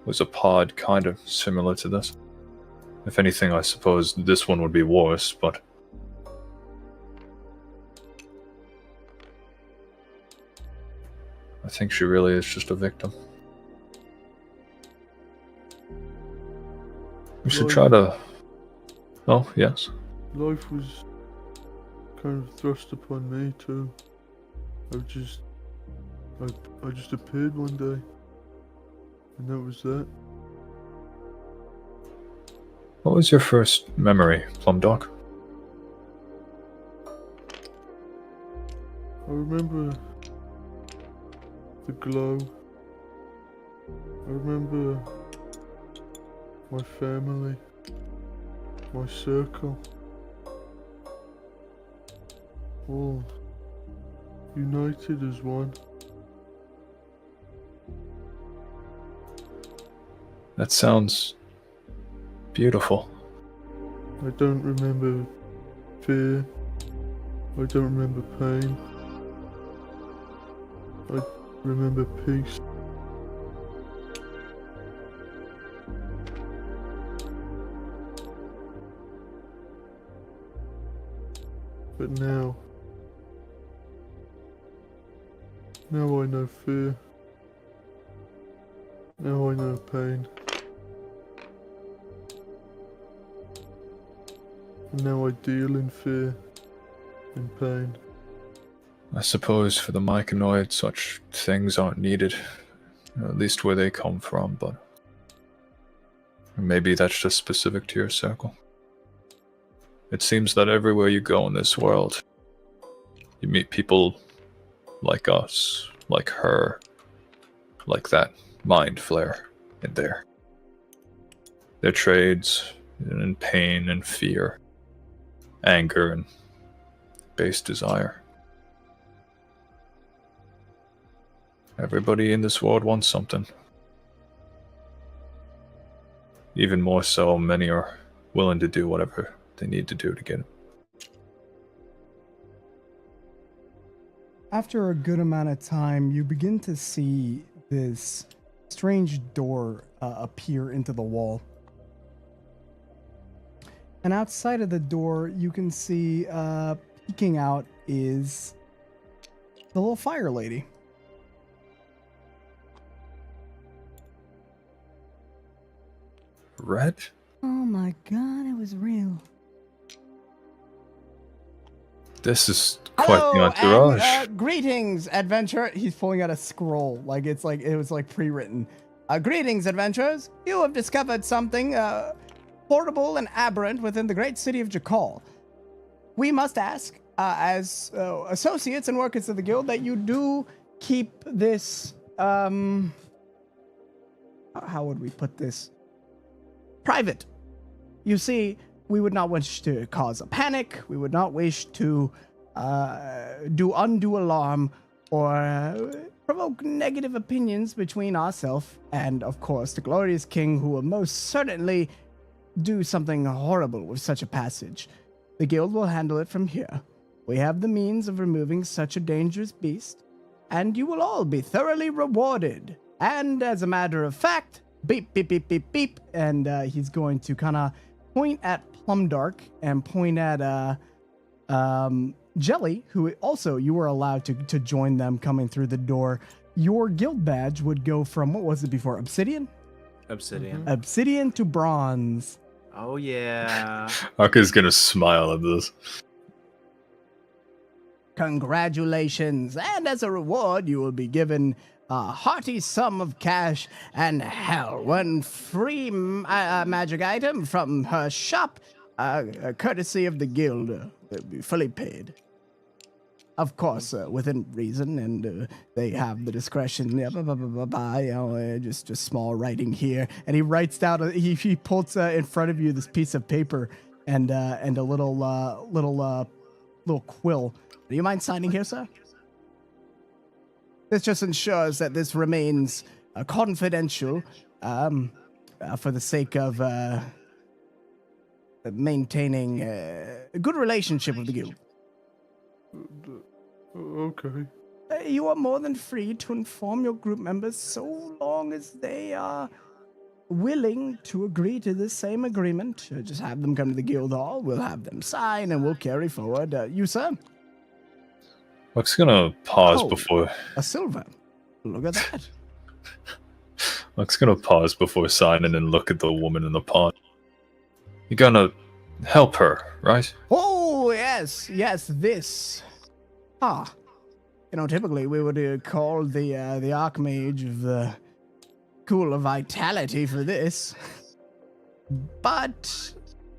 Speaker 5: was a pod kind of similar to this. If anything, I suppose this one would be worse, but I think she really is just a victim. We should try to... Oh, yes.
Speaker 4: Life was kind of thrust upon me too. I just appeared one day, and that was that.
Speaker 5: What was your first memory, Plumdog?
Speaker 4: I remember the glow. I remember my family, my circle, all united as one.
Speaker 5: That sounds beautiful.
Speaker 4: I don't remember fear. I don't remember pain. I remember peace. But now I know fear. Now I know pain. And now I deal in fear and pain.
Speaker 5: I suppose for the Myconoid such things aren't needed, at least where they come from, but maybe that's just specific to your circle. It seems that everywhere you go in this world, you meet people like us, like her, like that mind flare in there. Their trades in pain and fear, anger and base desire. Everybody in this world wants something. Even more so, many are willing to do whatever they need to do to get it.
Speaker 1: After a good amount of time, you begin to see this strange door appear into the wall. And outside of the door, you can see peeking out is the little fire lady.
Speaker 5: Red?
Speaker 9: Oh my god, it was real.
Speaker 5: This is quite the
Speaker 1: Hello,
Speaker 5: entourage.
Speaker 1: and, greetings, adventurer. He's pulling out a scroll, like it was pre-written. Greetings, adventurers. You have discovered something horrible and aberrant within the great city of Jakal. We must ask, as associates and workers of the guild, that you do keep this. How would we put this? Private. You see, we would not wish to cause a panic. We would not wish to do undue alarm or provoke negative opinions between ourselves and, of course, the glorious king, who will most certainly do something horrible with such a passage. The guild will handle it from here. We have the means of removing such a dangerous beast, and you will all be thoroughly rewarded. And as a matter of fact, beep, beep, beep, beep, beep, and he's going to kind of point at Plumdark and point at Jelly, who also you were allowed to join them coming through the door, your guild badge would go from, what was it before, obsidian?
Speaker 2: Obsidian.
Speaker 1: Obsidian to bronze.
Speaker 2: Oh yeah.
Speaker 5: Aka's gonna smile at this.
Speaker 1: Congratulations, and as a reward, you will be given a hearty sum of cash and hell, one free magic item from her shop, courtesy of the guild. They'll be fully paid. Of course, within reason, and they have the discretion. Just small writing here, and he writes down. He puts in front of you this piece of paper and a little quill. Do you mind signing here, sir? This just ensures that this remains confidential for the sake of maintaining a good relationship with the guild.
Speaker 4: Okay.
Speaker 1: You are more than free to inform your group members so long as they are willing to agree to the same agreement. Just have them come to the guild hall, we'll have them sign, and we'll carry forward. You, sir?
Speaker 5: Luck's gonna pause
Speaker 1: Oh.
Speaker 5: before.
Speaker 1: A silver. Look at that.
Speaker 5: Luck's gonna pause before signing and look at the woman in the pond. You're gonna help her, right?
Speaker 1: Oh, yes, this. Typically we would call the Archmage of the School of Vitality for this. But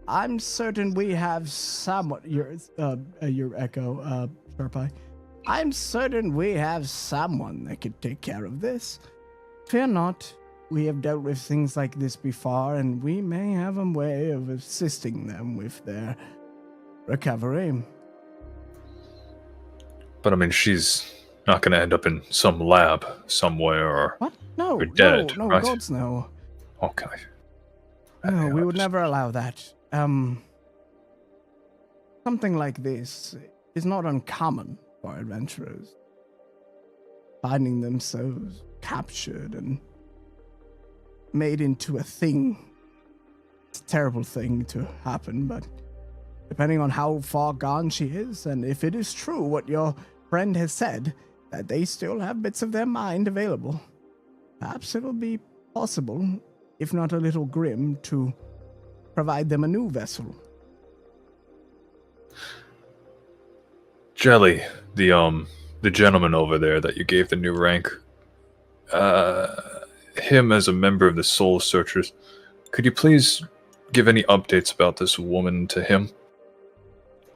Speaker 1: I'm certain we have someone. Your echo, Sharpeye. I'm certain we have someone that could take care of this. Fear not. We have dealt with things like this before, and we may have a way of assisting them with their recovery.
Speaker 5: But I mean, she's not gonna end up in some lab somewhere or.
Speaker 1: What? No,
Speaker 5: We're dead,
Speaker 1: no,
Speaker 5: right?
Speaker 1: gods no.
Speaker 5: Okay.
Speaker 1: No, we would
Speaker 5: just-
Speaker 1: never allow that. Something like this is not uncommon for adventurers. Finding themselves captured and made into a thing. It's a terrible thing to happen, but depending on how far gone she is, and if it is true what your friend has said, that they still have bits of their mind available, perhaps it'll be possible, if not a little grim, to provide them a new vessel.
Speaker 5: Jelly, the gentleman over there that you gave the new rank, him as a member of the Soul Searchers, could you please give any updates about this woman to him?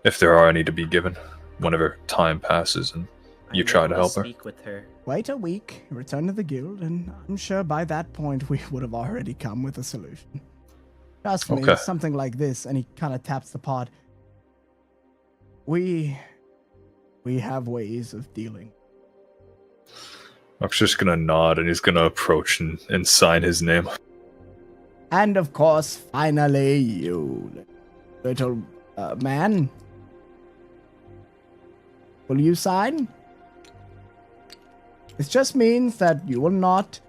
Speaker 5: If there are any to be given, whenever time passes and you try to help her.
Speaker 6: Speak with her.
Speaker 1: Wait a week, return to the guild, and I'm sure by that point we would have already come with a solution. Trust me,
Speaker 5: Okay.
Speaker 1: something like this, and he kind of taps the pod. We have ways of dealing.
Speaker 5: I'm just gonna nod and he's gonna approach and sign his name.
Speaker 1: And of course, finally, you little man. Will you sign? This just means that you will not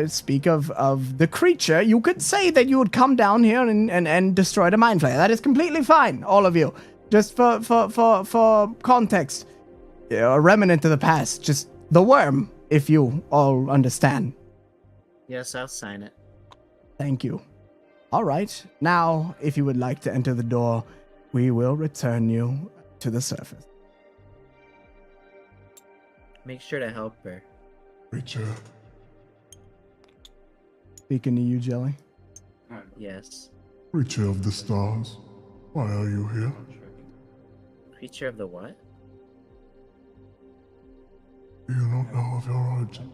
Speaker 1: speak of the creature. You could say that you would come down here and destroy the Mind Flayer. That is completely fine, all of you. Just for context. A remnant of the past. Just the worm, if you all understand.
Speaker 6: Yes, I'll sign it.
Speaker 1: Thank you. All right. Now, if you would like to enter the door, we will return you to the surface.
Speaker 6: Make sure to help her.
Speaker 3: Creature,
Speaker 1: Speaking to you, Jelly.
Speaker 6: Yes.
Speaker 3: creature of the stars, why are you here?
Speaker 6: Creature of the what?
Speaker 3: Do you not know of your origin?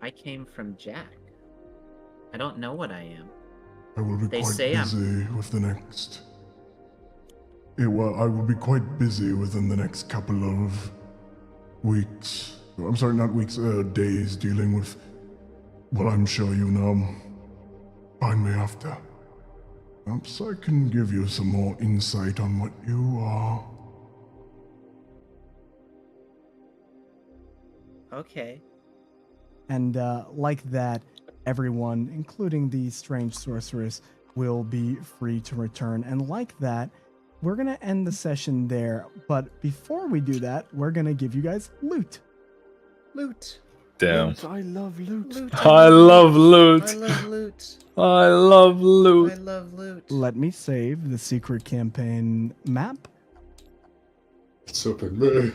Speaker 6: I came from Jack. I don't know what I am.
Speaker 3: I will be
Speaker 6: They
Speaker 3: quite
Speaker 6: say I'm-
Speaker 3: busy with the next. I will be quite busy within the next couple of weeks. I'm sorry, not weeks, days, dealing with what I'm sure you know. Find me after. Perhaps I can give you some more insight on what you are.
Speaker 6: Okay.
Speaker 1: And like that, everyone, including the strange sorceress, will be free to return. And like that, we're gonna end the session there. But before we do that, we're gonna give you guys loot.
Speaker 6: Loot.
Speaker 5: Damn.
Speaker 4: Loot, I love loot.
Speaker 6: Loot.
Speaker 5: I love loot.
Speaker 6: I love loot.
Speaker 5: I love
Speaker 6: I
Speaker 5: loot.
Speaker 6: love loot.
Speaker 1: Let me save the secret campaign map.
Speaker 8: Super me.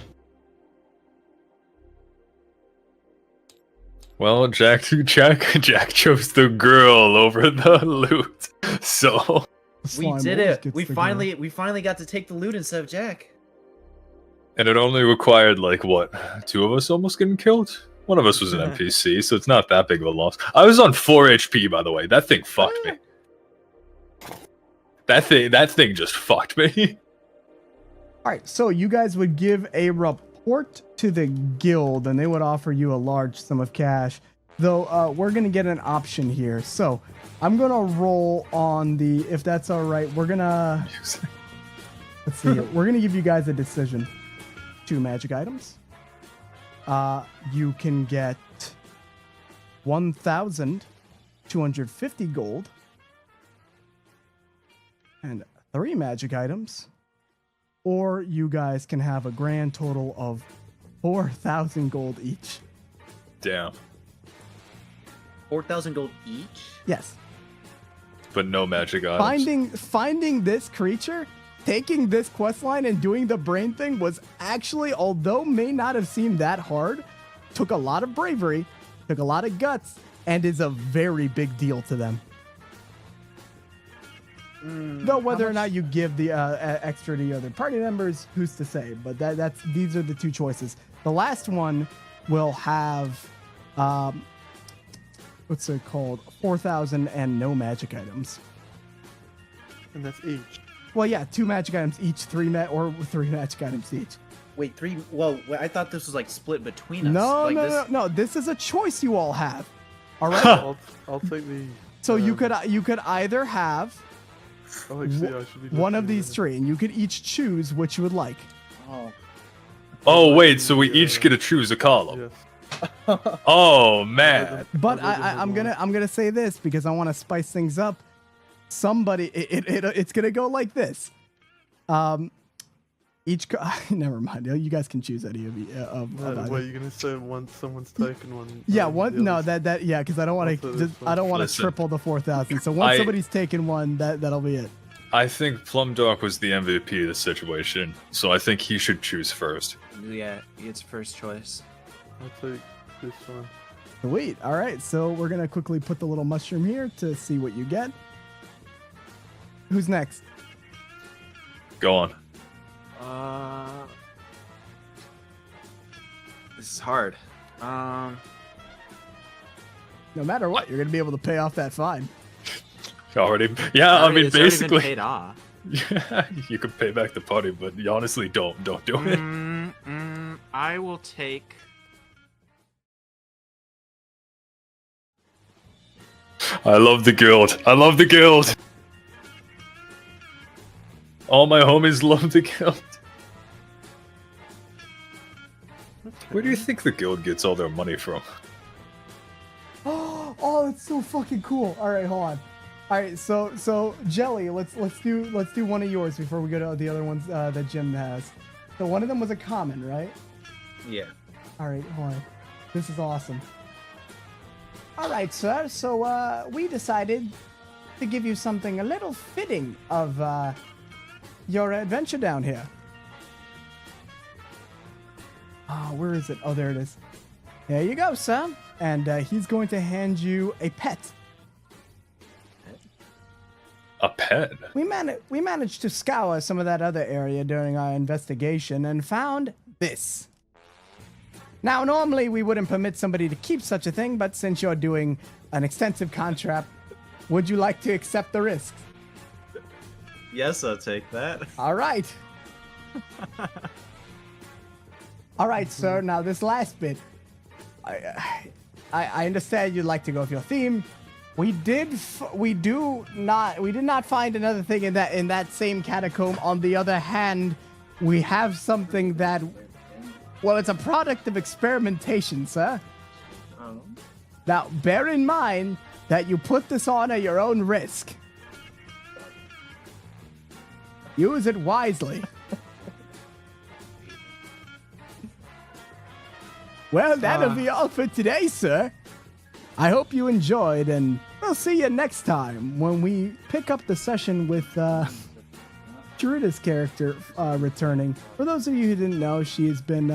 Speaker 5: Well, Jack chose the girl over the loot. So
Speaker 6: We
Speaker 1: Slime
Speaker 6: did
Speaker 1: always
Speaker 6: it.
Speaker 1: gets
Speaker 6: We
Speaker 1: the
Speaker 6: finally got to take the loot instead of Jack.
Speaker 5: and it only required like what? 2 of us almost getting killed? One of us was an NPC, so it's not that big of a loss. I was on 4 HP, by the way. That thing fucked me. That thing just fucked me.
Speaker 1: All right, so you guys would give a report to the guild, and they would offer you a large sum of cash. Though we're gonna get an option here, so I'm gonna roll on the. If that's all right, we're gonna. Let's see. We're gonna give you guys a decision. 2 magic items. You can get 1,250 gold and 3 magic items, or you guys can have a grand total of 4,000 gold each.
Speaker 5: Damn.
Speaker 6: 4,000 gold each.
Speaker 1: Yes.
Speaker 5: But no magic items.
Speaker 1: Finding this creature, taking this quest line and doing the brain thing was actually, although may not have seemed that hard, took a lot of bravery, took a lot of guts, and is a very big deal to them. Though whether or not you give the extra to the other party members, who's to say? But these are the 2 choices. The last one will have what's it called? 4,000 and no magic items.
Speaker 4: And that's each.
Speaker 1: Well, yeah, 2 magic items each, 3 magic items each.
Speaker 6: Wait, 3. Well, I thought this was like split between us.
Speaker 1: No,
Speaker 6: like
Speaker 1: no,
Speaker 6: this...
Speaker 1: no. This is a choice you all have. All right.
Speaker 4: I'll take the.
Speaker 1: So you could either have
Speaker 4: Oh, actually, I should be
Speaker 1: one of
Speaker 4: looking
Speaker 1: these
Speaker 4: at it.
Speaker 1: 3, and you could each choose which you would like.
Speaker 6: Oh.
Speaker 5: Oh wait, so we each get to choose a column.
Speaker 4: Yes.
Speaker 5: Oh man.
Speaker 1: But
Speaker 4: I'll go
Speaker 1: I'm
Speaker 4: with
Speaker 1: gonna say this because I want to spice things up. Somebody, it's gonna go like this. Never mind. You guys can choose any of you.
Speaker 4: Wait, you're gonna say once someone's taken one?
Speaker 1: Yeah,
Speaker 4: the
Speaker 1: one. No,
Speaker 4: others-
Speaker 1: yeah, because I don't want
Speaker 4: Also,
Speaker 1: to.
Speaker 4: this
Speaker 1: I don't want to
Speaker 5: Listen.
Speaker 1: triple the 4,000. So once
Speaker 5: I-
Speaker 1: somebody's taken one, that'll be it.
Speaker 5: I think Plumdark was the MVP of the situation, so I think he should choose first.
Speaker 2: Yeah, it's first choice.
Speaker 4: I'll take this one.
Speaker 1: Sweet. All right, so we're gonna quickly put the little mushroom here to see what you get. Who's next?
Speaker 5: Go on.
Speaker 2: This is hard.
Speaker 1: No matter what, you're gonna be able to pay off that fine.
Speaker 5: Already. Yeah, I mean
Speaker 2: it's already been
Speaker 5: basically.
Speaker 2: paid off.
Speaker 5: Yeah, you could pay back the party, but you honestly don't do it.
Speaker 2: I will take.
Speaker 5: I love the guild. I love the guild. All my homies love the guild. Where do you think the guild gets all their money from?
Speaker 1: Oh, it's so fucking cool. All right, hold on. All right, so Jelly, let's do one of yours before we go to the other ones that Jim has. So one of them was a common, right?
Speaker 6: Yeah.
Speaker 1: All right, hold on. This is awesome. All right, sir. So we decided to give you something a little fitting of your adventure down here. Where is it? Oh, there it is. There you go, sir. And he's going to hand you a pet.
Speaker 5: A pet?
Speaker 1: We managed to scour some of that other area during our investigation and found this. Now, normally we wouldn't permit somebody to keep such a thing, but since you're doing an extensive contract, would you like to accept the risks?
Speaker 6: Yes, I'll take that.
Speaker 1: All right. All right, sir. Now this last bit, I understand you'd like to go with your theme. We did not find another thing in that same catacomb. On the other hand, we have something that, well, it's a product of experimentation, sir.
Speaker 6: Oh.
Speaker 1: Now, bear in mind that you put this on at your own risk. Use it wisely. Well, that'll be all for today, sir. I hope you enjoyed, and we'll see you next time when we pick up the session with Chirita's character returning. For those of you who didn't know, she's been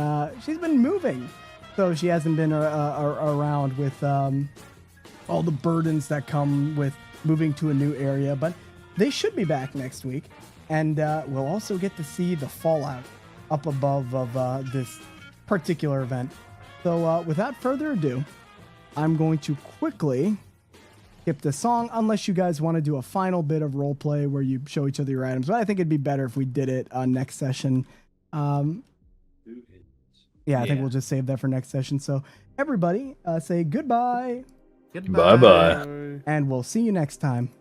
Speaker 1: moving, so she hasn't been around with all the burdens that come with moving to a new area. But they should be back next week, and we'll also get to see the fallout up above of this particular event. So without further ado, I'm going to quickly skip the song, unless you guys want to do a final bit of role play where you show each other your items. But I think it'd be better if we did it next session. I think we'll just save that for next session. So everybody say goodbye.
Speaker 2: Goodbye.
Speaker 5: Bye bye.
Speaker 1: And we'll see you next time.